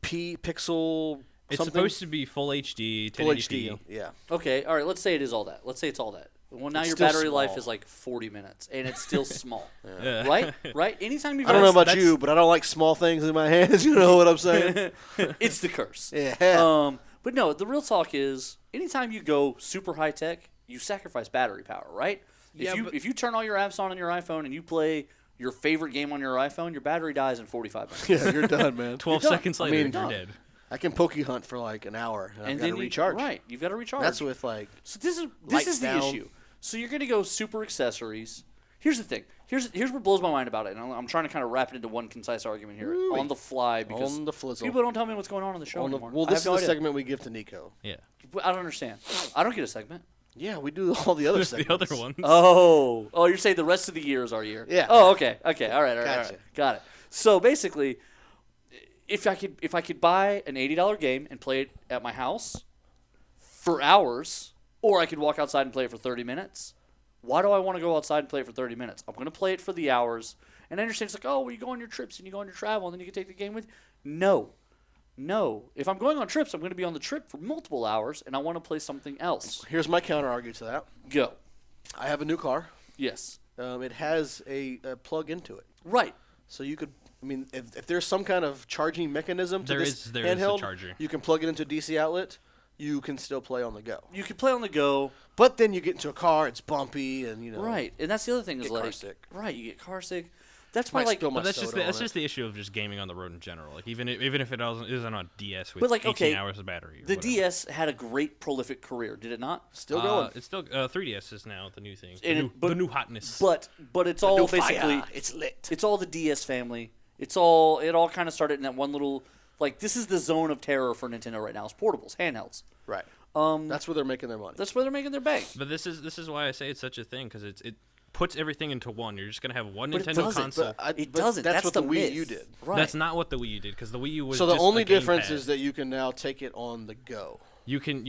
pixel. It's something. supposed to be full HD, 1080p. full HD. Yeah. Okay, all right. Let's say it is all that. Let's say it's all that. Well, now It's your still battery life small. is like 40 minutes, and it's still small. Yeah. Right? Right? Anytime you've I don't know about that's- you, but I don't like small things in my hands. You know what I'm saying? it's the curse. Yeah. But no, the real talk is anytime you go super high tech, you sacrifice battery power, right? Yeah, If you turn all your apps on your iPhone and you play your favorite game on your iPhone, your battery dies in 45 minutes. Yeah, you're done, man. 12 You're done. seconds I later, mean- you're dead. I can Poke Hunt for like an hour, and I've got to recharge. Right, you've got to recharge. That's with like So this is Lights the down. issue. So you're going to go super accessories. Here's the thing. Here's what blows my mind about it, and I'm trying to kind of wrap it into one concise argument here Ooh-wee. on the fly because on the flizzle. people don't tell me what's going on in the show On the- anymore. well, I this is have no the idea. segment we give to Nico. Yeah. I don't understand. I don't get a segment. Yeah, we do all the other The segments. other ones. Oh, you're saying the rest of the year is our year? Yeah. Oh, okay, all right, all right, Gotcha. got it. So basically, if I could buy an $80 game and play it at my house for hours, or I could walk outside and play it for 30 minutes. Why do I want to go outside and play it for 30 minutes? I'm going to play it for the hours. And I understand it's like, oh, well, you go on your trips and you go on your travel and then you can take the game with you. No. If I'm going on trips, I'm going to be on the trip for multiple hours and I want to play something else. Here's my counter argument to that. Go. I have a new car. Yes. It has a plug into it, Right. so you could. I mean, if there's some kind of charging mechanism to There this is a handheld, charger. you can plug it into a DC outlet. You can still play on the go. You can play on the go. But then you get into a car, it's bumpy, and you know. Right. And that's the other thing is Get like car sick. Right, you get car sick. That's why Might like spill my But that's soda on just it. the issue of just gaming on the road in general. Like even if it isn't on DS with But, like, 18 okay, hours of battery. or the whatever. DS had a great prolific career, did it not? Still going. It's still 3DS is now the new thing. And The new hotness. But it's all No basically fire. It's lit. it's all the DS family. It all kind of started in that one little like this is the zone of terror for Nintendo right now. It's portables, handhelds. Right. Um, That's where they're making their money. That's where they're making their bank. But this is why I say it's such a thing because it puts everything into one. You're just gonna have one But it Nintendo doesn't. console. It but doesn't. That's what the the Wii myth. U did. Right. That's not what the Wii U did because the Wii U was So the just only a difference gamepad. is that you can now take it on the go. you can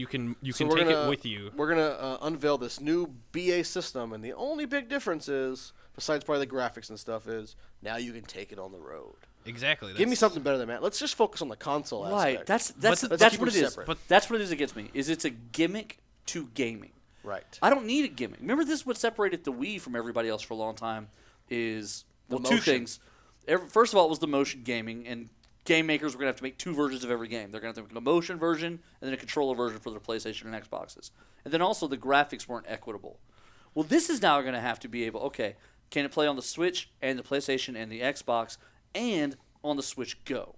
So take it with you. We're gonna unveil this new BA system, and the only big difference is, besides probably the graphics and stuff, is now you can take it on the road. Exactly. Give me something better than that. Let's just focus on the console Right. aspect. That's Let's that's keep what them it is. separate. But that's what it is against me. Is it's a gimmick to gaming. Right. I don't need a gimmick. Remember, this is what separated the Wii from everybody else for a long time is two motion. things. First of all, it was the motion gaming, and game makers were going to have to make two versions of every game. They're going to have to make a motion version and then a controller version for their PlayStation and Xboxes. And then also the graphics weren't equitable. Well, this is now going to have to be able, okay, can it play on the Switch and the PlayStation and the Xbox and on the Switch Go?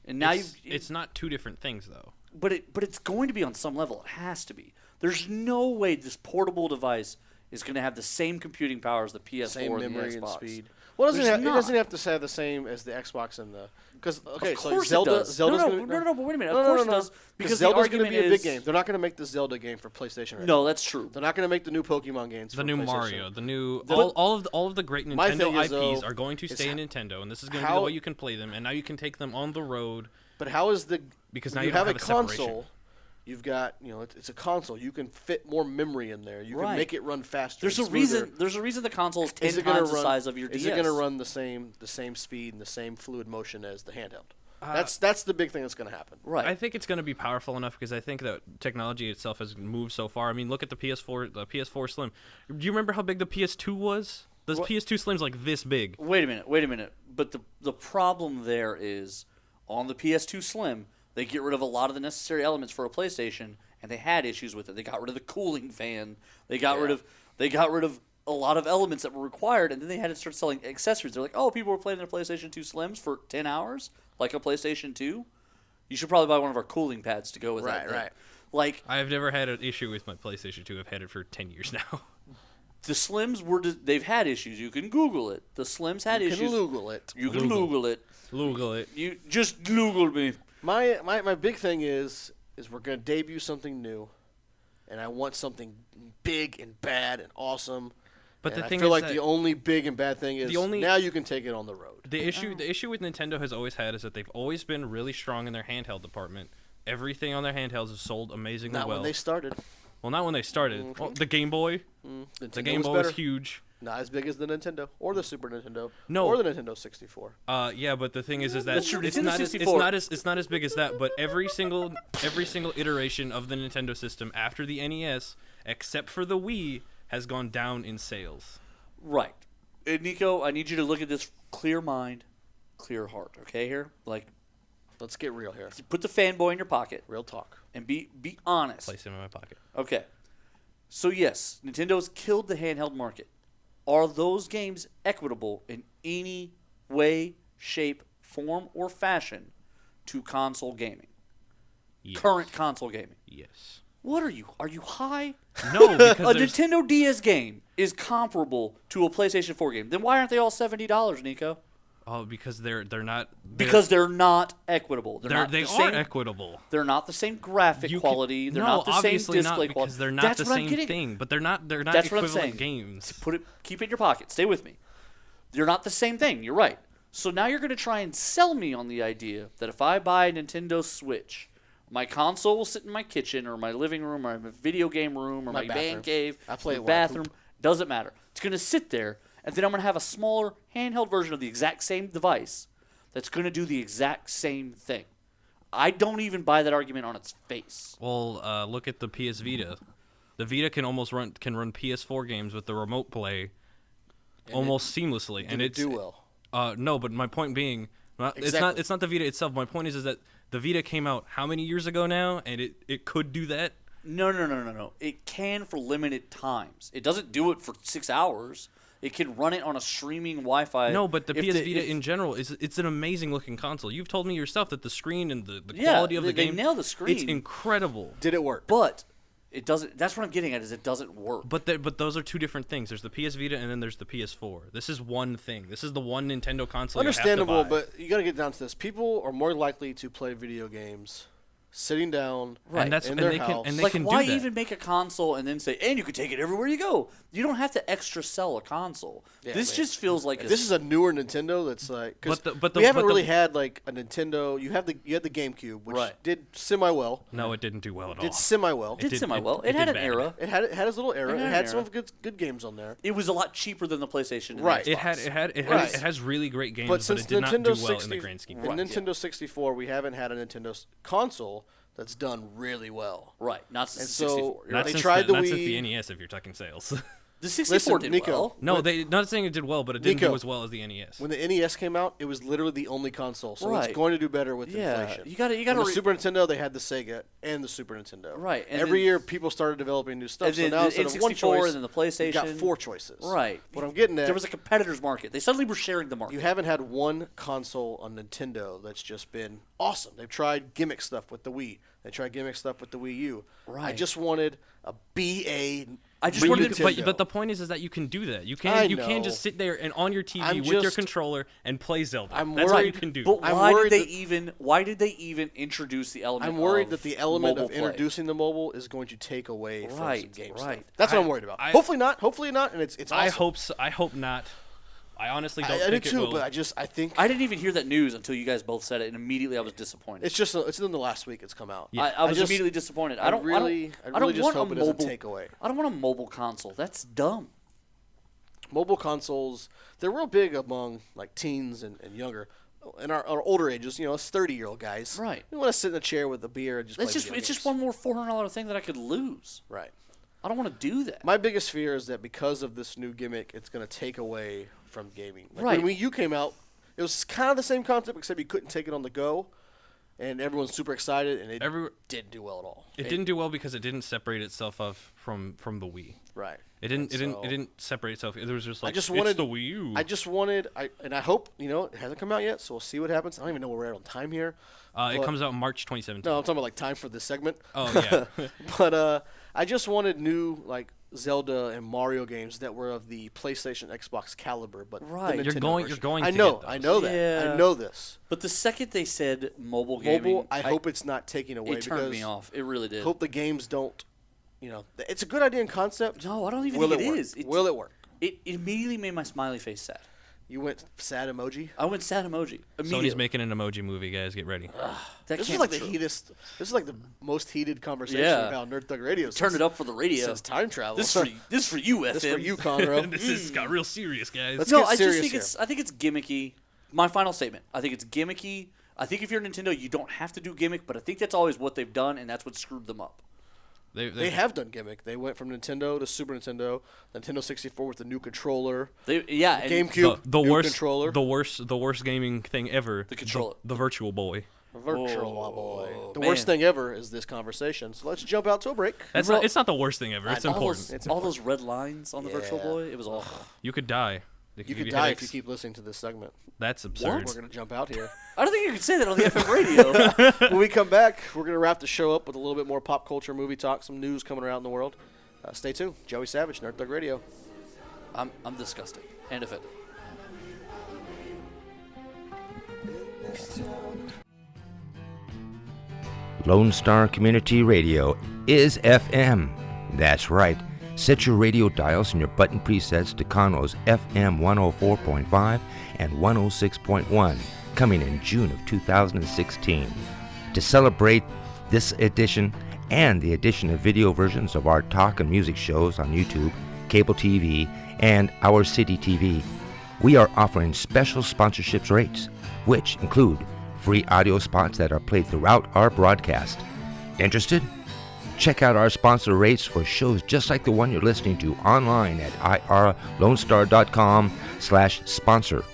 And now it's not two different things, though. But it's going to be on some level. It has to be. There's no way this portable device is going to have the same computing power as the PS4 Same and the memory Xbox. and speed. Well, it There's doesn't not. have to say the same as the Xbox and the because okay, Of so course Zelda it does. Zelda's no, gonna be, but wait a minute. No, Of course no, it does. Because Zelda's the going to argument be a big is, game. They're not going to make the Zelda game for PlayStation. Right No, now. that's true. They're not going to make the new Pokemon games. The for new PlayStation. Mario, the new The- all of the great My Nintendo thing is, IPs though, are going to is stay in ho- Nintendo, and this is going to be how- the way you can play them. And now you can take them on the road. But how is the Because now you you don't have have a a separation. console? You've got it's a console. You can fit more memory in there. You can Right. make it run faster. There's a and reason. smoother. There's a reason the console is 10 Is it gonna times the run- size of your DS. Is it going to run the same speed and the same fluid motion as the handheld? That's the big thing that's going to happen. Right. I think it's going to be powerful enough because I think that technology itself has moved so far. I mean, look at the PS4 Slim. Do you remember how big the PS2 was? The PS2 Slim's like this big. Wait a minute. But the problem there is on the PS2 Slim, they get rid of a lot of the necessary elements for a PlayStation, and they had issues with it. They got rid of the cooling fan. They got rid of a lot of elements that were required, and then they had to start selling accessories. They're like, oh, people were playing their PlayStation 2 Slims for 10 hours, like a PlayStation 2. You should probably buy one of our cooling pads to go with that. Right. Like I've never had an issue with my PlayStation 2. I've had it for 10 years now. the Slims they've had issues. You can Google it. The Slims had You issues. can Google it. You can Google it. Google it. You just Google me. My big thing is we're going to debut something new, and I want something big and bad and awesome. But And the I thing feel is like that the only big and bad thing is now you can take it on the road. the issue with Nintendo has always had is that they've always been really strong in their handheld department. Everything on their handhelds has sold amazingly Not well. when they started. Well, not when they started. Well, the Game Boy. The Nintendo Game was Boy better. was huge. Not as big as the Nintendo or the Super Nintendo. No. Or the Nintendo 64. Yeah, but the thing is that That's true. it's Nintendo not 64. it's not as big as that. But every single iteration of the Nintendo system after the NES, except for the Wii, has gone down in sales. Right. And Nico, I need you to look at this clear mind, clear heart. Okay, here, like Let's get real here. put the fanboy in your pocket Real talk. and be honest. Place them in my pocket. Okay. So yes, Nintendo's killed the handheld market. Are those games equitable in any way, shape, form, or fashion to console gaming? Yes. Current console gaming. Yes. What are you? Are you high? No, A because there's, Nintendo DS game is comparable to a PlayStation 4 game. Then why aren't they all $70, Nico? because they're not Because they're not equitable. They're not they the are same, equitable. They're not the same graphic You can- quality. They're no, not the same obviously display not, quality. because they're not That's the what I'm same getting- thing. But they're not That's what I'm equivalent saying. games. Keep it in your pocket. Stay with me. You're not the same thing. You're right. So now you're going to try and sell me on the idea that if I buy a Nintendo Switch, my console will sit in my kitchen or my living room or my video game room or My my man bathroom. cave, I play my it when I bathroom. Doesn't matter. It's going to sit there, and then I'm going to have a smaller handheld version of the exact same device that's going to do the exact same thing. I don't even buy that argument on its face. Well, look at the PS Vita. The Vita can run PS4 games with the remote play almost seamlessly, and Did it it's do well? No, but my point being, Exactly. it's not the Vita itself. My point is that the Vita came out how many years ago now, and it could do that. No. It can for limited times. It doesn't do it for 6 hours. It can run it on a streaming Wi-Fi. No, but the If PS Vita in general it's an amazing looking console. You've told me yourself that the screen and the Yeah, quality of the they game, nail the screen. It's incredible. Did it work? But it doesn't. That's what I'm getting at. Is it doesn't work. But those are two different things. There's the PS Vita and then there's the PS4. This is one thing. This is the one Nintendo console. Understandable, you have to buy. but you got to get down to this. People are more likely to play video games sitting down And that's in and their they house. can and they Like, can why do that. even make a console and then say, and you can take it everywhere you go? You don't have to extra sell a console. Yeah, this man. just feels like This is a newer Nintendo that's like because But we haven't but really had like a Nintendo. You had the GameCube, which Right. did semi well. No, it didn't do well at all. Did semi well. did did- semi well. it It had did an bad. era. It had its little era. It It had had an some era. good games on there. It was a lot cheaper than the PlayStation. And Right. The It Xbox. Right. it has really great games, But but since it did Nintendo not do well 60, in the grand scheme. in of things. Nintendo 64, we haven't had a Nintendo console that's done really well. Right, not since And the so 64. You're Not right. they since tried the, the not since Wii- the NES, if you're talking sales. The 64 Listen, did Nico. well. No, they not saying it did well, but it didn't Nico, do as well as the NES. When the NES came out, it was literally the only console, so Right. it's going to do better with Yeah, inflation. you gotta On the Super Nintendo, they had the Sega and the Super Nintendo. Right, and Every then- year, people started developing new stuff. And So then now the instead of one N64 choice, and then the PlayStation. you've got 4 choices. Right. What I'm getting at, There was a competitor's market. They suddenly were sharing the market. you haven't had one console on Nintendo that's just been awesome. They've tried gimmick stuff with the Wii. They tried gimmick stuff with the Wii U. I Right. just wanted a BA. I just But, wanted but the point is that you can do that. You I can't just know. sit there and on your TV I'm with your just- controller and play Zelda. I'm That's all you worried- can do. But I'm why worried did they that- even? Why did they even introduce the element? I'm worried of that the element mobile of play? introducing the mobile is going to take away from some Right, game right. stuff. That's what I'm worried about. I- Hopefully not. Hopefully not. And it's awesome. I hope so. I hope not. I honestly don't I do think it too, will. but I think I didn't even hear that news until you guys both said it, and immediately I was disappointed. it's in the last week it's come out. I was just- immediately disappointed. I I don't really just want hope a it doesn't mobile, take away. I don't want a mobile console. That's dumb. Mobile consoles, they're real big among like teens and younger. In our older ages, us 30-year-old guys. Right. We want to sit in a chair with a beer and just It's play just video it's just games. one more $400 thing that I could lose. Right. I don't want to do that. My biggest fear is that because of this new gimmick, it's going to take away from gaming. Like Right. When Wii U came out, it was kind of the same concept, except you couldn't take it on the go, and everyone's super excited, and it didn't do well at all. It didn't do well because it didn't separate itself off from the Wii. Right. It didn't. And It didn't. so- It didn't separate itself. It was just like just it's wanted- the Wii U. I just wanted, and I hope, it hasn't come out yet, so we'll see what happens. I don't even know where we're at on time here. It but- comes out in March 2017. No, I'm talking about like time for this segment. Oh yeah. But I just wanted new like Zelda and Mario games that were of the PlayStation, Xbox caliber, but the Right. You're Nintendo going- version. you're going I to know, get those. I know that. Yeah. I know this. But the second they said mobile gaming, Mobile, I hope it's not taking away it turned because me off. It really did. hope the games don't. It's a good idea in concept. No, I don't even Will think it it work? is. Will it work? It immediately made my smiley face sad. You went sad emoji. I went sad emoji. Sony's making an emoji movie, guys. Get ready. That This can't is like be the true. heatest. This is like the most heated conversation Yeah. about Nerd Thug Radio. Turn it up for the radio. Since time travel. This for you, FM. This for you, Conroe. This has got real serious, guys. Let's No, get I just serious think here. I think it's gimmicky. My final statement. I think it's gimmicky. I think if you're Nintendo, you don't have to do gimmick, but I think that's always what they've done, and that's what screwed them up. They have done gimmick. They went from Nintendo to Super Nintendo, Nintendo 64 with the new controller, And GameCube, the new worst controller, the worst gaming thing ever. The controller. The Virtual Boy. Virtual Oh, Boy. The man. worst thing ever is this conversation. So let's jump out to a break. It's Well, not. It's not the worst thing ever. It's know. important. all those red lines on the Virtual Yeah. Boy, it was awful. You could die. They You give could die headaches. if you keep listening to this segment. That's absurd. We're going to jump out here. I don't think you could say that on the FM radio. When we come back, we're going to wrap the show up with a little bit more pop culture, movie talk, some news coming around in the world. Stay tuned. Joey Savage, Nerd Thug Radio. I'm disgusted and offended. Lone Star Community Radio is FM. That's right. Set your radio dials and your button presets to Conroe's FM 104.5 and 106.1, coming in June of 2016. To celebrate this edition and the addition of video versions of our talk and music shows on YouTube, cable TV, and Our City TV, we are offering special sponsorships rates, which include free audio spots that are played throughout our broadcast. Interested? Check out our sponsor rates for shows just like the one you're listening to online at irlonestar.com/sponsor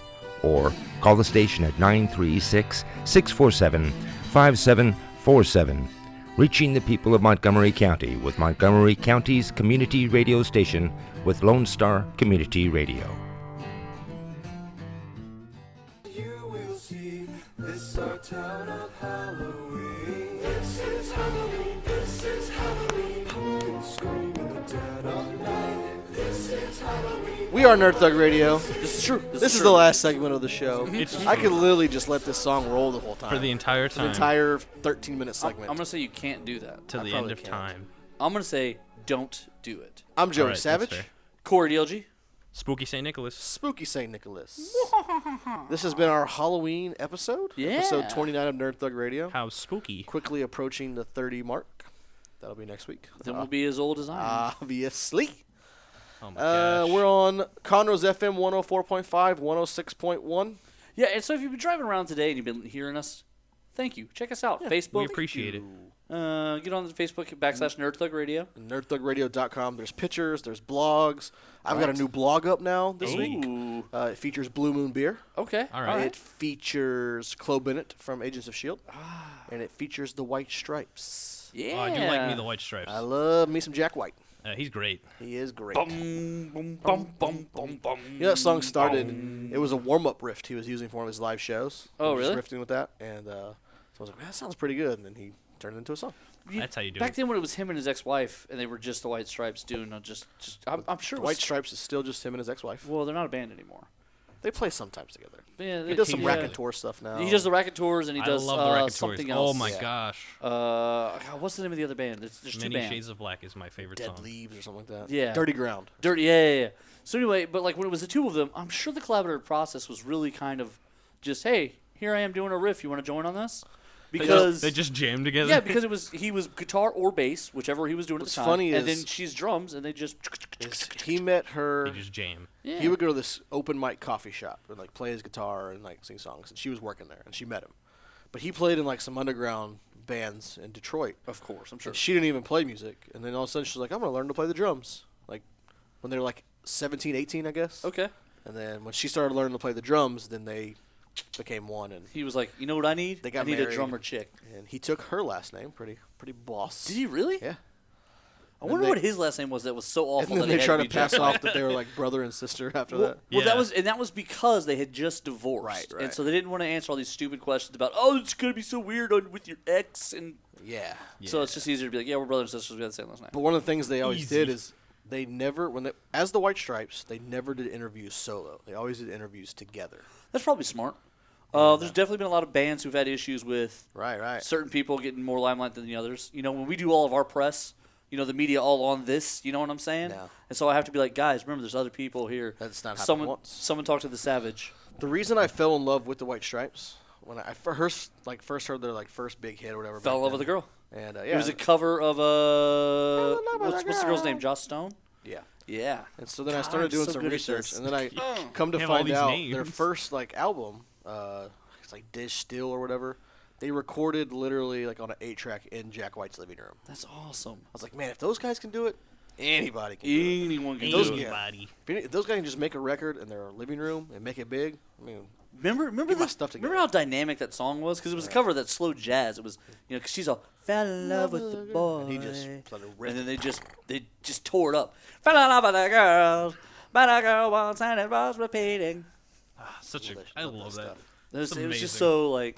or call the station at 936-647-5747. Reaching the people of Montgomery County with Montgomery County's community radio station with Lone Star Community Radio. You will see this our town of Halloween. This is Halloween. This is Halloween. Pumpkins scream in the dead of night. This is Halloween. We are Nerd Thug Radio. This is true. This is the last segment of the show. It's I could literally just let this song roll the whole time. for the entire The time. entire 13-minute I'm segment. going to say you can't do that. to I the probably end of can't. time. I'm going to say don't do it. I'm Joey All right, that's Savage. fair. Corey DLG. Spooky St. Nicholas. Spooky St. Nicholas. This has been our Halloween episode. Yeah. Episode 29 of Nerd Thug Radio. How spooky. Quickly approaching the 30 mark. That'll be next week. Then we'll be as old as I am. Obviously. Oh my gosh. We're on Conroe's FM 104.5, 106.1. Yeah, and so if you've been driving around today and you've been hearing us, thank you. Check us out. Facebook. we appreciate it. Get on the Facebook / Nerd Thug Radio. NerdThugRadio.com. There's pictures. There's blogs. I've got a new blog up now this week. Ooh. It features Blue Moon Beer. Okay. All right. It features Chloe Bennett from Agents of S.H.I.E.L.D. And it features the White Stripes. Yeah. Oh, I do like me the White Stripes. I love me some Jack White. He's great. He is great. Bum, bum, bum, bum, bum, bum. You know, that song started, it was a warm-up riff he was using for one of his live shows. Oh, He was really? riffing with that. And so I was like, man, that sounds pretty good. And then he turned it into a song. That's how you do Back it. then when it was him and his ex-wife, and they were just the White Stripes doing I'm sure it was, White Stripes is still just him and his ex-wife. well, they're not a band anymore. They play sometimes together. Yeah, He does some yeah. raconteur stuff now. He does the raconteurs, and he I does love the Raconteurs. something else. Oh my Yeah. gosh. God, what's the name of the other band? There's two Many bands. Shades of Black is my favorite Dead song. Leaves or something like that. Yeah. Dirty Ground. Dirty, yeah. So anyway, but like when it was the two of them, I'm sure the collaborative process was really kind of just, hey, here I am doing a riff. You want to join on this? Because They just jammed together. yeah, because he was guitar or bass, whichever he was doing at What's the time. funny and is- then she's drums, and they just He met her. They just jam. yeah. He would go to this open mic coffee shop and like play his guitar and like sing songs. And she was working there, and she met him. But he played in like some underground bands in Detroit. Of course, I'm sure. And she didn't even play music. And then all of a sudden she's like, I'm gonna learn to play the drums. Like when they were like 17, 18, I guess. Okay. And then when she started learning to play the drums, then they became one. And He was like, you know what I need? They got I need married. a drummer chick. and he took her last name, pretty boss. Did he really? Yeah. I wonder they- what his last name was that was so awful And that then he they had try to to be pass Jeff. off that they were like brother and sister after Well, that. well, Yeah. that was because they had just divorced, Right, and right. so they didn't want to answer all these stupid questions about, oh, it's gonna be so weird with your ex, and Yeah. so it's just easier to be like, yeah, we're brothers and sisters, we had the same last name. But one of the things they always Easy. did is they never, as the White Stripes, they never did interviews solo. They always did interviews together. That's probably smart. There's definitely been a lot of bands who've had issues with Right. certain people getting more limelight than the others. You know, when we do all of our press, you know, the media all on this, you know what I'm saying? Yeah. And so I have to be like, guys, remember, there's other people here. That's not happened someone. once. Someone talk to the Savage. The reason I fell in love with the White Stripes when I first heard their like first big hit or whatever. Fell in back love with a then. girl. And It yeah, was a cover of love with what's a the girl's girl. name? Joss Stone. yeah. Yeah. And so then I God, started I'm doing so some good at research, this. and then I come to Have all find these out names. their first like album, it's like Dish Still or whatever. They recorded literally like on an 8-track in Jack White's living room. That's awesome. I was like, man, if those guys can do it, anybody can do it. Anyone can Those- do it. yeah. Anybody. If those guys can just make a record in their living room and make it big, I mean, Remember Get my the, stuff remember together. how dynamic that song was? Because it was a cover of that slow jazz. It was, you know, because she's all fell in love with the boy, and he just started and ripping. then they just tore it up. Fell in love with the girl, but a girl once and it was repeating. Such a. Delicious. I Love love that that. stuff. It was It's just amazing. so like,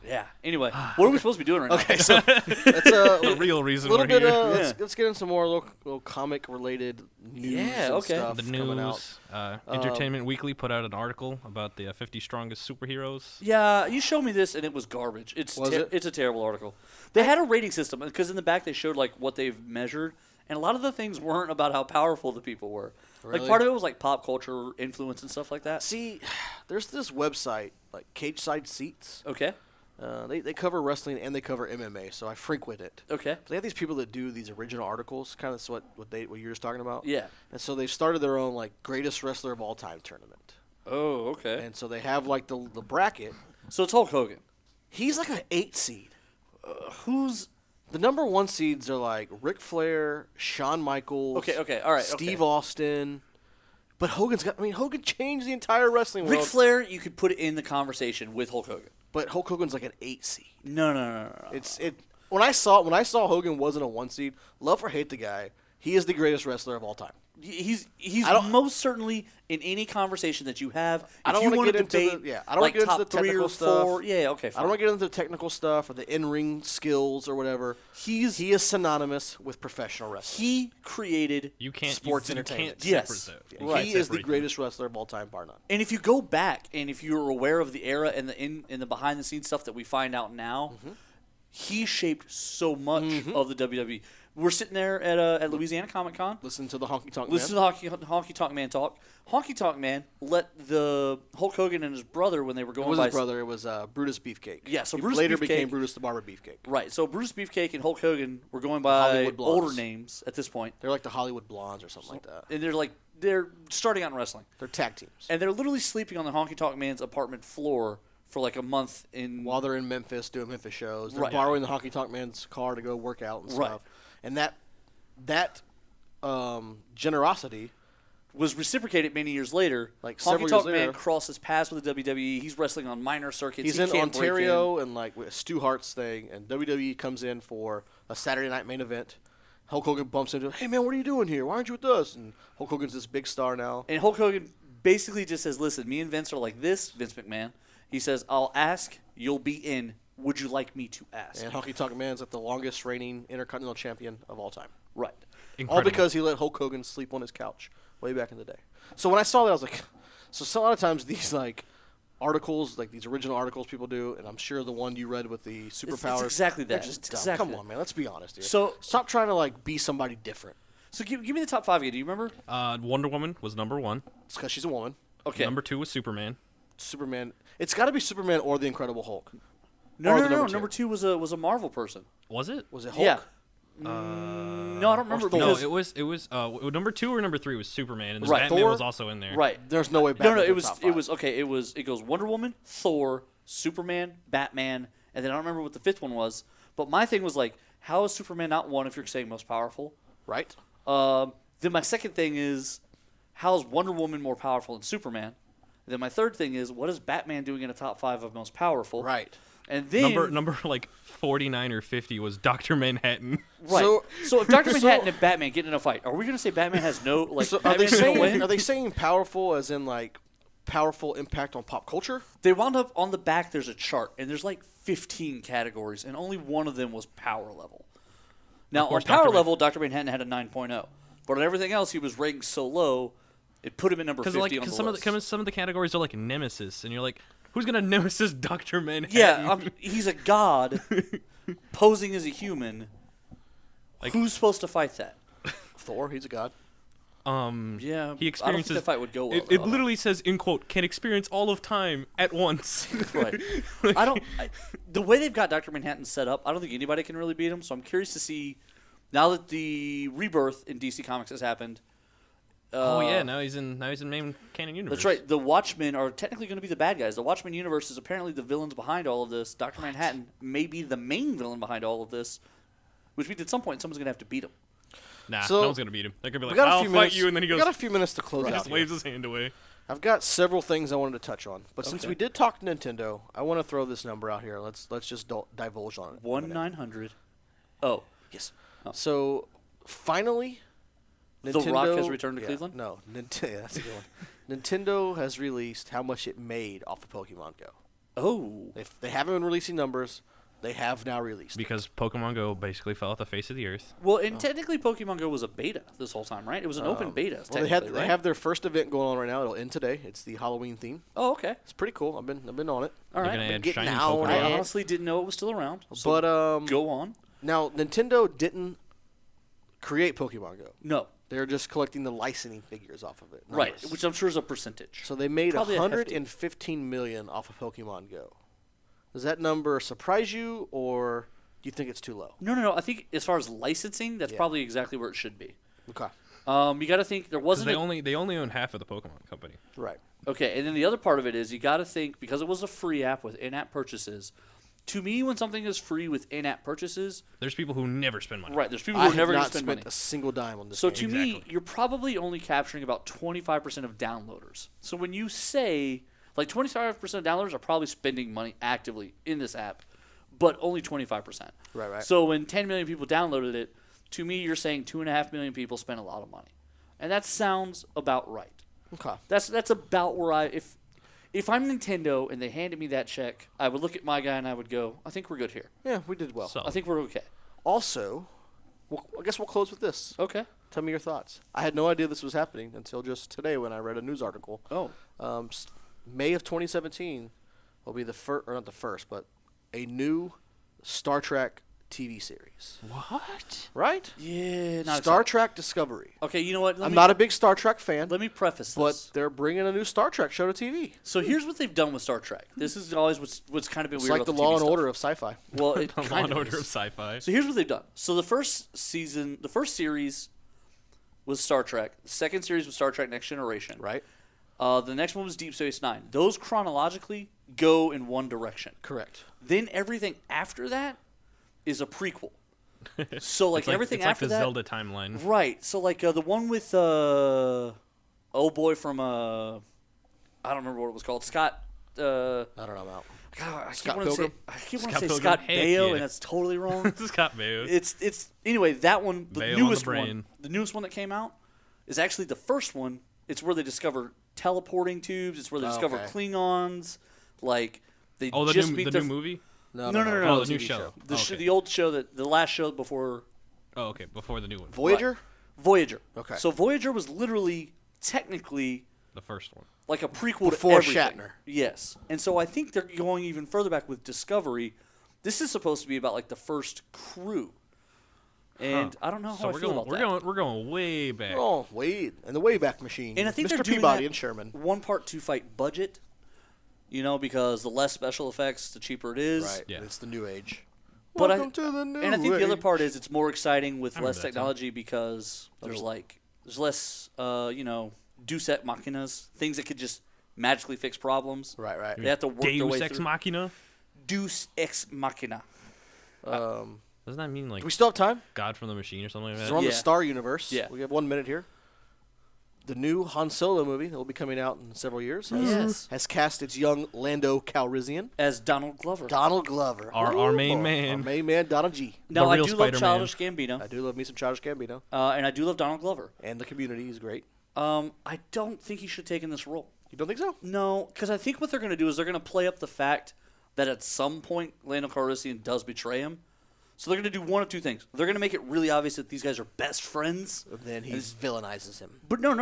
yeah. Anyway, what are we supposed to be doing right Okay, now? so that's The a real reason little we're bit. here. Let's get into some more little comic related news Yeah, and okay. stuff The coming out. news. Entertainment Weekly put out an article about the 50 strongest superheroes. Yeah, you showed me this and it was garbage. Was it? It's a terrible article. They had a rating system because in the back they showed like what they've measured, and a lot of the things weren't about how powerful the people were. Like Really? part of it was like pop culture influence and stuff like that. See, there's this website like Cage Side Seats. Okay, They cover wrestling and they cover MMA, so I frequent it. okay, They have these people that do these original articles, kind of what you're just talking about. yeah. And so they've started their own like greatest wrestler of all time tournament. Oh, okay. And so they have like the bracket. So it's Hulk Hogan. He's like an 8 seed. Who's The number 1 seeds are like Ric Flair, Shawn Michaels. Okay, all right, Steve okay. Austin. But Hogan changed the entire wrestling Ric world. Flair? You could put it in the conversation with Hulk Hogan. But Hulk Hogan's like an 8 seed. No. When I saw Hogan wasn't a 1 seed, love or hate the guy, he is the greatest wrestler of all time. He's I don't- most certainly in any conversation that you have. I don't if you wanna want get to into debate, the- yeah, I don't wanna like get into top the 3 or technical stuff. 4. Yeah, okay. I Fine. don't want to get into the technical stuff or the in-ring skills or whatever. He is synonymous with professional wrestling. He created You can't. Sports you entertainment. Can't Yes. separate that. Yeah, You can't he is the separate them. greatest wrestler of all time, bar none. And if you go back and if you're aware of the era and the in the behind the scenes stuff that we find out now, he shaped so much of the WWE. We're sitting there at Louisiana Comic Con. Listen to the honky tonk Listen man. to the Honky Tonk Man talk. Honky Tonk Man let the Hulk Hogan and his brother when they were It going was by his brother. It was Brutus Beefcake. Yeah, so He Brutus later Beefcake- became Brutus the Barber Beefcake. Right, so Bruce Beefcake and Hulk Hogan were going by Hollywood Blondes. older names at this point, They're like the Hollywood Blondes or something like that. and they're starting out in wrestling, They're tag teams. and they're literally sleeping on the Honky Tonk Man's apartment floor for like a month while they're in Memphis doing Memphis shows. They're Right. borrowing the Honky Tonk Man's car to go work out and Right. stuff. And that generosity, was reciprocated many years later. Like, Honky several Tonk years Man later. crosses paths with the WWE. He's wrestling on minor circuits. he's He in can't break Ontario and like with Stu Hart's thing, and WWE comes in for a Saturday night main event. Hulk Hogan bumps into him. Hey man, what are you doing here? Why aren't you with us? And Hulk Hogan's this big star now. And Hulk Hogan basically just says, listen, me and Vince are like this, Vince McMahon. He says, I'll ask, you'll be in. Would you like me to ask? And Honky Tonk Man's like the longest reigning Intercontinental Champion of all time. Right. All Incredible. because he let Hulk Hogan sleep on his couch way back in the day. So when I saw that, I was like, so a lot of times these like articles, like these original articles people do, and I'm sure the one you read with the superpowers, it's exactly they're that. just It's dumb. exactly Come that. on, man, let's be honest here. So- stop trying to like be somebody different. So give me the top 5 again. Do you remember? Wonder Woman was number 1. It's because she's a woman. Okay. Number 2 was Superman. Superman. It's got to be Superman or the Incredible Hulk. no, or no, the no, number two. Number 2 was a Marvel person. Was it? Was it Hulk? Yeah. No, I don't remember. Thor. No, because- it was number 2 or number 3 was Superman, and then Right. Batman Thor? was also in there. Right. There's no way. No, Batman no, in it the was top it five. was okay. It goes Wonder Woman, Thor, Superman, Batman, and then I don't remember what the 5th one was. But my thing was like, how is Superman not one if you're saying most powerful? right. Then my second thing is, how is Wonder Woman more powerful than Superman? Then my third thing is, what is Batman doing in a top 5 of most powerful? Right. And then Number like 49 or 50 was Dr. Manhattan. right. So- So if Dr. so- Manhattan and Batman get in a fight, are we going to say Batman has no like? So are they Batman's gonna saying win? are they saying powerful as in like powerful impact on pop culture? They wound up on the back. There's a chart, and there's like 15 categories, and only one of them was power level. Now, on course, power Dr. level, Dr. Manhattan had a 9.0, but on everything else, he was ranked so low, it put him at number 50 on the some list. of the categories are like Nemesis, and you're like, who's gonna nemesis Dr. Manhattan? Yeah, he's a god posing as a human. Like- Who's supposed to fight that? Thor, he's a god. Yeah, he I don't think experiences. that fight would go well. It literally says in quote, can experience all of time at once. Right. The way they've got Dr. Manhattan set up, I don't think anybody can really beat him. So I'm curious to see, now that the rebirth in DC Comics has happened. Oh yeah, now he's in main canon universe. That's right. The Watchmen are technically going to be the bad guys. The Watchmen universe is apparently the villains behind all of this. Dr. Manhattan may be the main villain behind all of this, which means at some point someone's going to have to beat him. Nah, So- no one's gonna beat him. They're gonna be We like, got a I'll few fight minutes. you, and then he we goes, got a few minutes to close out. just here. waves his hand away. I've got several things I wanted to touch on, but since Okay. we did talk Nintendo, I want to throw this number out here. Let's just divulge on it. 1/900. Oh, Yes. So finally, The Nintendo, Rock has returned to Cleveland? No, yeah, that's a good one. Nintendo has released how much it made off of Pokemon Go. oh, If they haven't been releasing numbers, they have now released. Because Pokemon Go basically fell off the face of the earth. well, and technically Pokemon Go was a beta this whole time, right? It was an open beta. Well, they technically, they right? have their first event going on right now. It'll end today. It's the Halloween theme. Oh, okay. It's pretty cool. I've been on it. All They're right. gonna add getting shiny out. Pokemon. I honestly didn't know it was still around. So But go on. now Nintendo didn't create Pokemon Go. No, They're just collecting the licensing figures off of it. right, numbers. which I'm sure is a percentage. So they made Probably a hefty. 115 million off of Pokemon Go. Does that number surprise you, or do you think it's too low? No. I think as far as licensing, that's Yeah. probably exactly where it should be. Okay. You got to think there Because wasn't. they only own half of the Pokemon company. Right. Okay, and then the other part of it is you got to think, because it was a free app with in-app purchases. To me, when something is free with in-app purchases, There's people who never spend money. right? There's people I who are have never going not to spend spent money. a single dime on this So game. to me, Exactly. you're probably only capturing about 25% of downloaders. So when you say, like 25% of downloaders are probably spending money actively in this app, but only 25%. Right. So when 10 million people downloaded it, to me, you're saying 2.5 million people spent a lot of money, and that sounds about right. Okay. That's about where if I'm Nintendo and they handed me that check, I would look at my guy and I would go, I think we're good here. Yeah, we did well. So- I think we're okay. Also, I guess we'll close with this. Okay. Tell me your thoughts. I had no idea this was happening until just today when I read a news article. Oh. May of 2017 will be the first, or not the first, but a new Star Trek TV series. What? Right? Yeah. Not Star excited. Trek Discovery. Okay. You know what? I'm not a big Star Trek fan, Let me preface but this. they're bringing a new Star Trek show to TV. So here's what they've done with Star Trek. This is always what's kind of been It's weird like the about Law TV and stuff. Order of sci-fi. Well, it Law kind and of Order of is. Sci-Fi. So here's what they've done. So the first series was Star Trek. The second series was Star Trek Next Generation. Right? The next one was Deep Space Nine. Those chronologically go in one direction. Correct. Then everything after that is a prequel. So like everything after the that, Zelda timeline. right? So like the one with oh boy from I don't remember what it was called. Scott. I don't know about. God, I keep Scott wanting to say Pilgrim? Scott Pilgrim? Baio, Heck yeah. and that's totally wrong. Scott Baio. It's anyway that one, the Baio on the newest brain. one, the newest one that came out is actually the first one. It's where they discover teleporting tubes. It's where they discover okay. Klingons. Like they Oh, just the beat new movie? No. Oh, the new TV show. The, Okay. the old show the last show before Oh, okay. Before the new one. Voyager? Voyager. Okay. So Voyager was literally technically The first one. like a prequel Before to everything. Shatner. Yes. And so I think they're going even further back with Discovery. This is supposed to be about like the first crew. And I don't know how So I we're feel going, about we're that. going, we're going way back. Oh, Wade. And the Wayback Machine. And I think Mr. they're doing Peabody that and Sherman. one part to fight budget, because the less special effects, the cheaper it is. Right. Yeah. It's the new age. But Welcome to the new and I think the other age. part is it's more exciting with remember less that song. technology because there's less Deus Ex Machinas, things that could just magically fix problems. Right, right. They have to work their way Deus Ex through. Machina? Deus Ex Machina. Um, Doesn't that mean like do we still have time? God from the Machine or something like We're that? on the Yeah. Star Universe. Yeah. We have 1 minute here. The new Han Solo movie that will be coming out in several years has cast its young Lando Calrissian, As Donald Glover. Donald Glover. Our main Our man. main man, Donald G. Now, the I real do Spider-Man. love Childish Gambino, I do love me some Childish Gambino. and I do love Donald Glover. And the Community is great. I don't think he should have taken this role. You don't think so? No, because I think what they're going to do is they're going to play up the fact that at some point Lando Calrissian does betray him. So they're going to do one of two things. They're going to make it really obvious that these guys are best friends. And then he villainizes him. But no. I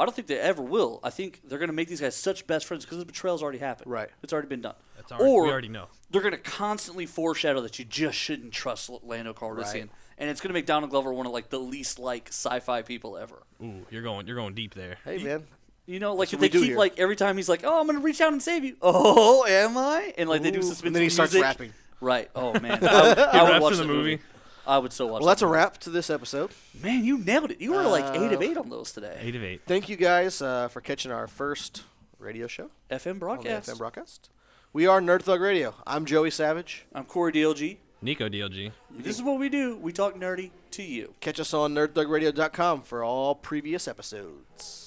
don't think they ever will. I think they're going to make these guys such best friends because the betrayal's already happened. Right. It's already been done. That's already, or we already know. they're going to constantly foreshadow that you just shouldn't trust Lando Calrissian. Right. And it's going to make Donald Glover one of like the least like sci-fi people ever. Ooh, you're going deep there. Hey, man. You know, like That's if what they we do keep here. like every time he's like, "Oh, I'm going to reach out and save you." Oh, am I? And like they do Ooh, suspense and then he starts music. rapping. Right. Oh man, I would raps watch in the movie. I would still watch. Well, that's that a wrap to this episode. movie. Man, you nailed it. You were like 8 of 8 on those today. 8 of 8. Thank you guys for catching our first radio show FM on the broadcast. FM broadcast. We are Nerd Thug Radio. I'm Joey Savage. I'm Corey DLG. Nico DLG. This is what we do. We talk nerdy to you. Catch us on nerdthugradio.com for all previous episodes.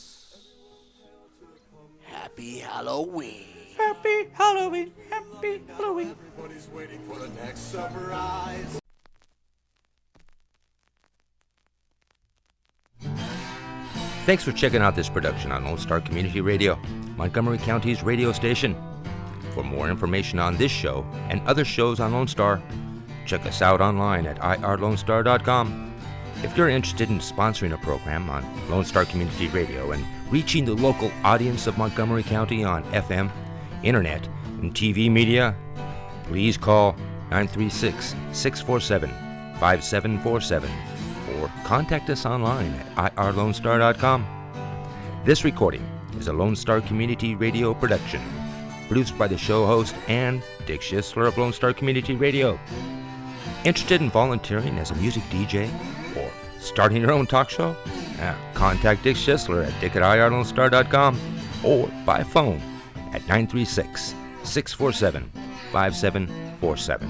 Happy Halloween. Happy Halloween. Happy Halloween. Everybody's waiting for the next surprise. Thanks for checking out this production on Lone Star Community Radio, Montgomery County's radio station. For more information on this show and other shows on Lone Star, check us out online at irlonestar.com. If you're interested in sponsoring a program on Lone Star Community Radio and reaching the local audience of Montgomery County on FM, internet, and TV media, please call 936-647-5747 or contact us online at irlonestar.com. This recording is a Lone Star Community Radio production, produced by the show host and Dick Schissler of Lone Star Community Radio. Interested in volunteering as a music DJ or starting your own talk show? Contact Dick Schissler at dick@irlonestar.com or by phone at 936-647-5747.